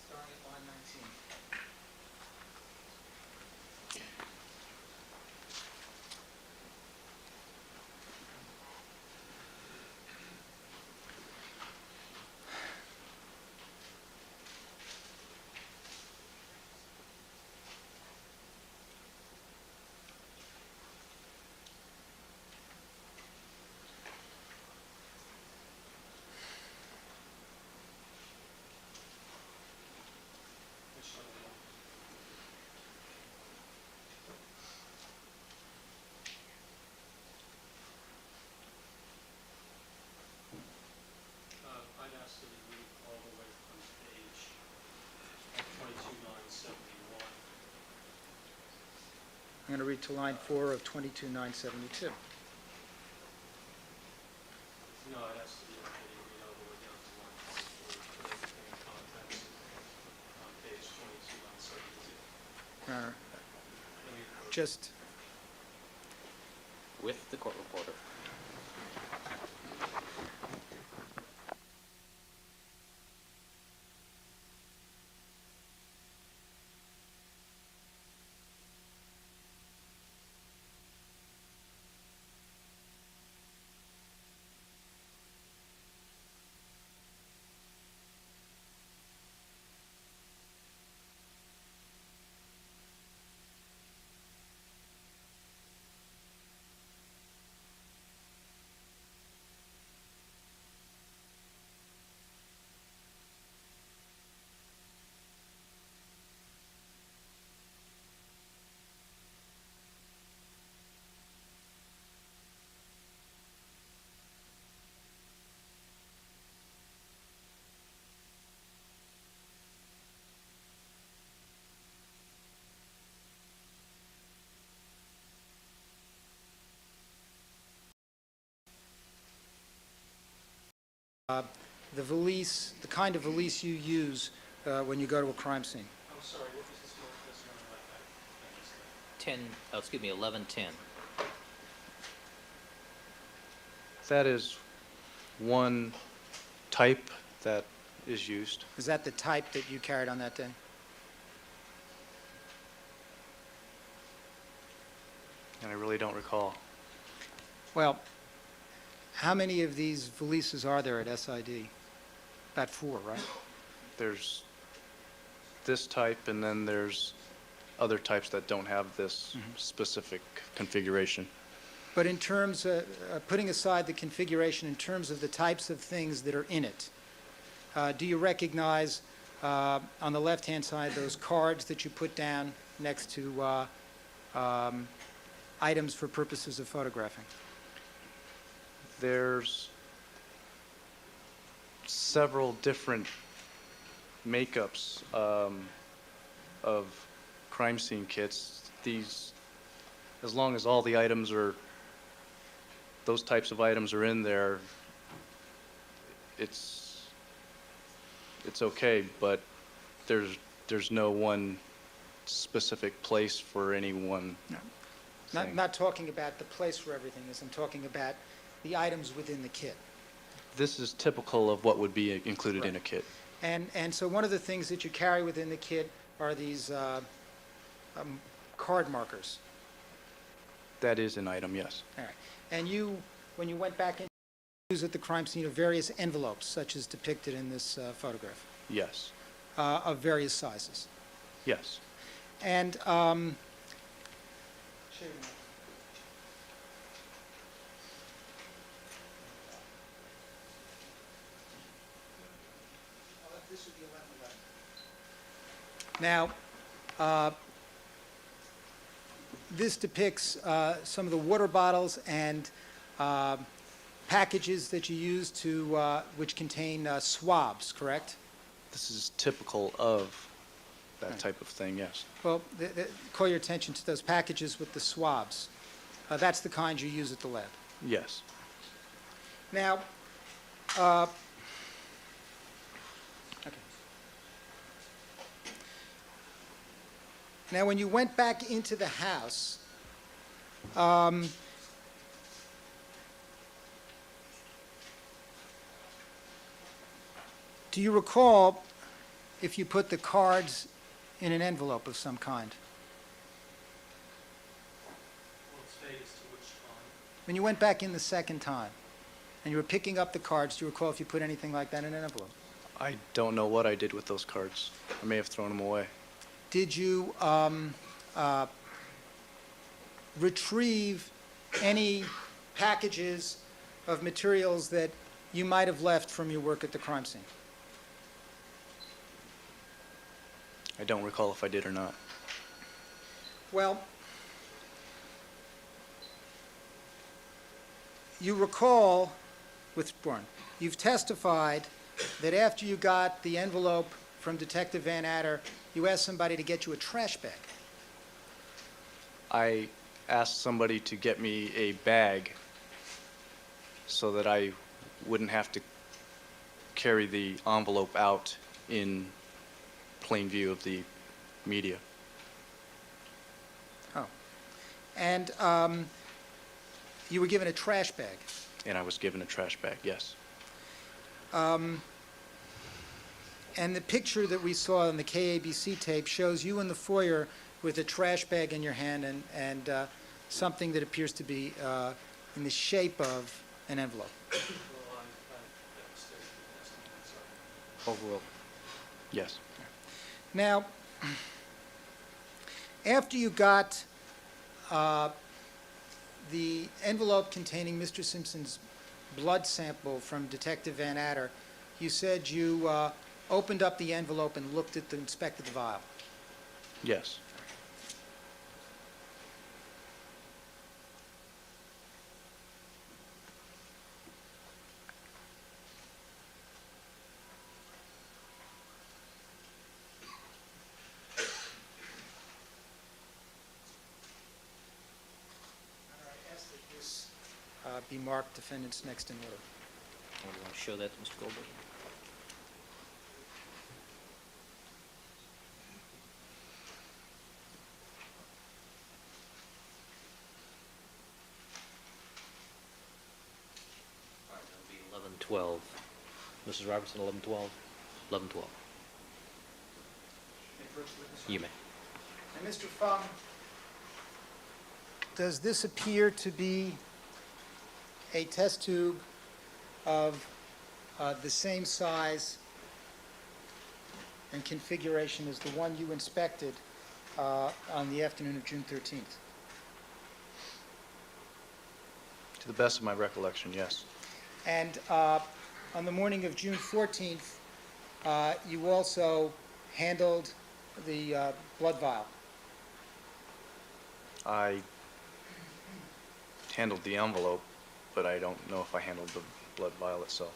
Starting at line 19. I'd ask that you read all the way from page 22971. I'm going to read to line 4 of 22972. No, I'd ask that you read all the way down to line 24, put everything in context on page 22972. Just, With the court reporter. the valise, the kind of valise you use when you go to a crime scene. I'm sorry, what was this number? I missed that. 10, oh, excuse me, 1110. That is one type that is used. Is that the type that you carried on that day? And I really don't recall. Well, how many of these valises are there at SID? About 4, right? There's this type, and then there's other types that don't have this specific configuration. But in terms of, putting aside the configuration, in terms of the types of things that are in it, do you recognize on the left-hand side those cards that you put down next to items for purposes of photographing? There's several different makeups of crime scene kits. These, as long as all the items are, those types of items are in there, it's okay, but there's no one specific place for any one No. thing. Not talking about the place where everything is. I'm talking about the items within the kit. This is typical of what would be included in a kit. And so one of the things that you carry within the kit are these card markers. That is an item, yes. All right. And you, when you went back in, use at the crime scene of various envelopes, such as depicted in this photograph, Yes. of various sizes. Yes. And now, this depicts some of the water bottles and packages that you use to, which contain swabs, correct? This is typical of that type of thing, yes. Well, call your attention to those packages with the swabs. That's the kind you use at the lab. Yes. Now, okay. Now, when you went back into the house, do you recall if you put the cards in an envelope of some kind? Well, it's vague as to which time. When you went back in the second time, and you were picking up the cards, do you recall if you put anything like that in an envelope? I don't know what I did with those cards. I may have thrown them away. Did you retrieve any packages of materials that you might have left from your work at the crime scene? I don't recall if I did or not. Well, you recall, Warren, you've testified that after you got the envelope from Detective Van Adder, you asked somebody to get you a trash bag. I asked somebody to get me a bag so that I wouldn't have to carry the envelope out in plain view of the media. Oh. And you were given a trash bag. And I was given a trash bag, yes. And the picture that we saw on the KABC tape shows you in the foyer with a trash bag in your hand and something that appears to be in the shape of an envelope. Well, I demonstrated the testimony, sorry. Overall, yes. Now, after you got the envelope containing Mr. Simpson's blood sample from Detective Van Adder, you said you opened up the envelope and inspected the vial. Yes. I ask that this be marked defendant's next in order. Do you want to show that to Mr. Goldberg? All right, that'll be 11:12. Mrs. Robertson, 11:12? 11:12. You may. And Mr. Fung, does this appear to be a test tube of the same size and configuration as the one you inspected on the afternoon of June 13th? To the best of my recollection, yes. And on the morning of June 14th, you also handled the blood vial. I handled the envelope, but I don't know if I handled the blood vial itself.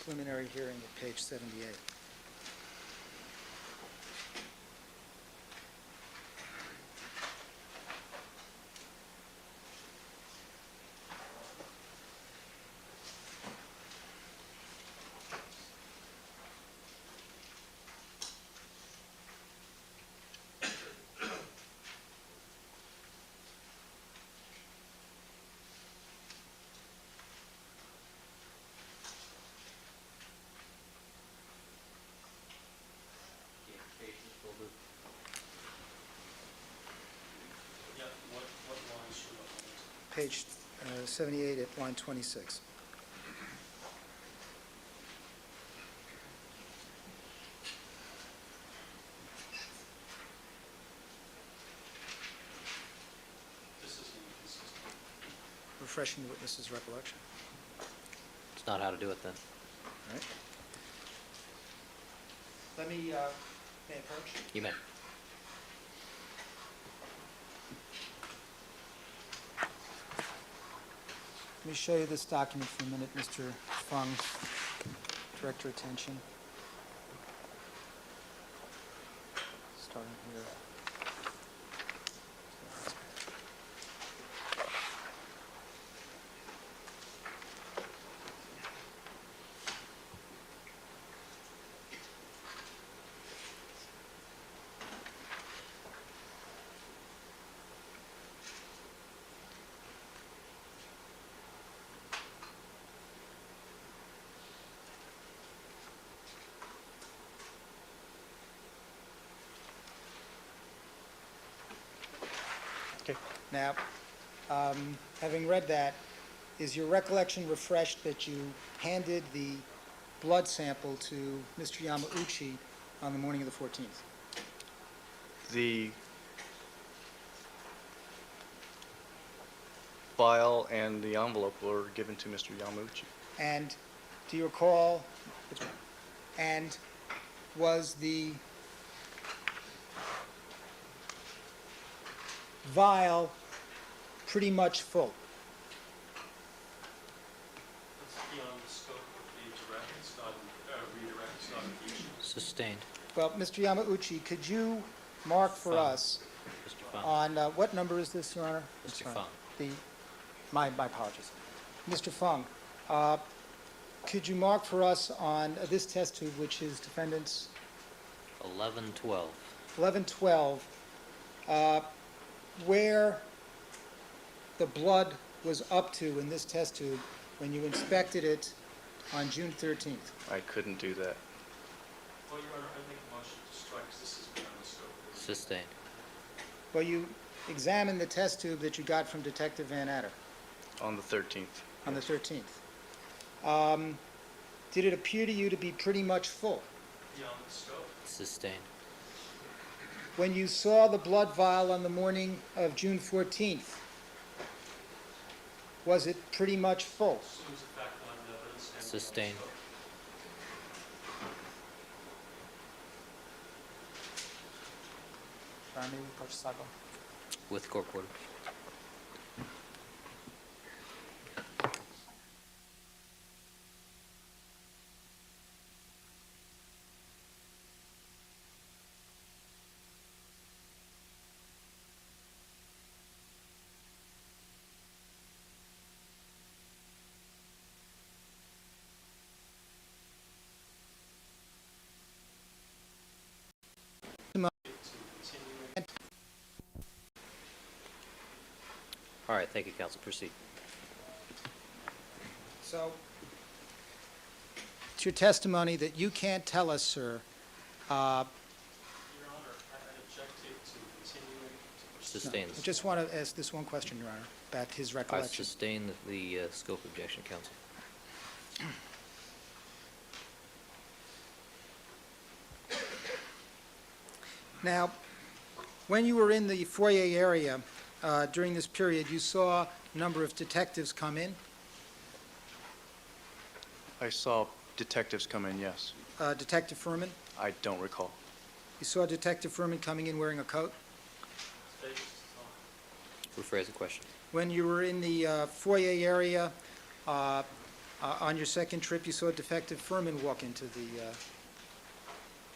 preliminary hearing at page 78. Yeah, what lines should I? Page 78 at line 26. This isn't inconsistent. Refreshing the witness's recollection. It's not how to do it then. All right. Let me, may I approach? You may. Let me show you this document for a minute, Mr. Fung. Direct your attention. Starting here. Okay. Now, having read that, is your recollection refreshed that you handed the blood sample to Mr. Yamauchi on the morning of the 14th? The vial and the envelope were given to Mr. Yamauchi. And do you recall, and was the vial pretty much full? It's beyond the scope of the direct, it's not, redirect, it's not a fusion. Sustained. Well, Mr. Yamauchi, could you mark for Fung. us Mr. Fung. on, what number is this, Your Honor? Mr. Sorry. Fung. My apologies. Mr. Fung, could you mark for us on this test tube, which is defendant's 1112. 1112, where the blood was up to in this test tube when you inspected it on June 13th? I couldn't do that. Well, Your Honor, I make a motion to strike, 'cause this is beyond the scope of the Sustained. Well, you examined the test tube that you got from Detective Van Adder On the 13th. on the 13th. Did it appear to you to be pretty much full? beyond the scope. Sustained. When you saw the blood vial on the morning of June 14th, was it pretty much full? Assumes a fact line of evidence and beyond the Sustained. scope. With court order. All right, thank you, counsel. Proceed. So, it's your testimony that you can't tell us, sir. Your Honor, I object to continuing to pursue. Sustained. I just want to ask this one question, Your Honor, about his I recollection. sustain the scope objection, counsel. Now, when you were in the foyer area during this period, you saw a number of detectives come in. I saw detectives come in, yes. Detective Furman, I don't recall. you saw Detective Furman coming in wearing a coat. Statements to time. Rephrase the question. When you were in the foyer area On your second trip, you saw Detective Furman walk into the,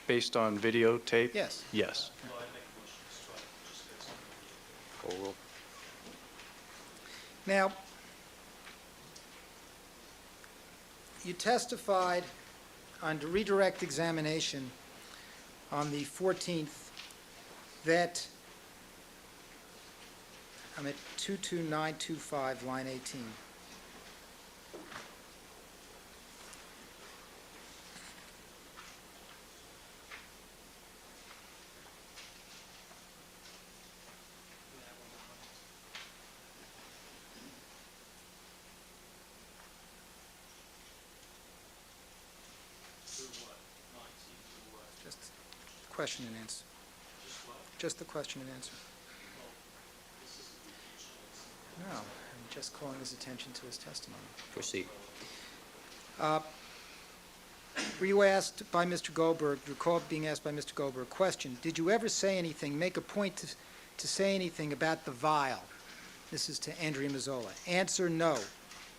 Based on videotape? yes. Yes. No, I make a motion to strike just based on the Call roll. Now, you testified on the redirect examination on the 14th that, I'm at 22925, line 18. Just question and answer. Just the question and answer. No, I'm just calling his attention to his testimony. Proceed. Were you asked by Mr. Goldberg, recall being asked by Mr. Goldberg, question, did you ever say anything, make a point to say anything about the vial? This is to Andrea Mazzola. Answer, no.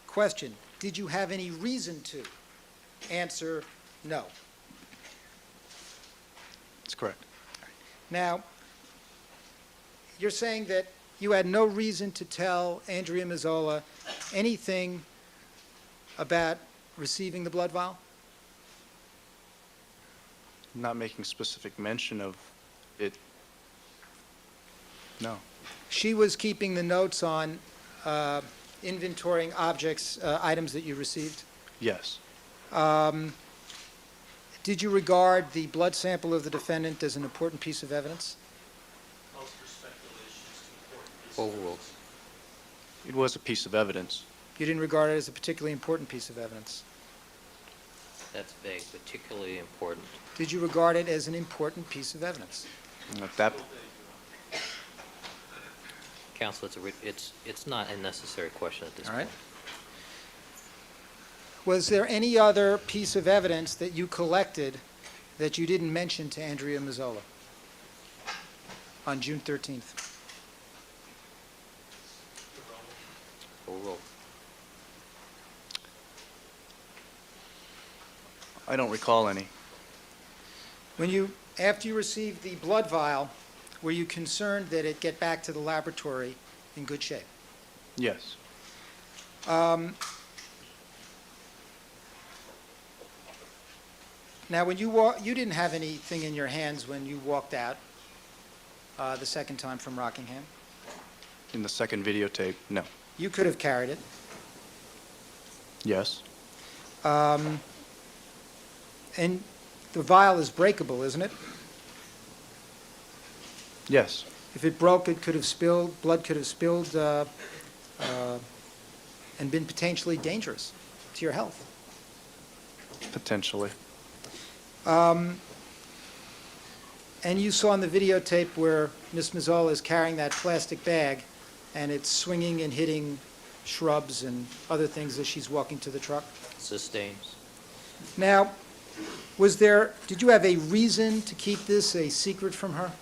Question, did you have any reason to? Answer, no. That's correct. Now, you're saying that you had no reason to tell Andrea Mazzola anything about receiving the blood vial? Not making specific mention of it. No. She was keeping the notes on inventorying objects, items that you received? Yes. Did you regard the blood sample of the defendant as an important piece of evidence? calls for speculations to important pieces Call of roll. evidence. It was a piece of evidence. You didn't regard it as a particularly important piece of evidence. That's vague, particularly important. Did you regard it as an important piece of evidence? And at that, Counsel, it's not a necessary question at this All point. right. Was there any other piece of evidence that you collected that you didn't mention to Andrea Mazzola on June 13th? Call roll. I don't recall any. After you received the blood vial, were you concerned that it get back to the laboratory in good shape? Yes. Now, when you didn't have anything in your hands when you walked out the second time from Rockingham? In the second videotape, no. You could have carried it. Yes. And the vial is breakable, isn't it? Yes. If it broke, it could have spilled, blood could have spilled and been potentially dangerous to your health. Potentially. And you saw in the videotape where Ms. Mazzola is carrying that plastic bag and it's swinging and hitting shrubs and other things as she's walking to the truck. Sustains. Now, did you have a reason to keep this a secret from her?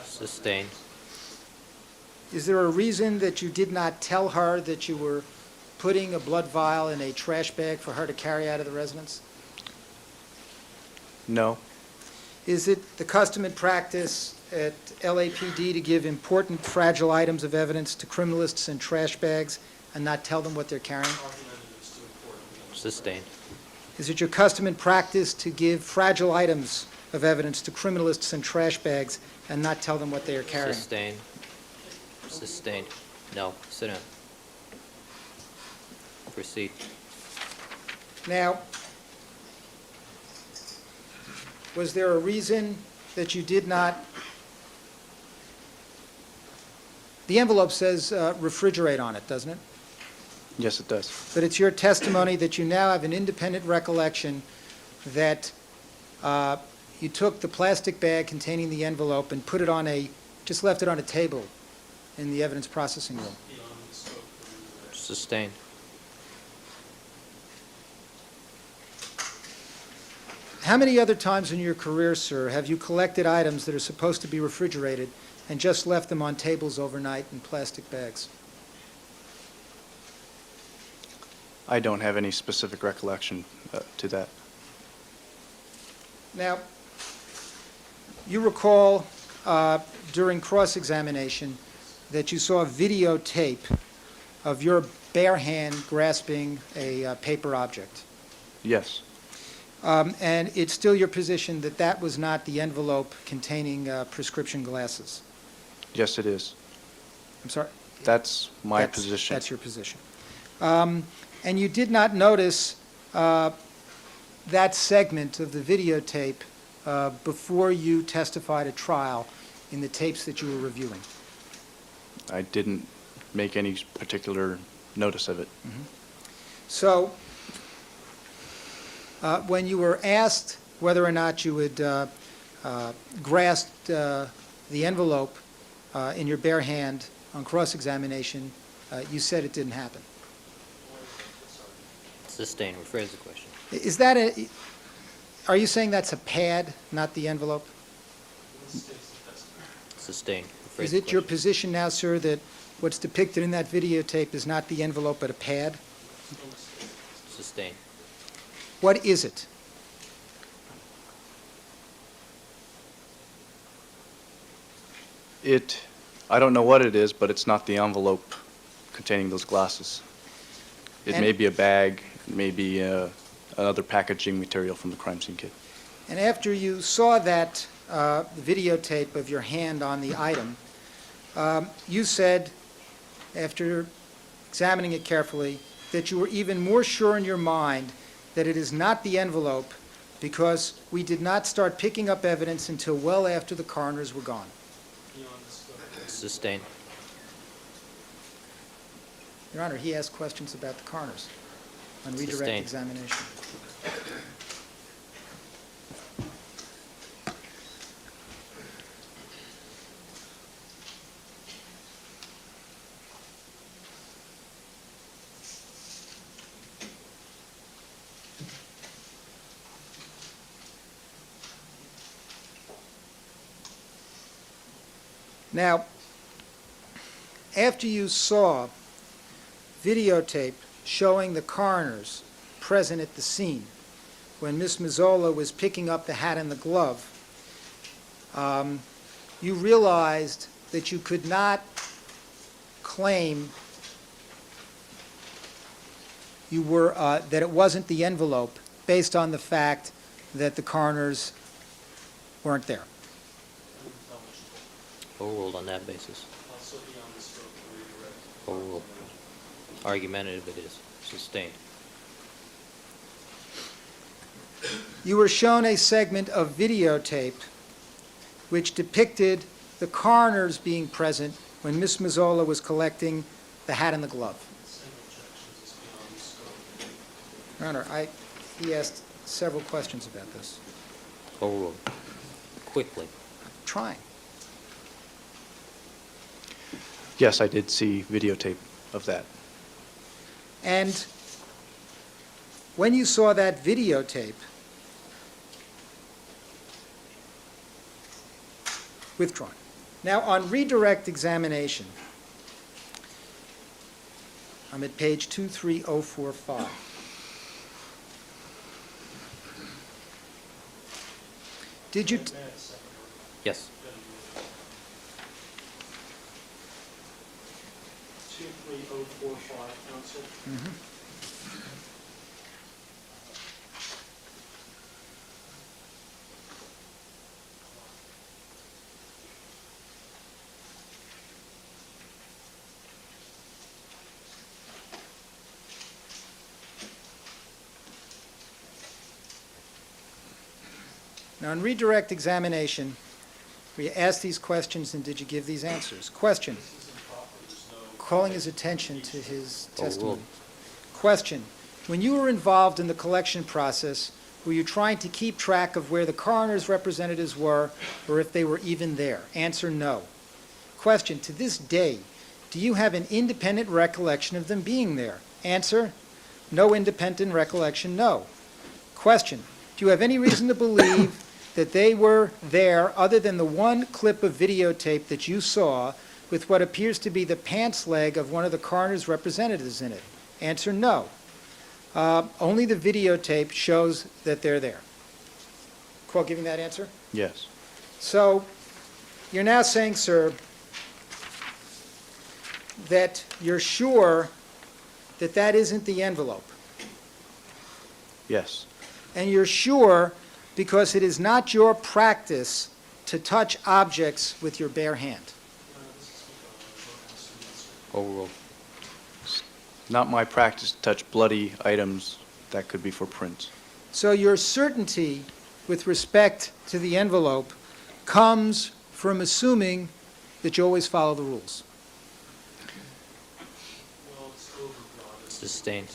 Sustained. Is there a reason that you did not tell her that you were putting a blood vial in a trash bag for her to carry out of the residence? No. Is it the custom and practice at LAPD to give important fragile items of evidence to criminalists in trash bags and not tell them what they're carrying? Sustained. Is it your custom and practice to give fragile items of evidence to criminalists in trash bags and not tell them what they are carrying? Sustained. Sustained. No. Sit down. Proceed. Now, was there a reason that you did not? The envelope says refrigerate on it, doesn't it? Yes, it does. But it's your testimony that you now have an independent recollection that you took the plastic bag containing the envelope and put it just left it on a table in the evidence processing room. Sustained. How many other times in your career, sir, have you collected items that are supposed to be refrigerated and just left them on tables overnight in plastic bags? I don't have any specific recollection to that. Now, you recall during cross-examination that you saw a videotape of your bare hand grasping a paper object. Yes, And it's still your position that that was not the envelope containing prescription glasses? yes, it is. I'm sorry? That's my That's- position. That's your position. And you did not notice that segment of the videotape before you testified at trial in the tapes that you were reviewing? I didn't make any particular notice of it. So, when you were asked whether or not you had grasped the envelope in your bare hand on cross-examination, you said it didn't happen. Sustained. Rephrase the question. Is that a, are you saying that's a pad, not the envelope? Sustained. Rephrase Is the it your question. position now, sir, that what's depicted in that videotape is not the envelope but a pad? Sustained. What is it? I don't know what it is, but it's not the envelope containing those glasses. It may And- be a bag, it may be another packaging material from the crime scene kit. And after you saw that videotape of your hand on the item, you said, after examining it carefully, that you were even more sure in your mind that it is not the envelope because we did not start picking up evidence until well after the coroners were gone. Sustained. Your Honor, he asked questions about the coroners on redirect Sustained. examination. Now, after you saw videotape showing the coroners present at the scene when Miss Mazzola was picking up the hat and the glove, you realized that you could not claim you were, that it wasn't the envelope based on the fact that the coroners weren't there. Overruled on that basis. Overruled. Argumentative it is. Sustained. You were shown a segment of videotape which depicted the coroners being present when Miss Mazzola was collecting the hat and the glove. Your Honor, he asked several questions about this. Overruled. Quickly. Trying. Yes, I did see videotape of that. And when you saw that videotape, withdrawn. Now, on redirect examination, I'm at page 23045. Did you, Yes. 23045, counsel. now on redirect examination, we asked these questions and did you give these answers? Question. Calling his attention to his testimony. Question. When you were involved in the collection process, were you trying to keep track of where the coroner's representatives were or if they were even there? Answer, no. Question. To this day, do you have an independent recollection of them being there? Answer, no independent recollection, no. Question. Do you have any reason to believe that they were there other than the one clip of videotape that you saw with what appears to be the pants leg of one of the coroner's representatives in it? Answer, no. Only the videotape shows that they're there. Recall giving that answer? Yes. So you're now saying, sir, that you're sure that that isn't the envelope. Yes. And you're sure because it is not your practice to touch objects with your bare hand. Overruled. Not my practice to touch bloody items that could be for prints. So your certainty with respect to the envelope comes from assuming that you always follow the rules. Sustained.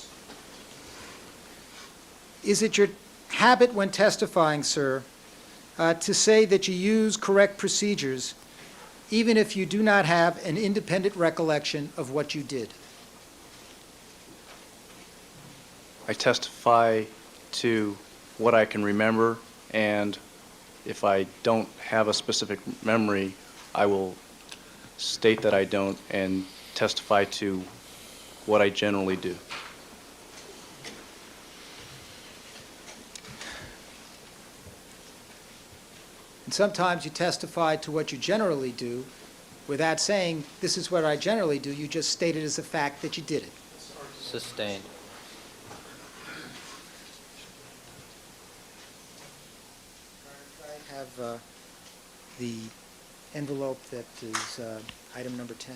Is it your habit when testifying, sir, to say that you use correct procedures even if you do not have an independent recollection of what you did? I testify to what I can remember, and if I don't have a specific memory, I will state that I don't and testify to what I generally do. And sometimes you testify to what you generally do without saying, this is what I generally do. You just state it as a fact that you did it. Sustained. I have the envelope that is item number 10.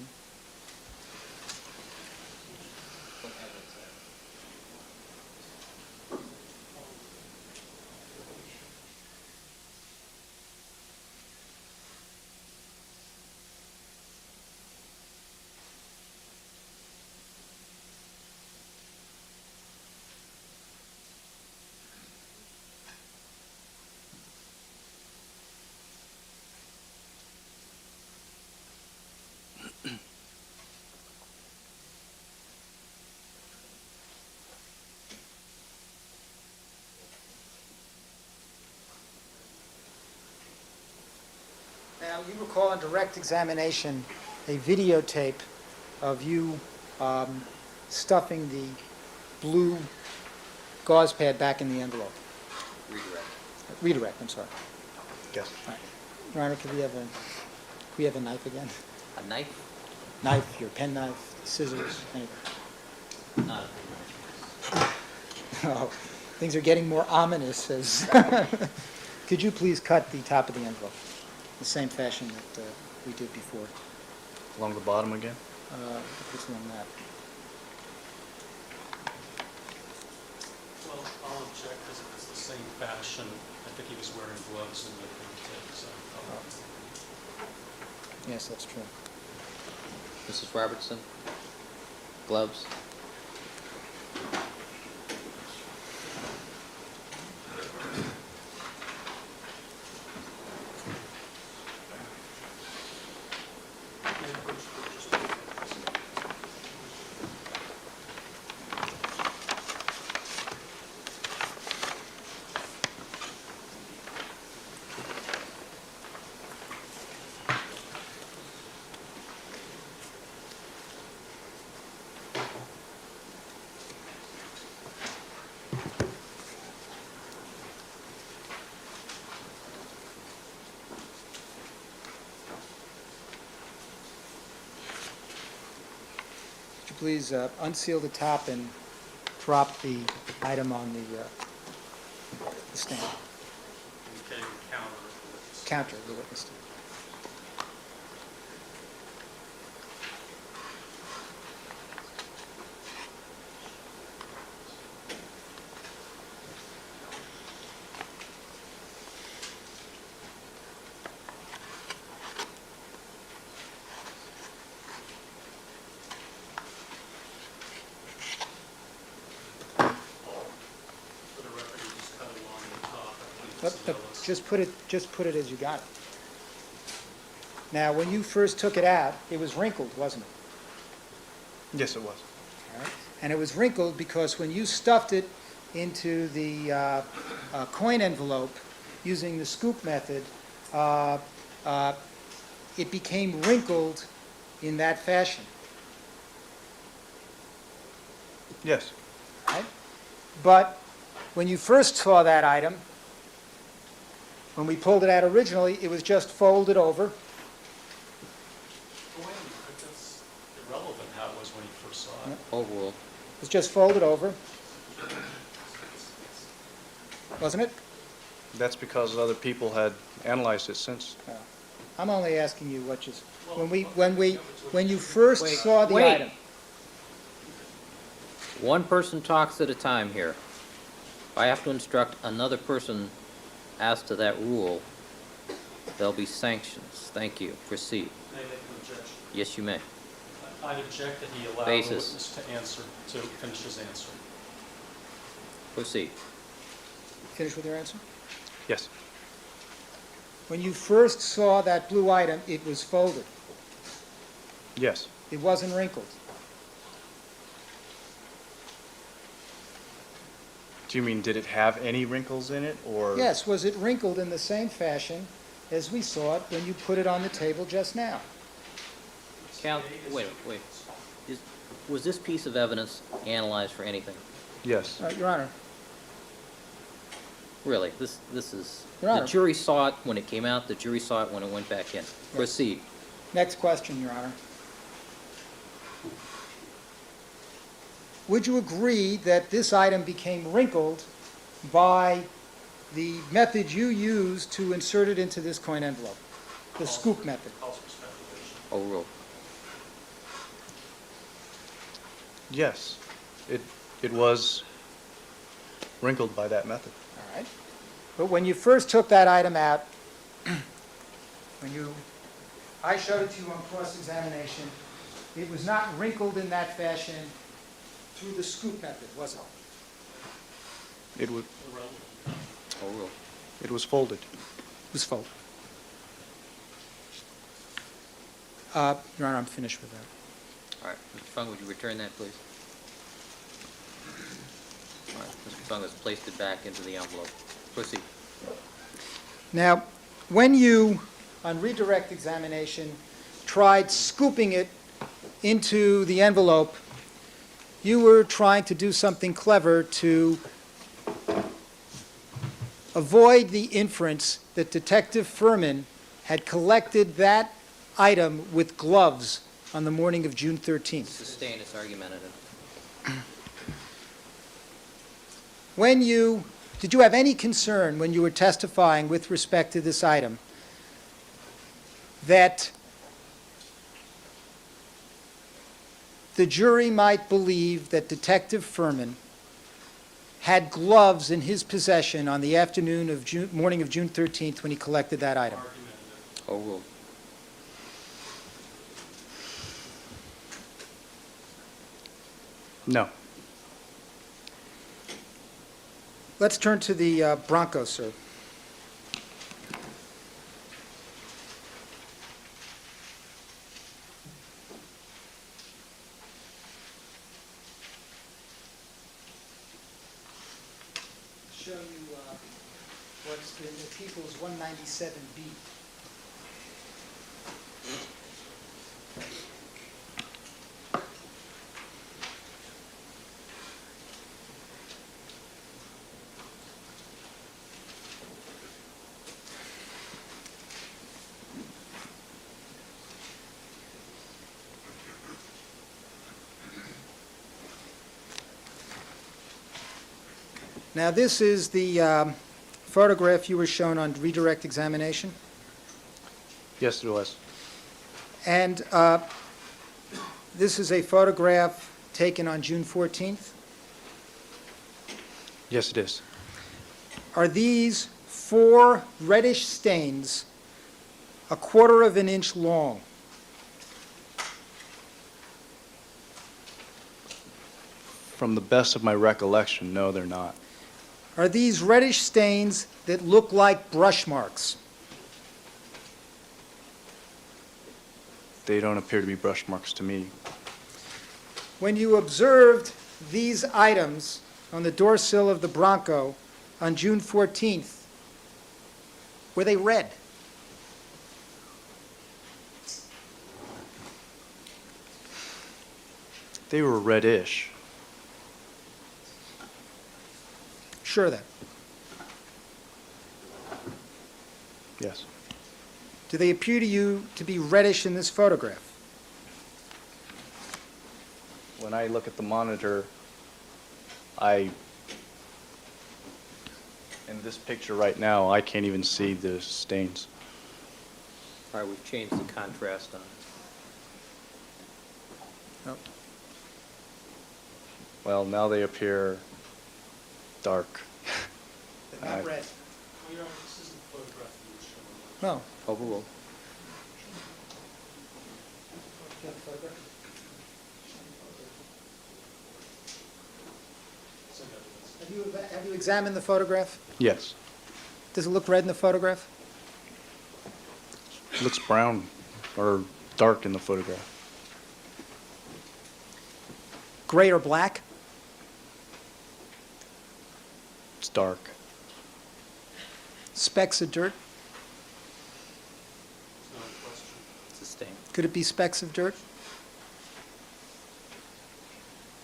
Now, you recall on direct examination a videotape of you stuffing the blue gauze pad back in the envelope. Redirect, I'm sorry. Yes. All right. Your Honor, could we have a knife again? A knife? Knife, your pen knife, scissors, anything. Not Oh, things are getting more ominous as, could you please cut the top of the envelope, the same fashion that we did before? Along the bottom again? Just along that. Well, I'll object because if it's the same fashion, I think he was wearing gloves and making the tape, so. Yes, that's true. Mrs. Robertson? Gloves? Could you please unseal the top and drop the item on the stand, Okay, counter. counter, the witness stand. For the record, you just cut along the top. I think Nope, it's nope, yellow. just put it as you got it. Now, when you first took it out, it was wrinkled, wasn't it? Yes, it was. All right. And it was wrinkled because when you stuffed it into the coin envelope using the scoop method, it became wrinkled in that fashion, Yes. right? But when you first saw that item, when we pulled it out originally, it was just folded over. Wait a minute, that's irrelevant how it was when you first saw it. Overruled. It was just folded over, wasn't it? That's because other people had analyzed it since. I'm only asking you what you, when you first saw the wait. item. One person talks at a time here. If I have to instruct another person as to that rule, there'll be sanctions. Thank you. Proceed. May I make an objection? Yes, you may. I object that he allowed the Basis. witness to answer, to finish his answer. Proceed. Finish with your answer? Yes. When you first saw that blue item, it was folded. Yes. It wasn't wrinkled. Do you mean, did it have any wrinkles in it, or? Yes, was it wrinkled in the same fashion as we saw it when you put it on the table just now? Wait. Was this piece of evidence analyzed for anything? Yes. Your Honor, Really? This is... Your Honor. The jury saw it when it came out, the jury saw it when it went back in. Proceed. next question, Your Honor. Would you agree that this item became wrinkled by the method you used to insert it into this coin envelope? The scoop method. Calls for speculation. Overruled. Yes. It was wrinkled by that method. All right. But when you first took that item out, I showed it to you on cross-examination, it was not wrinkled in that fashion through the scoop method, was it? It was, Overruled. it was folded. It was folded. Your Honor, I'm finished with that. All right. Mr. Fung, would you return that, please? All right. Mr. Fung has placed it back into the envelope. Proceed. Now, when you, on redirect examination, tried scooping it into the envelope, you were trying to do something clever to avoid the inference that Detective Furman had collected that item with gloves on the morning of June 13th. Sustain is argumentative. Did you have any concern when you were testifying with respect to this item that the jury might believe that Detective Furman had gloves in his possession on the morning of June 13th when he collected that item? Argumentative. Overruled. No. Let's turn to the Bronco, sir. Show you what's in the People's 197B. Now, this is the photograph you were shown on redirect examination. Yes, it was. And this is a photograph taken on June 14th. Yes, it is. Are these 4 reddish stains a 1/4 of an inch long? From the best of my recollection, no, they're not. Are these reddish stains that look like brush marks? They don't appear to be brush marks to me. When you observed these items on the door sill of the Bronco on June 14th, were they red? They were reddish. sure of that? Yes. Do they appear to you to be reddish in this photograph? When I look at the monitor, in this picture right now, I can't even see the stains. All right, we've changed the contrast on it. No. Well, now they appear dark. Not red. Well, Your Honor, this isn't the photograph you were showing. No. Overruled. Some evidence. Have you examined the photograph? Yes. Does it look red in the photograph? It looks brown or dark in the photograph. Gray or black? It's dark. Specks of dirt? It's not a question. It's a stain. Could it be specks of dirt?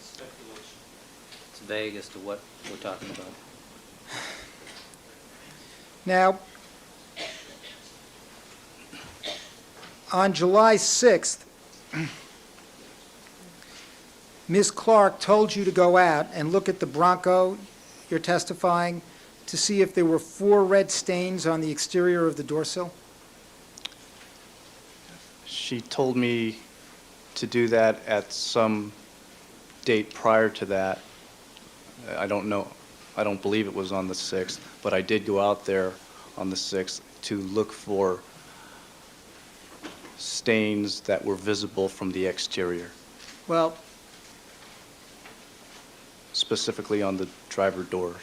Speculation. It's vague as to what we're talking about. Now, on July 6th, Ms. Clark told you to go out and look at the Bronco, you're testifying, to see if there were 4 red stains on the exterior of the door sill? She told me to do that at some date prior to that. I don't know. I don't believe it was on the 6th, but I did go out there on the 6th to look for stains that were visible from the exterior, Well, specifically on the driver door.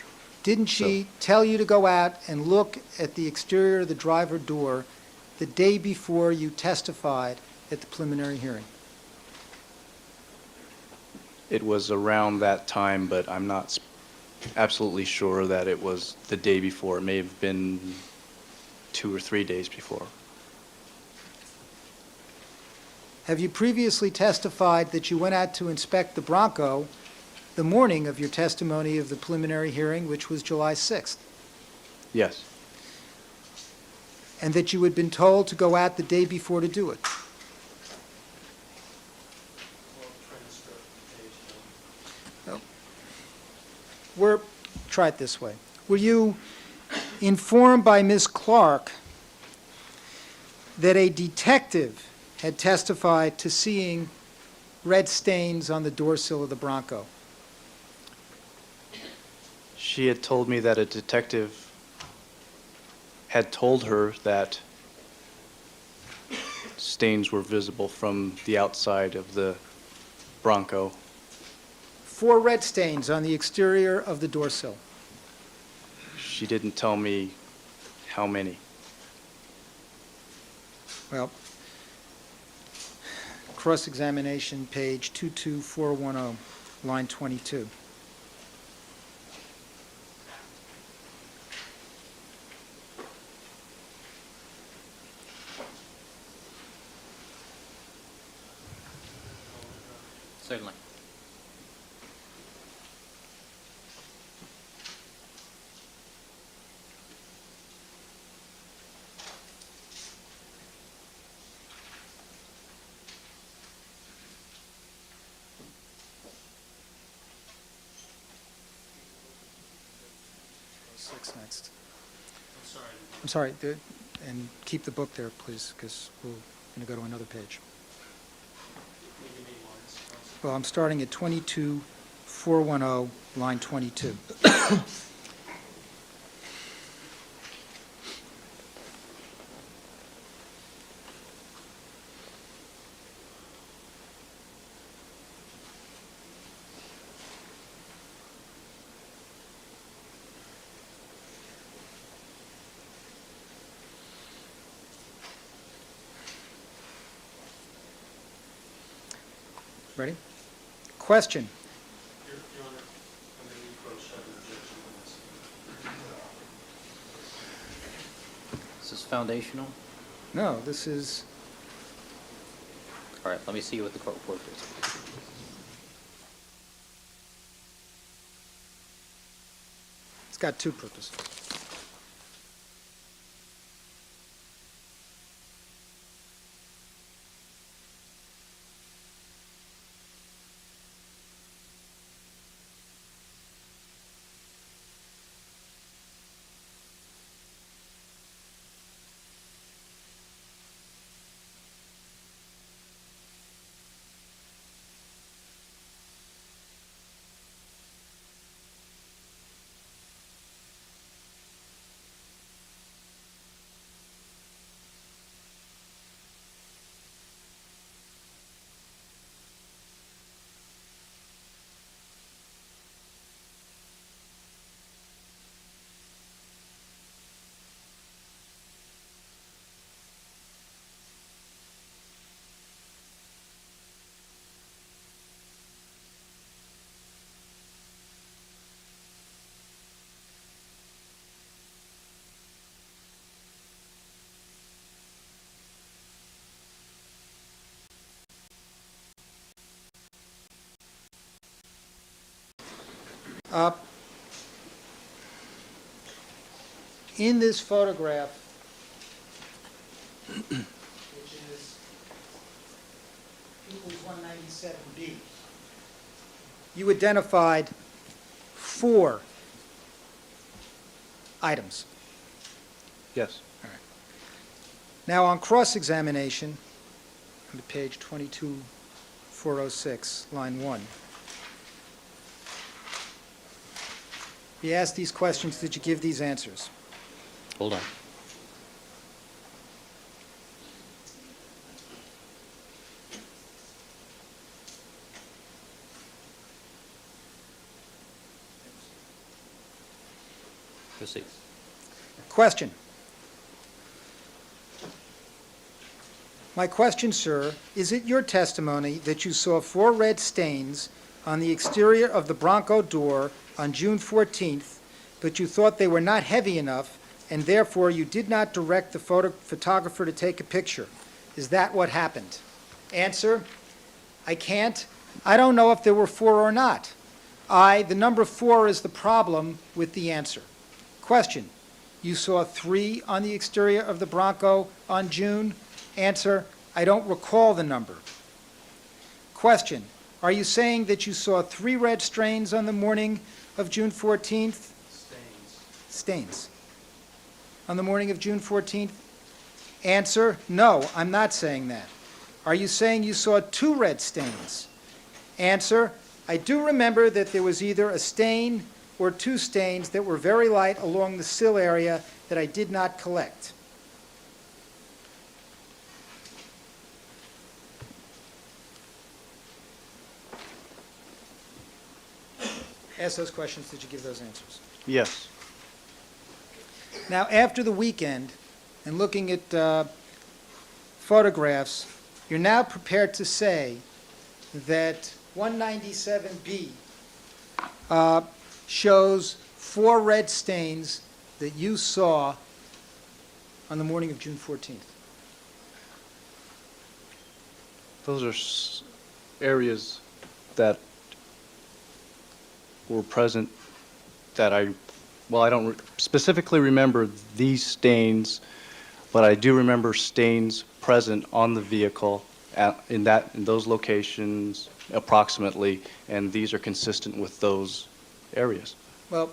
didn't she tell you to go out and look at the exterior of the driver door the day before you testified at the preliminary hearing? It was around that time, but I'm not absolutely sure that it was the day before. It may have been 2 or 3 days before. Have you previously testified that you went out to inspect the Bronco the morning of your testimony of the preliminary hearing, which was July 6th, Yes. and that you had been told to go out the day before to do it? Well, transcript page 1. Try it this way. Were you informed by Ms. Clark that a detective had testified to seeing red stains on the door sill of the Bronco? She had told me that a detective had told her that stains were visible from the outside of the Bronco. 4 red stains on the exterior of the door sill. She didn't tell me how many. Well, cross-examination, page 22410, line 22. Certainly. Six next. I'm sorry. I'm sorry, and keep the book there, please, because we're going to go to another page. Maybe you need one, Mr. Counsel. Well, I'm starting at 22410, line 22. Ready? Question. Your Honor, I'm going to approach that objection on this. This is foundational. No, this is, All right, let me see what the court report is. It's got two purposes. In this photograph, which is equals 197B, you identified 4 items. Yes. Now, on cross-examination, on page 22406, line 1, he asked these questions. Did you give these answers? Hold on. Proceed. Question. My question, sir, is it your testimony that you saw 4 red stains on the exterior of the Bronco door on June 14th, but you thought they were not heavy enough, and therefore you did not direct the photographer to take a picture? Is that what happened? Answer, I don't know if there were 4 or not. The number 4 is the problem with the answer. Question, you saw 3 on the exterior of the Bronco on June? Answer, I don't recall the number. Question, are you saying that you saw 3 red stains on the morning of June 14th? Stains. On the morning of June 14th? Answer, no, I'm not saying that. Are you saying you saw 2 red stains? Answer, I do remember that there was either a stain or 2 stains that were very light along the sill area that I did not collect. Ask those questions. Did you give those answers? Yes. Now, after the weekend, and looking at photographs, you're now prepared to say that 197B shows 4 red stains that you saw on the morning of June 14th. Those are areas that were present that I don't specifically remember these stains, but I do remember stains present on the vehicle in those locations approximately, and these are consistent with those areas. Well,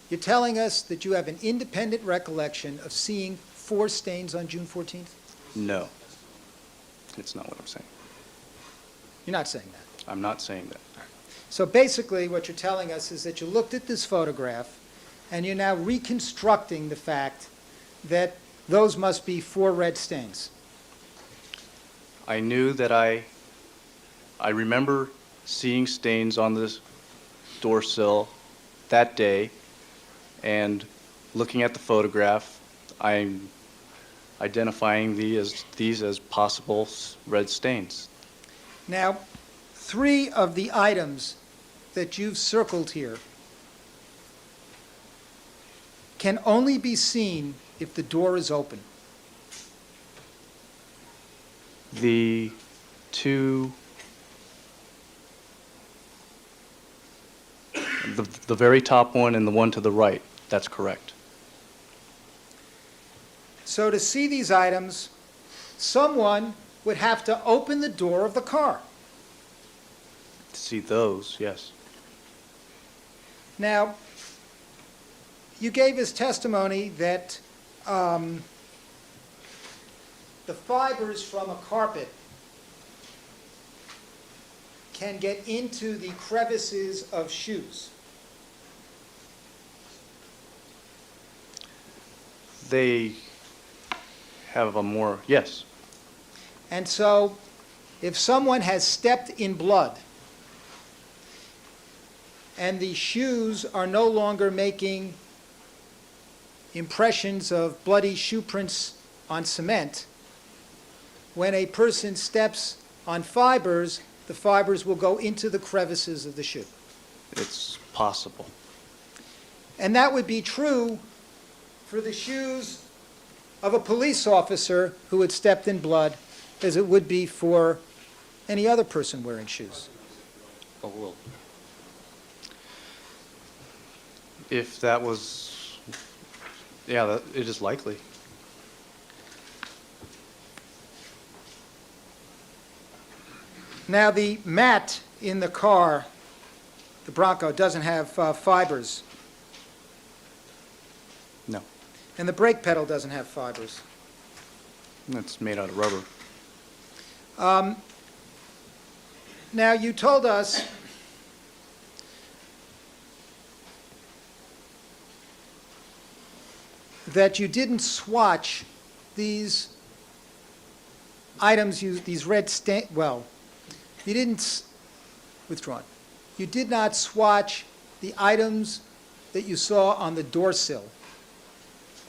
you're telling us that you have an independent recollection of seeing 4 stains on June 14th? No, it's not what I'm saying. You're not saying that. I'm not saying that. So basically, what you're telling us is that you looked at this photograph, and you're now reconstructing the fact that those must be 4 red stains. I knew that I remember seeing stains on the door sill that day, and looking at the photograph, I'm identifying these as possible red stains. Now, 3 of the items that you've circled here can only be seen if the door is open. The 2, The very top one and the one to the right, that's correct. So to see these items, someone would have to open the door of the car. To see those, yes. Now, you gave us testimony that the fibers from a carpet can get into the crevices of shoes. They have a more, yes. And so, if someone has stepped in blood and the shoes are no longer making impressions of bloody shoe prints on cement, when a person steps on fibers, the fibers will go into the crevices of the shoe. It's possible. And that would be true for the shoes of a police officer who had stepped in blood as it would be for any other person wearing shoes. Overruled. If that was, yeah, that, it is likely. Now, the mat in the car, the Bronco, doesn't have fibers, No, and the brake pedal doesn't have fibers. it's made out of rubber. Now, you told us that you didn't swatch these items, these red well, you didn't, withdrawn. You did not swatch the items that you saw on the door sill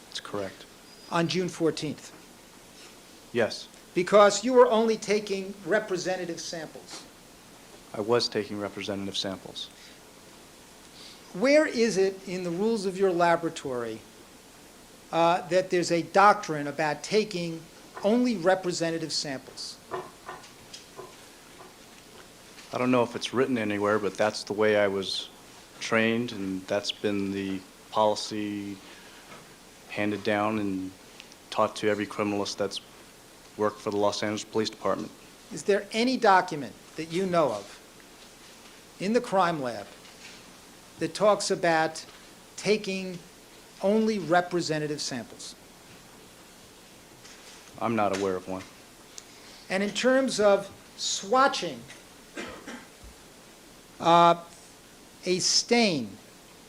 That's correct. on June 14th, Yes, because you were only taking representative samples. I was taking representative samples. Where is it in the rules of your laboratory that there's a doctrine about taking only representative samples? I don't know if it's written anywhere, but that's the way I was trained, and that's been the policy handed down and taught to every criminalist that's worked for the Los Angeles Police Department. Is there any document that you know of in the crime lab that talks about taking only representative samples? I'm not aware of one. And in terms of swatching a stain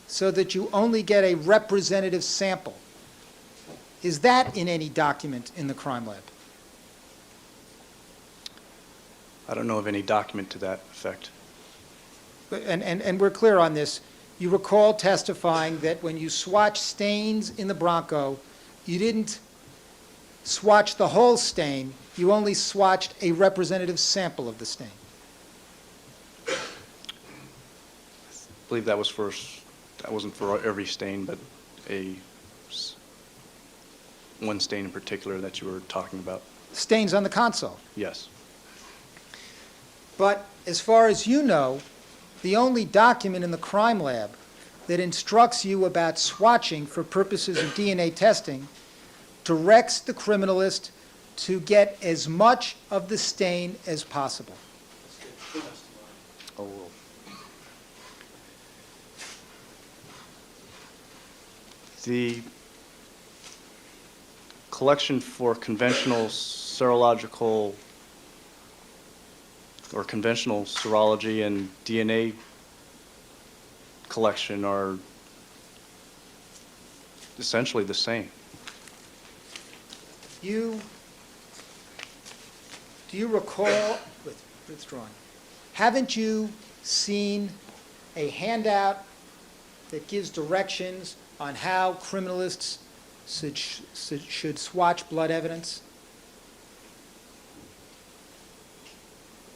so that you only get a representative sample, is that in any document in the crime lab? I don't know of any document to that effect. And we're clear on this. You recall testifying that when you swatch stains in the Bronco, you didn't swatch the whole stain, you only swatched a representative sample of the stain. I believe that was that wasn't for every stain, but one stain in particular that you were talking about. Stains on the console. Yes. But as far as you know, the only document in the crime lab that instructs you about swatching for purposes of DNA testing directs the criminalist to get as much of the stain as possible. Oh. The collection for conventional serological or conventional serology and DNA collection are essentially the same. Do you recall, withdrawn, haven't you seen a handout that gives directions on how criminalists should swatch blood evidence?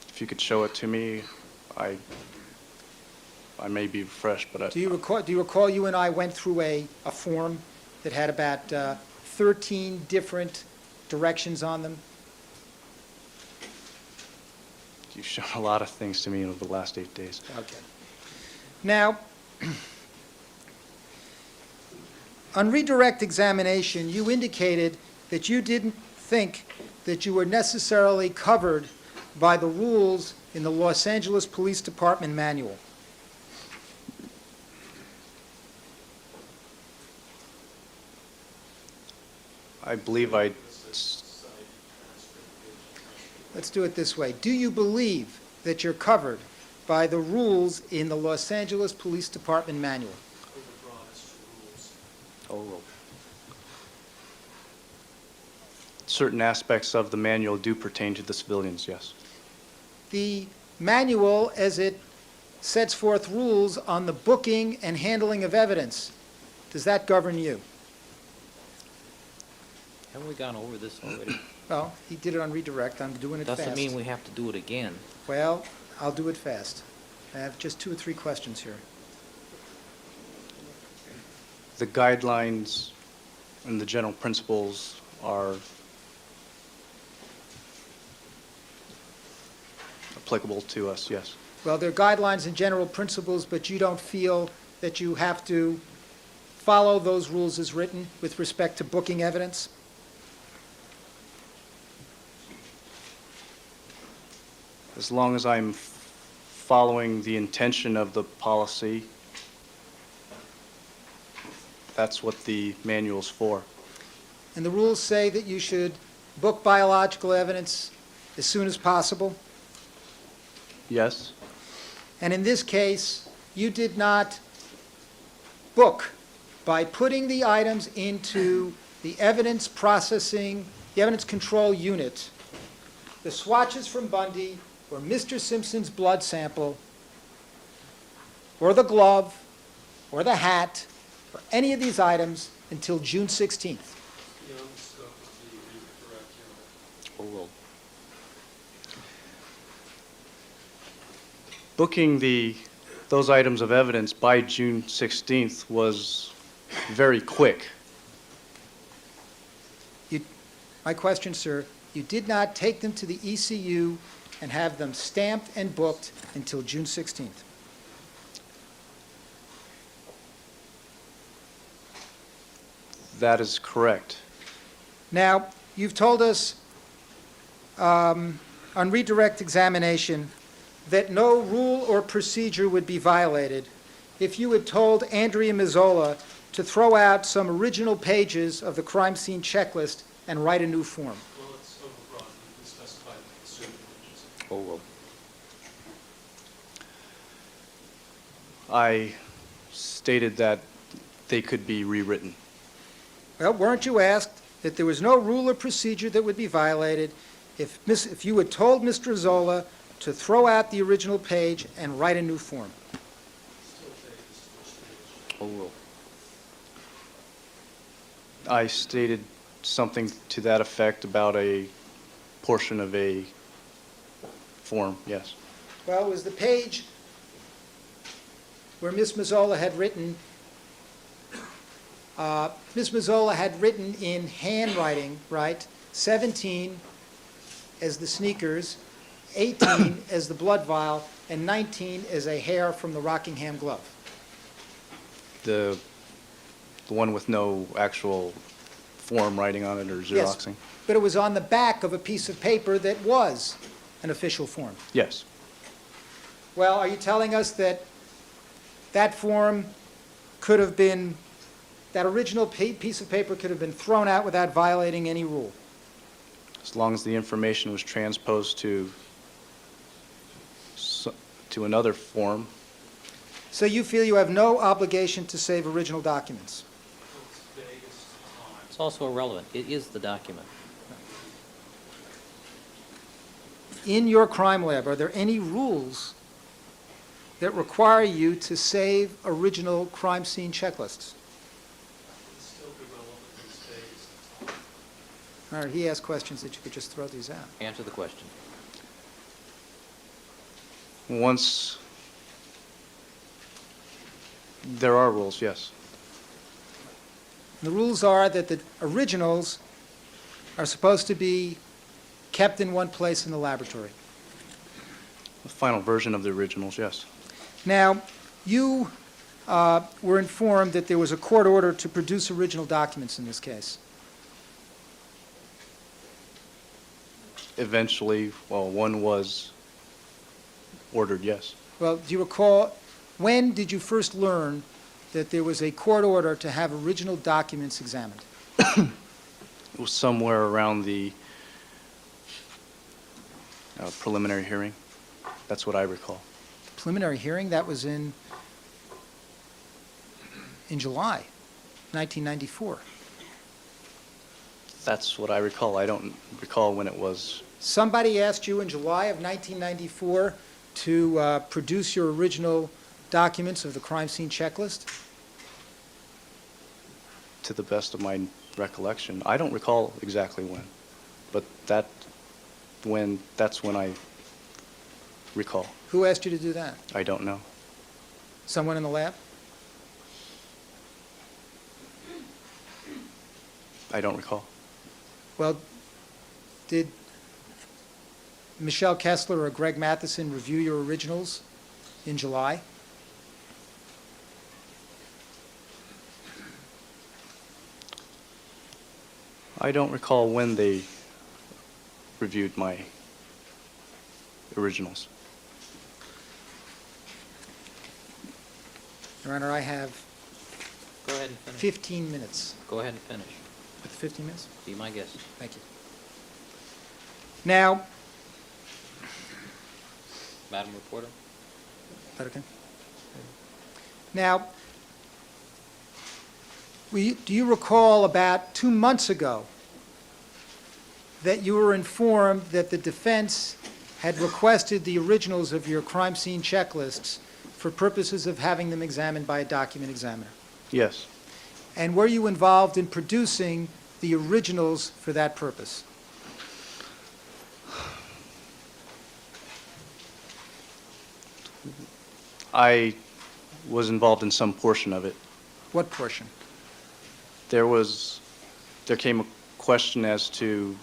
If you could show it to me, I may be fresh, but Do you recall you and I went through a form that had about 13 different directions on them? you've shown a lot of things to me over the last 8 days. Okay. Now, On redirect examination, you indicated that you didn't think that you were necessarily covered by the rules in the Los Angeles Police Department manual. I believe I, Let's do it this way. Do you believe that you're covered by the rules in the Los Angeles Police Department manual? Overbroad as to rules. certain aspects of the manual do pertain to the civilians, yes. The manual, as it sets forth rules on the booking and handling of evidence, does that govern you? Haven't we gone over this already? Well, he did it on redirect. I'm doing it fast. Doesn't mean we have to do it again. Well, I'll do it fast. I have just 2 or 3 questions here. The guidelines and the general principles are applicable to us, yes. Well, there are guidelines and general principles, but you don't feel that you have to follow those rules as written with respect to booking evidence? As long as I'm following the intention of the policy, that's what the manual's for. And the rules say that you should book biological evidence as soon as possible? Yes? And in this case, you did not book by putting the items into the evidence processing, the evidence control unit, the swatches from Bundy, or Mr. Simpson's blood sample, or the glove, or the hat, or any of these items until June 16th. Beyond the scope of the redirect unit. Oh, well, Booking those items of evidence by June 16th was very quick. My question, sir, you did not take them to the ECU and have them stamped and booked until June 16th. That is correct. Now, you've told us on redirect examination that no rule or procedure would be violated if you had told Andrea Mazzola to throw out some original pages of the crime scene checklist and write a new form. Well, it's overbroad. We specified certain images. oh, well. I stated that they could be rewritten. Well, weren't you asked that there was no rule or procedure that would be violated if you had told Mr. Zola to throw out the original page and write a new form? Still take this first page. Oh, well. I stated something to that effect about a portion of a form, yes. Well, it was the page where Ms. Mazzola had written, Ms. Mazzola had written in handwriting, right, 17 as the sneakers, 18 as the blood vial, and 19 as a hair from the Rockingham glove. The one with no actual form writing on it or Yes. Xeroxing? But it was on the back of a piece of paper that was an official form. Yes. Well, are you telling us that that form could have been, that original piece of paper could have been thrown out without violating any rule? As long as the information was transposed to another form, So you feel you have no obligation to save original documents? Well, it's vague as to time. It's also irrelevant. It is the document. In your crime lab, are there any rules that require you to save original crime scene checklists? It's still irrelevant and it's vague as to time. All right, he asked questions that you could just throw these out. Answer the question. once there are rules, yes. The rules are that the originals are supposed to be kept in one place in the laboratory. The final version of the originals, yes. Now, you were informed that there was a court order to produce original documents in this case? Eventually, well, one was ordered, yes. Well, do you recall, when did you first learn that there was a court order to have original documents examined? It was somewhere around the preliminary hearing. That's what I recall. Preliminary hearing, that was in July 1994. That's what I recall. I don't recall when it was. Somebody asked you in July of 1994 to produce your original documents of the crime scene checklist? To the best of my recollection. I don't recall exactly when, but that's when I recall. Who asked you to do that? I don't know. Someone in the lab? I don't recall. Well, did Michelle Kessler or Greg Matheson review your originals in July? I don't recall when they reviewed my originals. Your Honor, I have Go ahead and finish. 15 minutes. Go ahead and finish. With 15 minutes? Be my guest. Thank you. Now, Madam Reporter? is that okay? Now, do you recall about 2 months ago that you were informed that the defense had requested the originals of your crime scene checklists for purposes of having them examined by a document examiner? Yes. And were you involved in producing the originals for that purpose? I was involved in some portion of it. What portion? There came a question as to,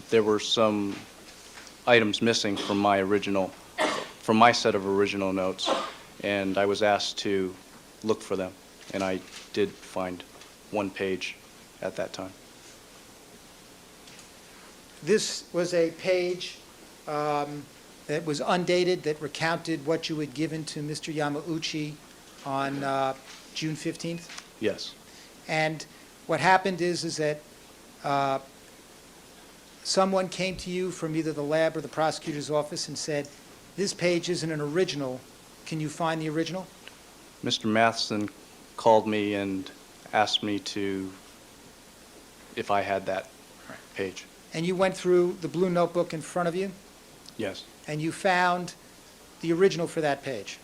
there were some items missing from my set of original notes, and I was asked to look for them, and I did find one page at that time. This was a page that was undated, that recounted what you had given to Mr. Yamauchi on June 15th? Yes. And what happened is that someone came to you from either the lab or the prosecutor's office and said, this page isn't an original. Can you find the original? Mr. Matheson called me and asked me if I had that page. And you went through the blue notebook in front of you, Yes. and you found the original for that page.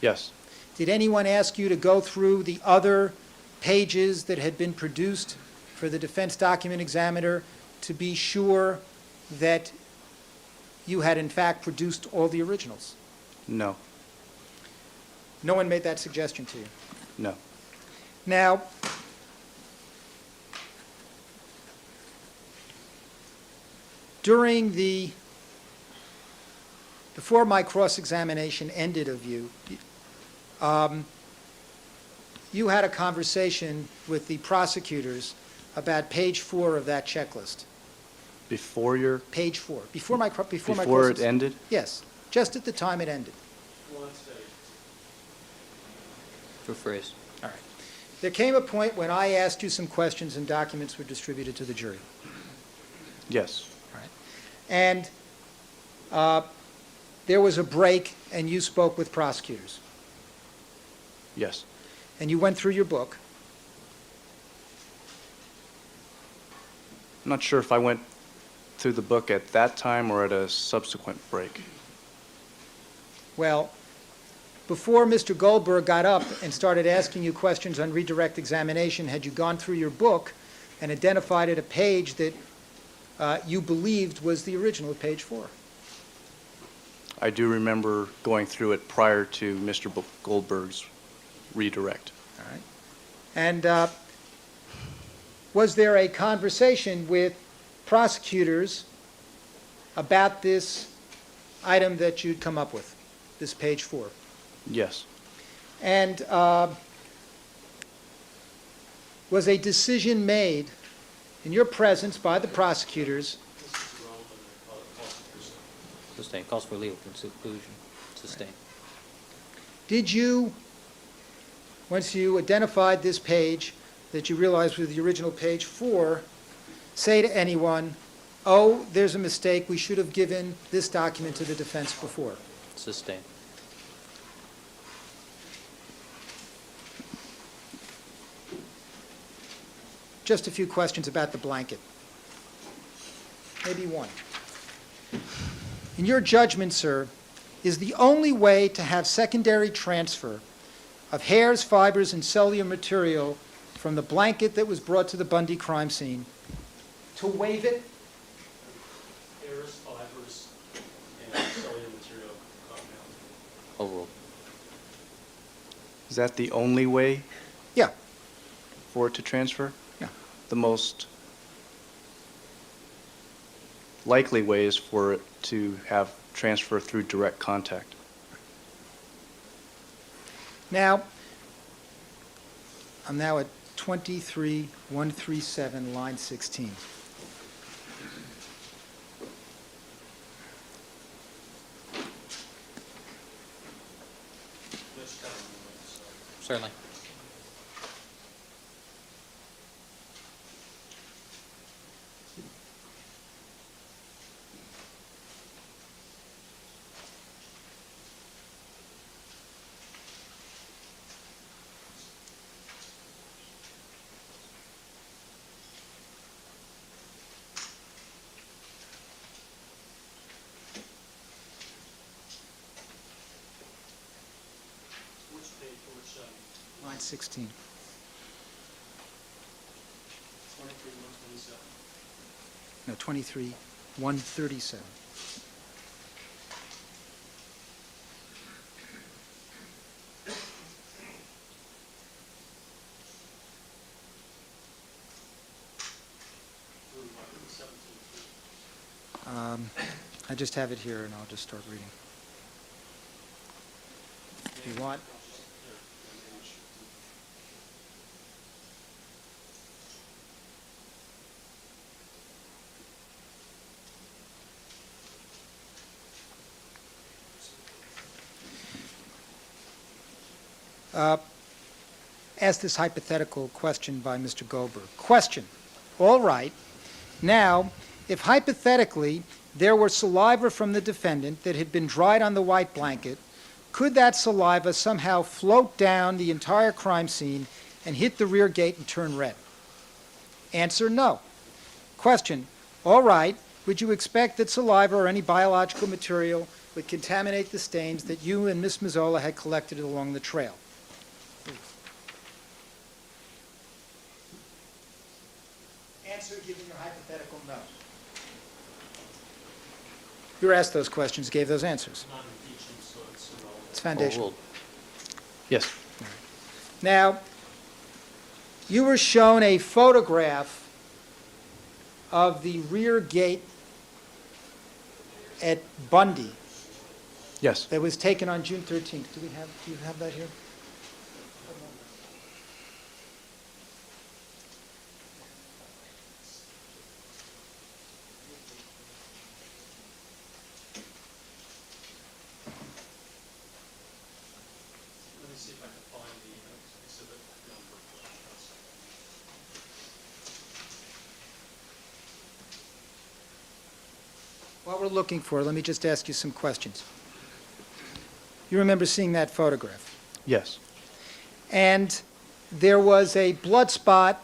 Yes. Did anyone ask you to go through the other pages that had been produced for the defense document examiner to be sure that you had in fact produced all the originals? No. No one made that suggestion to you? No. Now, before my cross-examination ended of you, you had a conversation with the prosecutors about page 4 of that checklist. Before your... Page 4. Before my Before it ended? Yes, just at the time it ended. Rephrase. All right. There came a point when I asked you some questions and documents were distributed to the jury. Yes. All right. And there was a break and you spoke with prosecutors. Yes. And you went through your book. I'm not sure if I went through the book at that time or at a subsequent break. Well, before Mr. Goldberg got up and started asking you questions on redirect examination, had you gone through your book and identified at a page that you believed was the original of page 4? I do remember going through it prior to Mr. Goldberg's redirect. All right. And was there a conversation with prosecutors about this item that you'd come up with, this page 4? Yes. And was a decision made in your presence by the prosecutors? Sustain, calls for legal conclusion. Sustain. Did you, once you identified this page that you realized was the original page 4, say to anyone, oh, there's a mistake, we should have given this document to the defense before? Sustain. Just a few questions about the blanket. Maybe one. In your judgment, sir, is the only way to have secondary transfer of hairs, fibers, and cellular material from the blanket that was brought to the Bundy crime scene to waive it? Hairs, fibers, and cellular material compound. Overruled. Is that the only way Yeah. for it to transfer? Yeah. The most likely way is for it to have transfer through direct contact. Now, I'm now at 23137, line 16. Certainly. Which page, which, Line 16. 23, 127? No, 23137. I just have it here, and I'll just start reading. If you want. Ask this hypothetical question by Mr. Goldberg. Question. All right. Now, if hypothetically there were saliva from the defendant that had been dried on the white blanket, could that saliva somehow float down the entire crime scene and hit the rear gate and turn red? Answer, no. Question. All right. Would you expect that saliva or any biological material would contaminate the stains that you and Miss Mazzola had collected along the trail? Answer given your hypothetical no. You were asked those questions, gave those answers. Not impeaching, so it's irrelevant. It's foundational. Overruled. Yes. Now, you were shown a photograph of the rear gate at Bundy Yes. that was taken on June 13th. Do you have that here? Let me see if I can find the exhibit number. While we're looking for it, let me just ask you some questions. You remember seeing that photograph? Yes. And there was a blood spot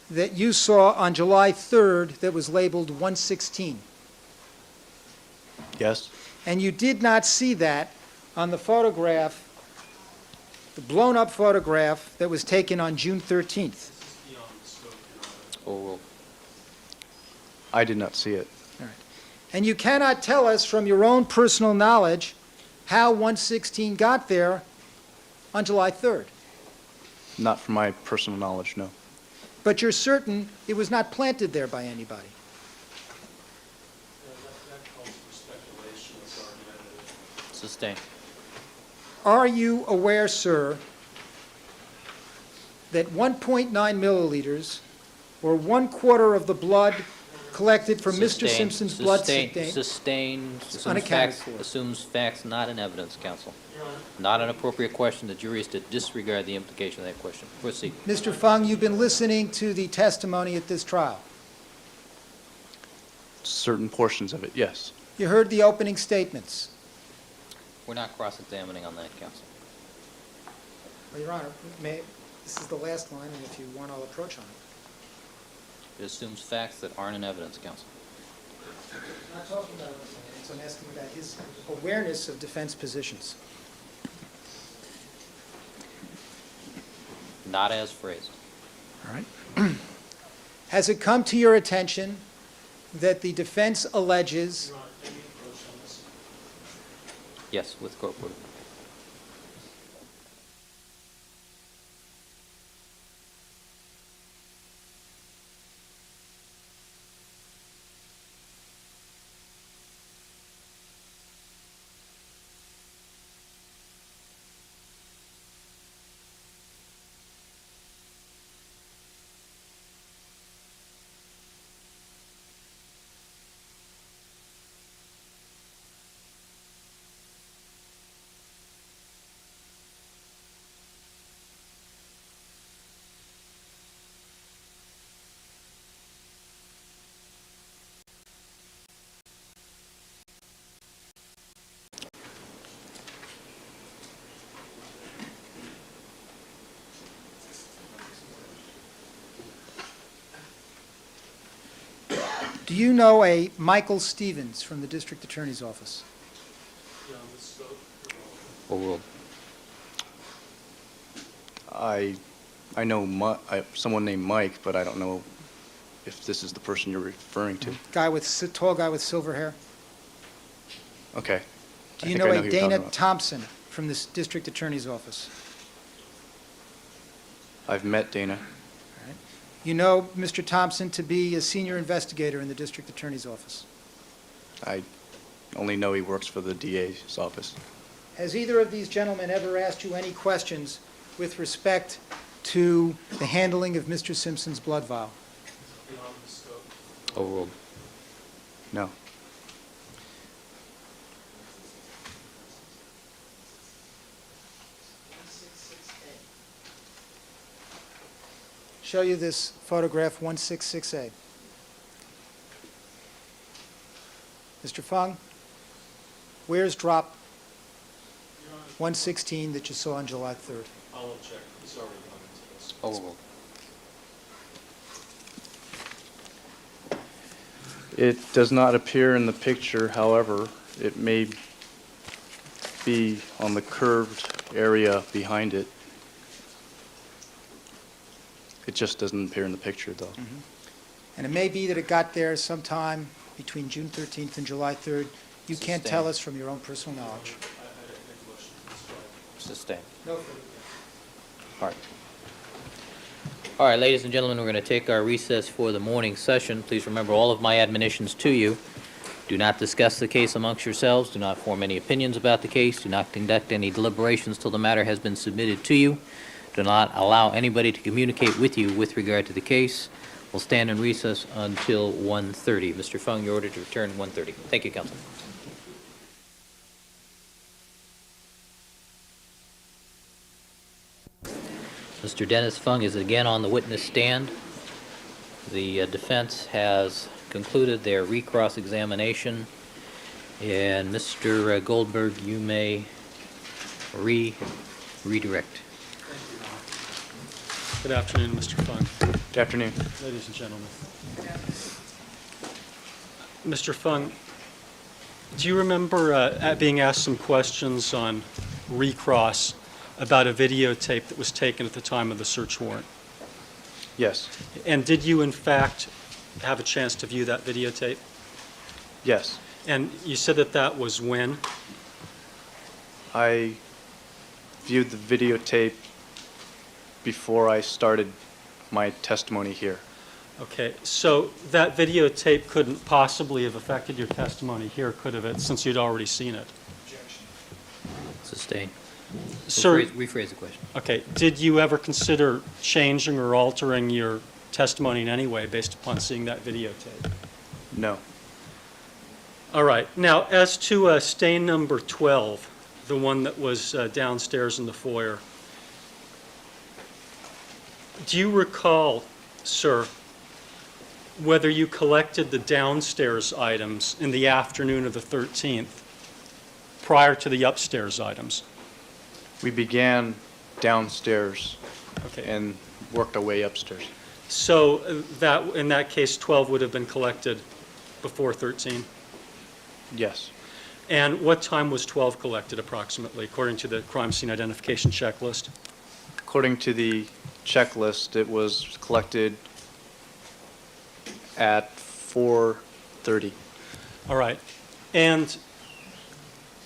that you saw on July 3rd that was labeled 116. Yes. And you did not see that on the photograph, the blown-up photograph that was taken on June 13th. This is beyond the scope, Your Honor. Overruled. I did not see it. All right. And you cannot tell us from your own personal knowledge how 116 got there on July 3rd. Not from my personal knowledge, no. But you're certain it was not planted there by anybody. That calls for speculation, it's argumentative. Sustain. Are you aware, sir, that 1.9 milliliters, or 1/4 of the blood collected from Mr. Sustained. Simpson's blood Sustained, unaccounted for. assumes facts not in evidence, counsel. Not an appropriate question. The jury is to disregard the implication of that question. Proceed. Mr. Fung, you've been listening to the testimony at this trial. Certain portions of it, yes. You heard the opening statements. We're not cross-examining on that, counsel. Well, Your Honor, this is the last line, and if you want, I'll approach on it. It assumes facts that aren't in evidence, counsel. I'm not talking about evidence, I'm asking about his awareness of defense positions. Not as phrased. All right. Has it come to your attention that the defense alleges Yes, with court order. Do you know a Michael Stevens from the District Attorney's Office? Overruled. I know someone named Mike, but I don't know if this is the person you're referring to. Tall guy with silver hair? Okay. Do I you think know I a who you're talking Dana about. Thompson from the District Attorney's Office? I've met Dana. You know Mr. Thompson to be a senior investigator in the District Attorney's Office. I only know he works for the DA's office. Has either of these gentlemen ever asked you any questions with respect to the handling of Mr. Simpson's blood vial? Overruled. No. Show you this photograph 166A. Mr. Fung, where's drop 116 that you saw on July 3rd? I'll check. He's already gone into this. Overruled. It does not appear in the picture, however, it may be on the curved area behind it. It just doesn't appear in the picture, though. And it may be that it got there sometime between June 13th and July 3rd. You can't tell us from your own personal knowledge. Sustained. No further. All right. All right, ladies and gentlemen, we're going to take our recess for the morning session. Please remember all of my admonitions to you. Do not discuss the case amongst yourselves. Do not form any opinions about the case. Do not conduct any deliberations till the matter has been submitted to you. Do not allow anybody to communicate with you with regard to the case. We'll stand in recess until 1:30. Mr. Fung, you're ordered to return 1:30. Thank you, counsel. Mr. Dennis Fung is again on the witness stand. The defense has concluded their recross examination, and Mr. Goldberg, you may redirect. Good afternoon, Mr. Fung. Good afternoon. Ladies and gentlemen. Mr. Fung, do you remember being asked some questions on recross about a videotape that was taken at the time of the search warrant? Yes. And did you, in fact, have a chance to view that videotape? Yes. And you said that that was when? I viewed the videotape before I started my testimony here. Okay, so that videotape couldn't possibly have affected your testimony here, could have it, since you'd already seen it? Sustained. Sir, Rephrase the question. okay, did you ever consider changing or altering your testimony in any way based upon seeing that videotape? No. All right. Now, as to stain number 12, the one that was downstairs in the foyer, do you recall, sir, whether you collected the downstairs items in the afternoon of the 13th prior to the upstairs items? We began downstairs Okay. and worked our way upstairs. So that, in that case, 12 would have been collected before 13? Yes. And what time was 12 collected approximately, according to the crime scene identification checklist? According to the checklist, it was collected at 4:30. All right. And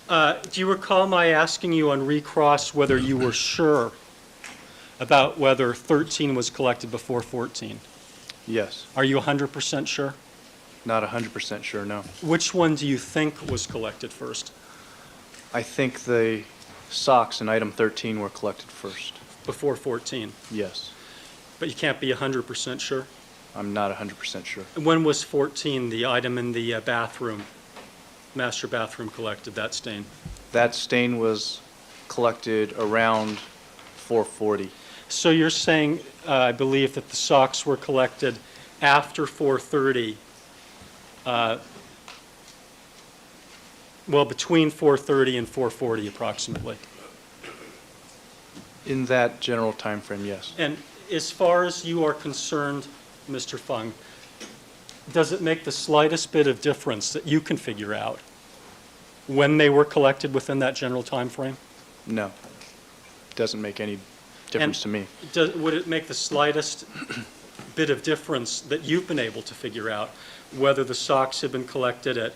do you recall my asking you on recross whether you were sure about whether 13 was collected before 14? Yes. Are you 100% sure? Not 100% sure, no. Which one do you think was collected first? I think the socks in item 13 were collected first. Before 14? Yes. But you can't be 100% sure? I'm not 100% sure. And when was 14, the item in the bathroom, master bathroom, collected, that stain? That stain was collected around 4:40. So you're saying, I believe, that the socks were collected after 4:30, well, between 4:30 and 4:40 approximately. In that general time frame, yes. And as far as you are concerned, Mr. Fung, does it make the slightest bit of difference that you can figure out when they were collected within that general time frame? No. Doesn't make any difference to me. Would it make the slightest bit of difference that you've been able to figure out whether the socks have been collected at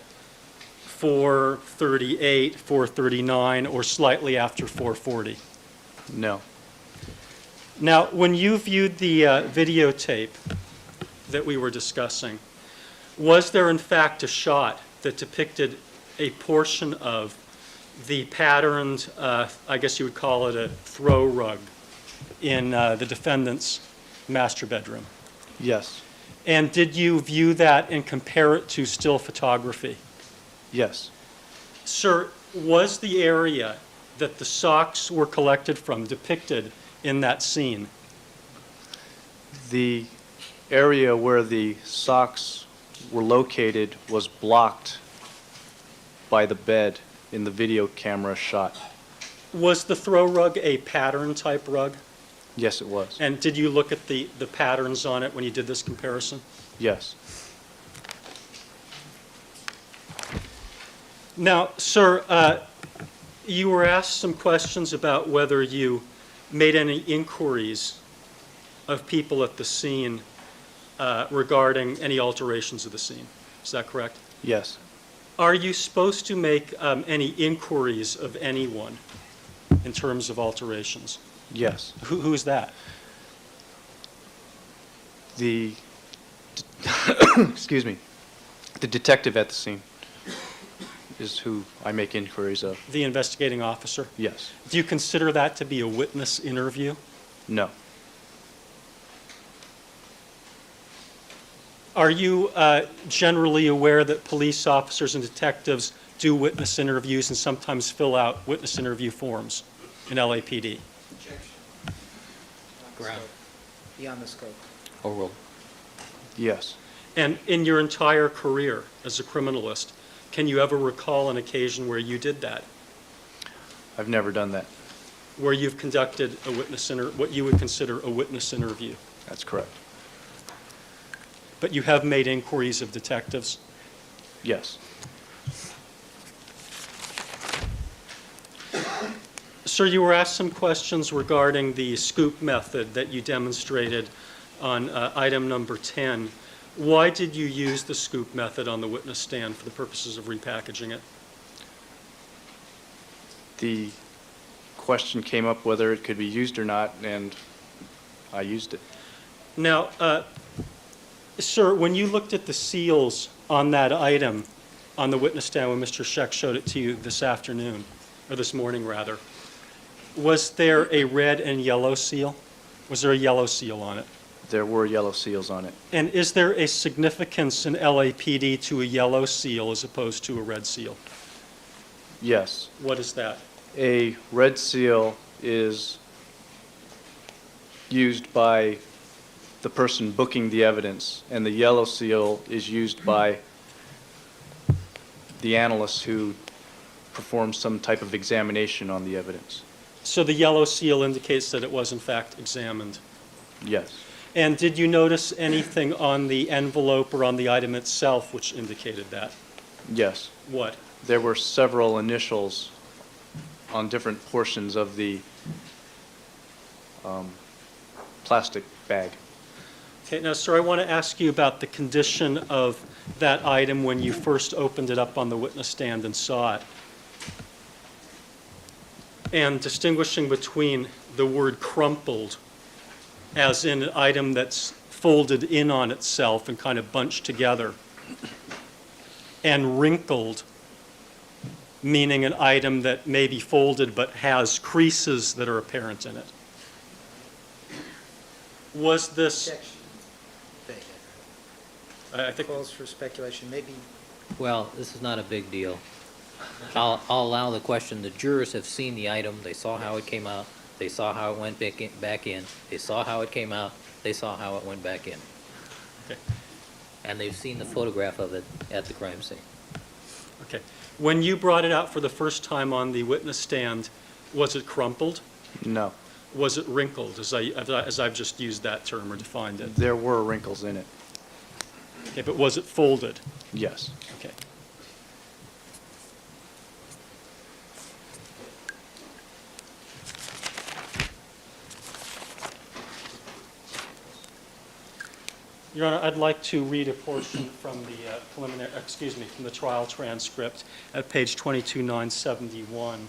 4:38, 4:39, or slightly after 4:40? No. Now, when you viewed the videotape that we were discussing, was there in fact a shot that depicted a portion of the patterned, I guess you would call it a throw rug, in the defendant's master bedroom? Yes. And did you view that and compare it to still photography? Yes. Sir, was the area that the socks were collected from depicted in that scene? The area where the socks were located was blocked by the bed in the video camera shot. Was the throw rug a pattern type rug? Yes, it was. And did you look at the patterns on it when you did this comparison? Yes. Now, sir, you were asked some questions about whether you made any inquiries of people at the scene regarding any alterations of the scene. Is that correct? Yes. Are you supposed to make any inquiries of anyone in terms of alterations? Yes. Who's that? The, excuse me, the detective at the scene is who I make inquiries of. The investigating officer? Yes. Do you consider that to be a witness interview? No. Are you generally aware that police officers and detectives do witness interviews and sometimes fill out witness interview forms in LAPD? Ground. Beyond the scope. Overruled. Yes. And in your entire career as a criminalist, can you ever recall an occasion where you did that? I've never done that. Where you've conducted a what you would consider a witness interview? That's correct. But you have made inquiries of detectives? Yes. Sir, you were asked some questions regarding the scoop method that you demonstrated on item number 10. Why did you use the scoop method on the witness stand for the purposes of repackaging it? The question came up whether it could be used or not, and I used it. Now, sir, when you looked at the seals on that item on the witness stand when Mr. Scheck showed it to you this afternoon, or this morning rather, Was there a red and yellow seal? Was there a yellow seal on it? There were yellow seals on it. And is there a significance in LAPD to a yellow seal as opposed to a red seal? Yes. What is that? A red seal is used by the person booking the evidence, and the yellow seal is used by the analyst who performs some type of examination on the evidence. So the yellow seal indicates that it was in fact examined. Yes. And did you notice anything on the envelope or on the item itself which indicated that? Yes. What? There were several initials on different portions of the plastic bag. Okay, now, sir, I want to ask you about the condition of that item when you first opened it up on the witness stand and saw it. And distinguishing between the word crumpled, as in an item that's folded in on itself and kind of bunched together, and wrinkled, meaning an item that may be folded but has creases that are apparent in it. Was this, I think, Calls for speculation, maybe. Well, this is not a big deal. I'll allow the question. The jurors have seen the item. They saw how it came out. They saw how it went back in. They saw how it came out. They saw how it went back in. okay, And they've seen the photograph of it at the crime scene. okay. When you brought it out for the first time on the witness stand, was it crumpled? No. Was it wrinkled, as I've just used that term or defined it? There were wrinkles in it. Okay, but was it folded? Yes. Okay. Your Honor, I'd like to read a portion from the from the trial transcript at page 22,971.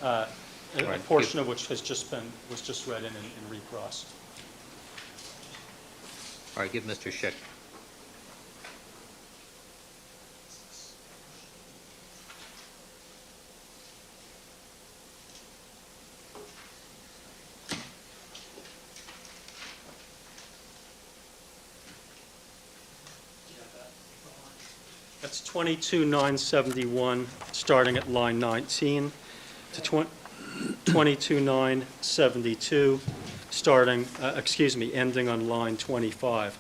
A Right. portion of which was just read in and recrossed. All right, give Mr. Scheck. That's 22,971, starting at line 19, to 22,972, ending on line 25.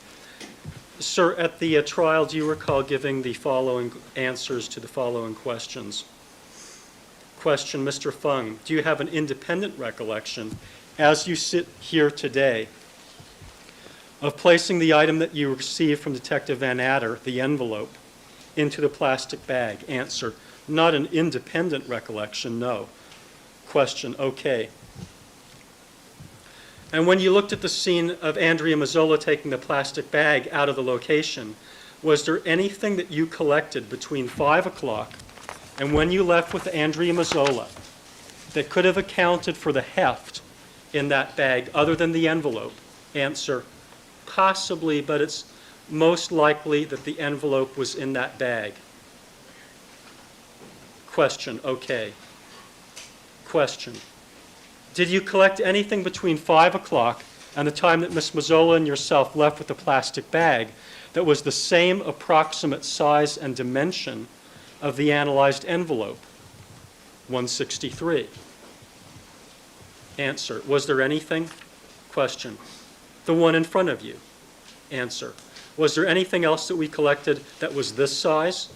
Sir, at the trial, do you recall giving the following answers to the following questions? Question, Mr. Fung, do you have an independent recollection, as you sit here today, of placing the item that you received from Detective Van Adder, the envelope, into the plastic bag? Answer, not an independent recollection, no. Question, okay. And when you looked at the scene of Andrea Mazzola taking the plastic bag out of the location, was there anything that you collected between 5 o'clock and when you left with Andrea Mazzola that could have accounted for the heft in that bag other than the envelope? Answer, possibly, but it's most likely that the envelope was in that bag. Question, okay. Question, did you collect anything between 5 o'clock and the time that Ms. Mazzola and yourself left with the plastic bag that was the same approximate size and dimension of the analyzed envelope? 163. Answer, was there anything? Question, the one in front of you. Answer, was there anything else that we collected that was this size?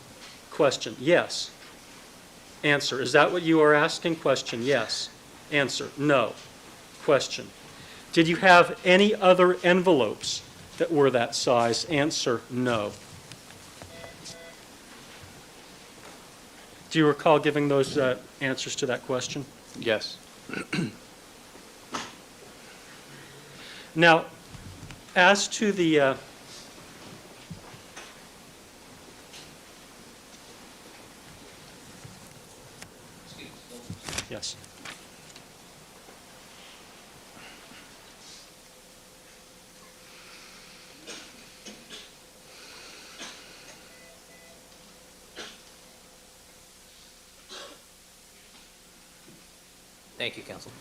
Question, yes. Answer, is that what you are asking? Question, yes. Answer, no. Question, did you have any other envelopes that were that size? Answer, no. Do you recall giving those answers to that question? Yes. Now, as to the yes. Thank you, counsel.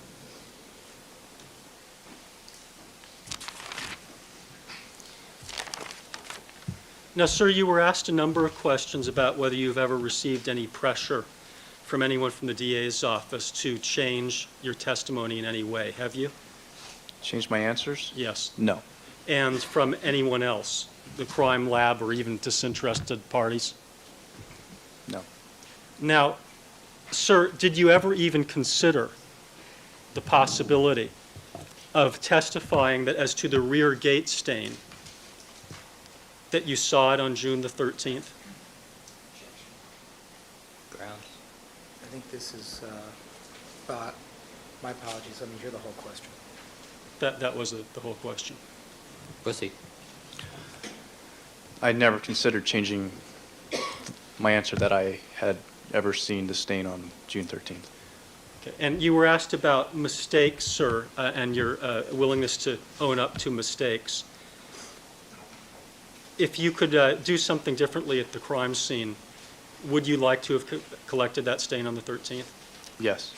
Now, sir, you were asked a number of questions about whether you've ever received any pressure from anyone from the DA's office to change your testimony in any way. Have you? Change my answers? Yes. No. And from anyone else, the crime lab or even disinterested parties? No. Now, sir, did you ever even consider the possibility of testifying that as to the rear gate stain, that you saw it on June the 13th? Grounds? I think this is, my apologies, let me hear the whole question. That was the whole question. Proceed. I never considered changing my answer that I had ever seen the stain on June 13th. Okay. And you were asked about mistakes, sir, and your willingness to own up to mistakes. If you could do something differently at the crime scene, would you like to have collected that stain on the 13th? Yes.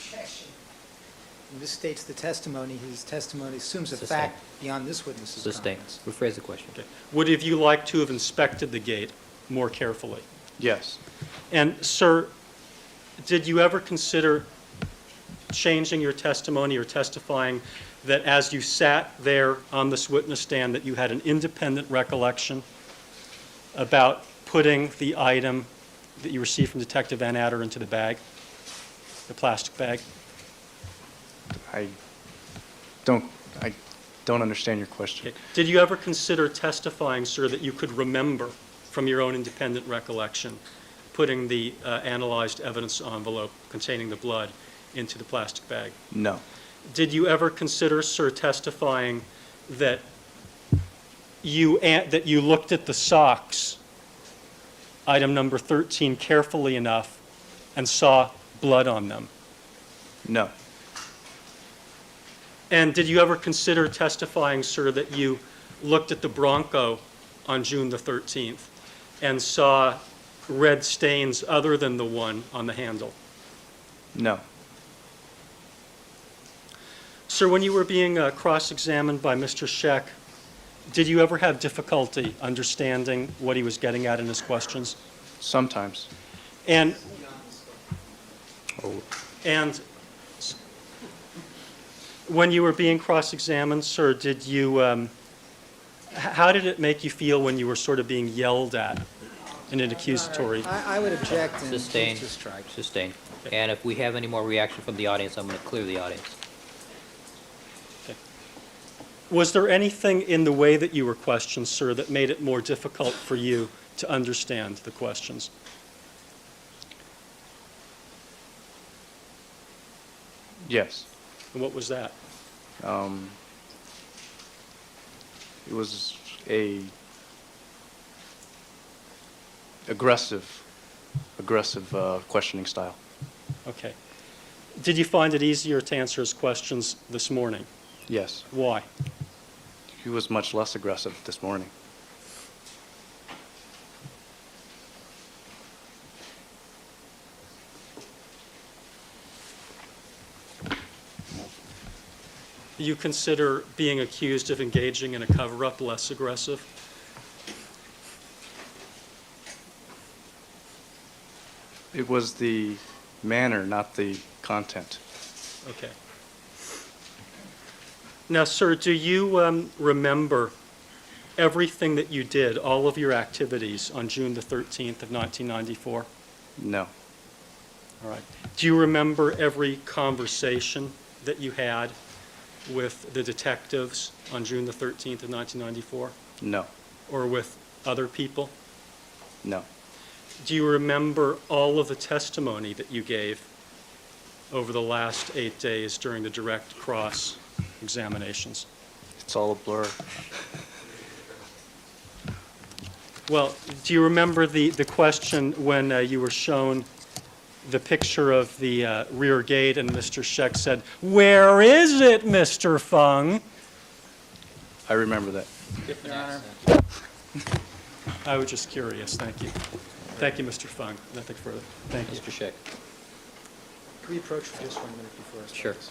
This states the testimony. His testimony assumes a Sustained. fact beyond this witness's Sustained. comments. Rephrase the question. Okay. Would have you liked to have inspected the gate more carefully? Yes. And, sir, did you ever consider changing your testimony or testifying that as you sat there on this witness stand that you had an independent recollection about putting the item that you received from Detective Van Adder into the bag, the plastic bag? I don't understand your question. Okay. Did you ever consider testifying, sir, that you could remember from your own independent recollection putting the analyzed evidence envelope containing the blood into the plastic bag? No. Did you ever consider, sir, testifying that you looked at the socks, item number 13, carefully enough and saw blood on them? No. And did you ever consider testifying, sir, that you looked at the Bronco on June the 13th and saw red stains other than the one on the handle? No. Sir, when you were being cross-examined by Mr. Scheck, did you ever have difficulty understanding what he was getting at in his questions? Sometimes. And Oh. And when you were being cross-examined, sir, did you, how did it make you feel when you were sort of being yelled at in an accusatory? I would object and choose Sustained. to strike. Sustained. And if we have any more reaction from the audience, I'm going to clear the audience. Was there anything in the way that you were questioned, sir, that made it more difficult for you to understand the questions? Yes. And what was that? It was a aggressive questioning style. Okay. Did you find it easier to answer his questions this morning? Yes. Why? He was much less aggressive this morning. Do you consider being accused of engaging in a cover-up less aggressive? It was the manner, not the content. Okay. Now, sir, do you remember everything that you did, all of your activities on June the 13th of 1994? No. All right. Do you remember every conversation that you had with the detectives on June the 13th of 1994, No. or with other people? No. Do you remember all of the testimony that you gave over the last 8 days during the direct cross examinations? It's all a blur. Well, do you remember the question when you were shown the picture of the rear gate and Mr. Scheck said, "Where is it, Mr. Fung?" I remember that. Your Honor. I was just curious. Thank you. Thank you, Mr. Fung. Nothing further. Thank you. Mr. Scheck. Can we approach for just 1 minute before I start Sure. this?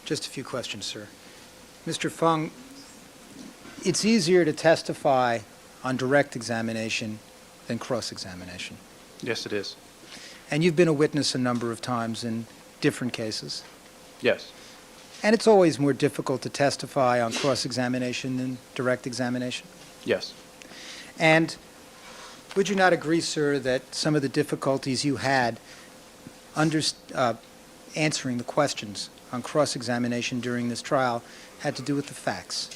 Just a few questions, sir. Mr. Fung, it's easier to testify on direct examination than cross-examination. Yes, it is. And you've been a witness a number of times in different cases. Yes. And it's always more difficult to testify on cross-examination than direct examination. Yes. And would you not agree, sir, that some of the difficulties you had answering the questions on cross-examination during this trial had to do with the facts?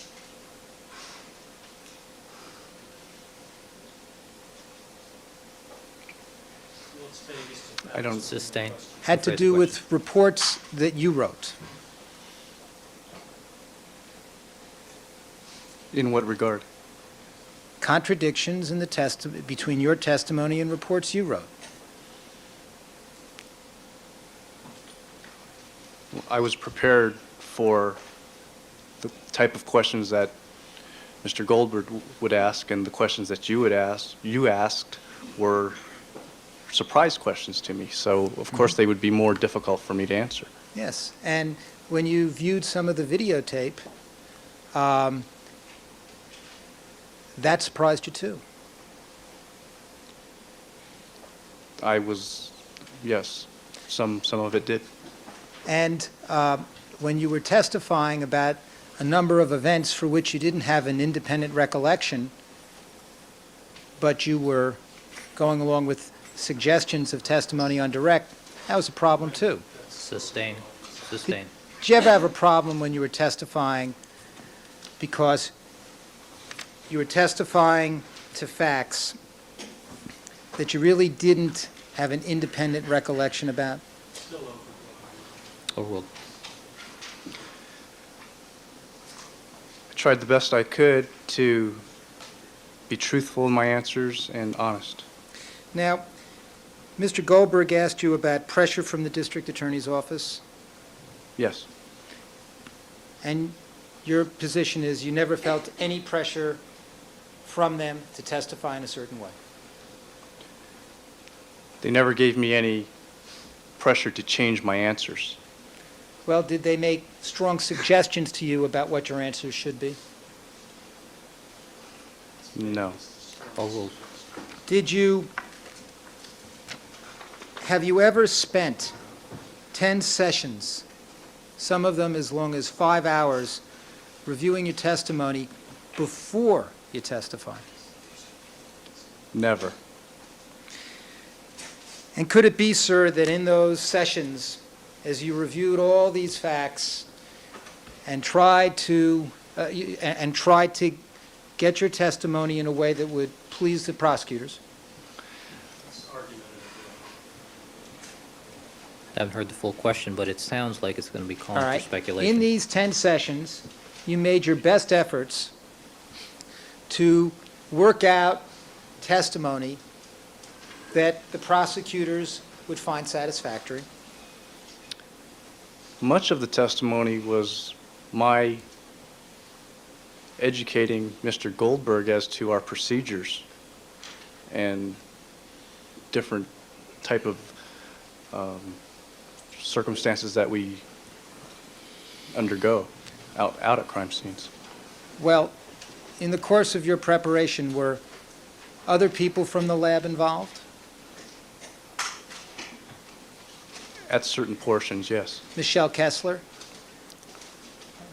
I don't. Sustain. Had to do with reports that you wrote. In what regard? Contradictions in the between your testimony and reports you wrote. I was prepared for the type of questions that Mr. Goldberg would ask, and the questions that you asked were surprise questions to me. So, of course, they would be more difficult for me to answer. Yes, and when you viewed some of the videotape, that surprised you too. Yes, some of it did. And when you were testifying about a number of events for which you didn't have an independent recollection, but you were going along with suggestions of testimony on direct, that was a problem too. Sustain. Did you ever have a problem when you were testifying because you were testifying to facts that you really didn't have an independent recollection about? Overruled. I tried the best I could to be truthful in my answers and honest. Now, Mr. Goldberg asked you about pressure from the district attorney's office, Yes. and your position is you never felt any pressure from them to testify in a certain way? They never gave me any pressure to change my answers. Well, did they make strong suggestions to you about what your answers should be? No. All rules. Have you ever spent 10 sessions, some of them as long as 5 hours, reviewing your testimony before you testify? Never. And could it be, sir, that in those sessions, as you reviewed all these facts and tried to get your testimony in a way that would please the prosecutors? I haven't heard the full question, but it sounds like it's going to be calling All for right. speculation. In these 10 sessions, you made your best efforts to work out testimony that the prosecutors would find satisfactory. Much of the testimony was my educating Mr. Goldberg as to our procedures and different type of circumstances that we undergo out at crime scenes. Well, in the course of your preparation, were other people from the lab involved? At certain portions, yes. Michelle Kessler?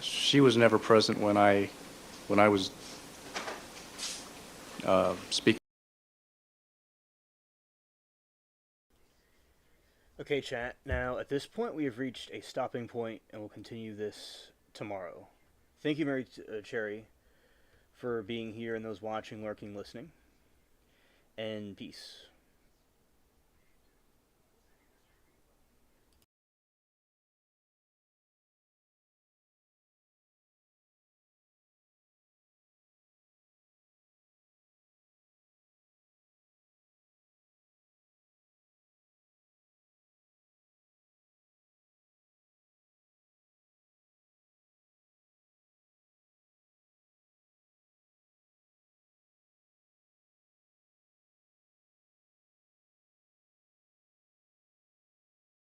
She was never present when I was speaking. Okay, chat. Now, at this point, we have reached a stopping point, and we'll continue this tomorrow. Thank you, Mary Cherry, for being here, and those watching, lurking, listening. And peace.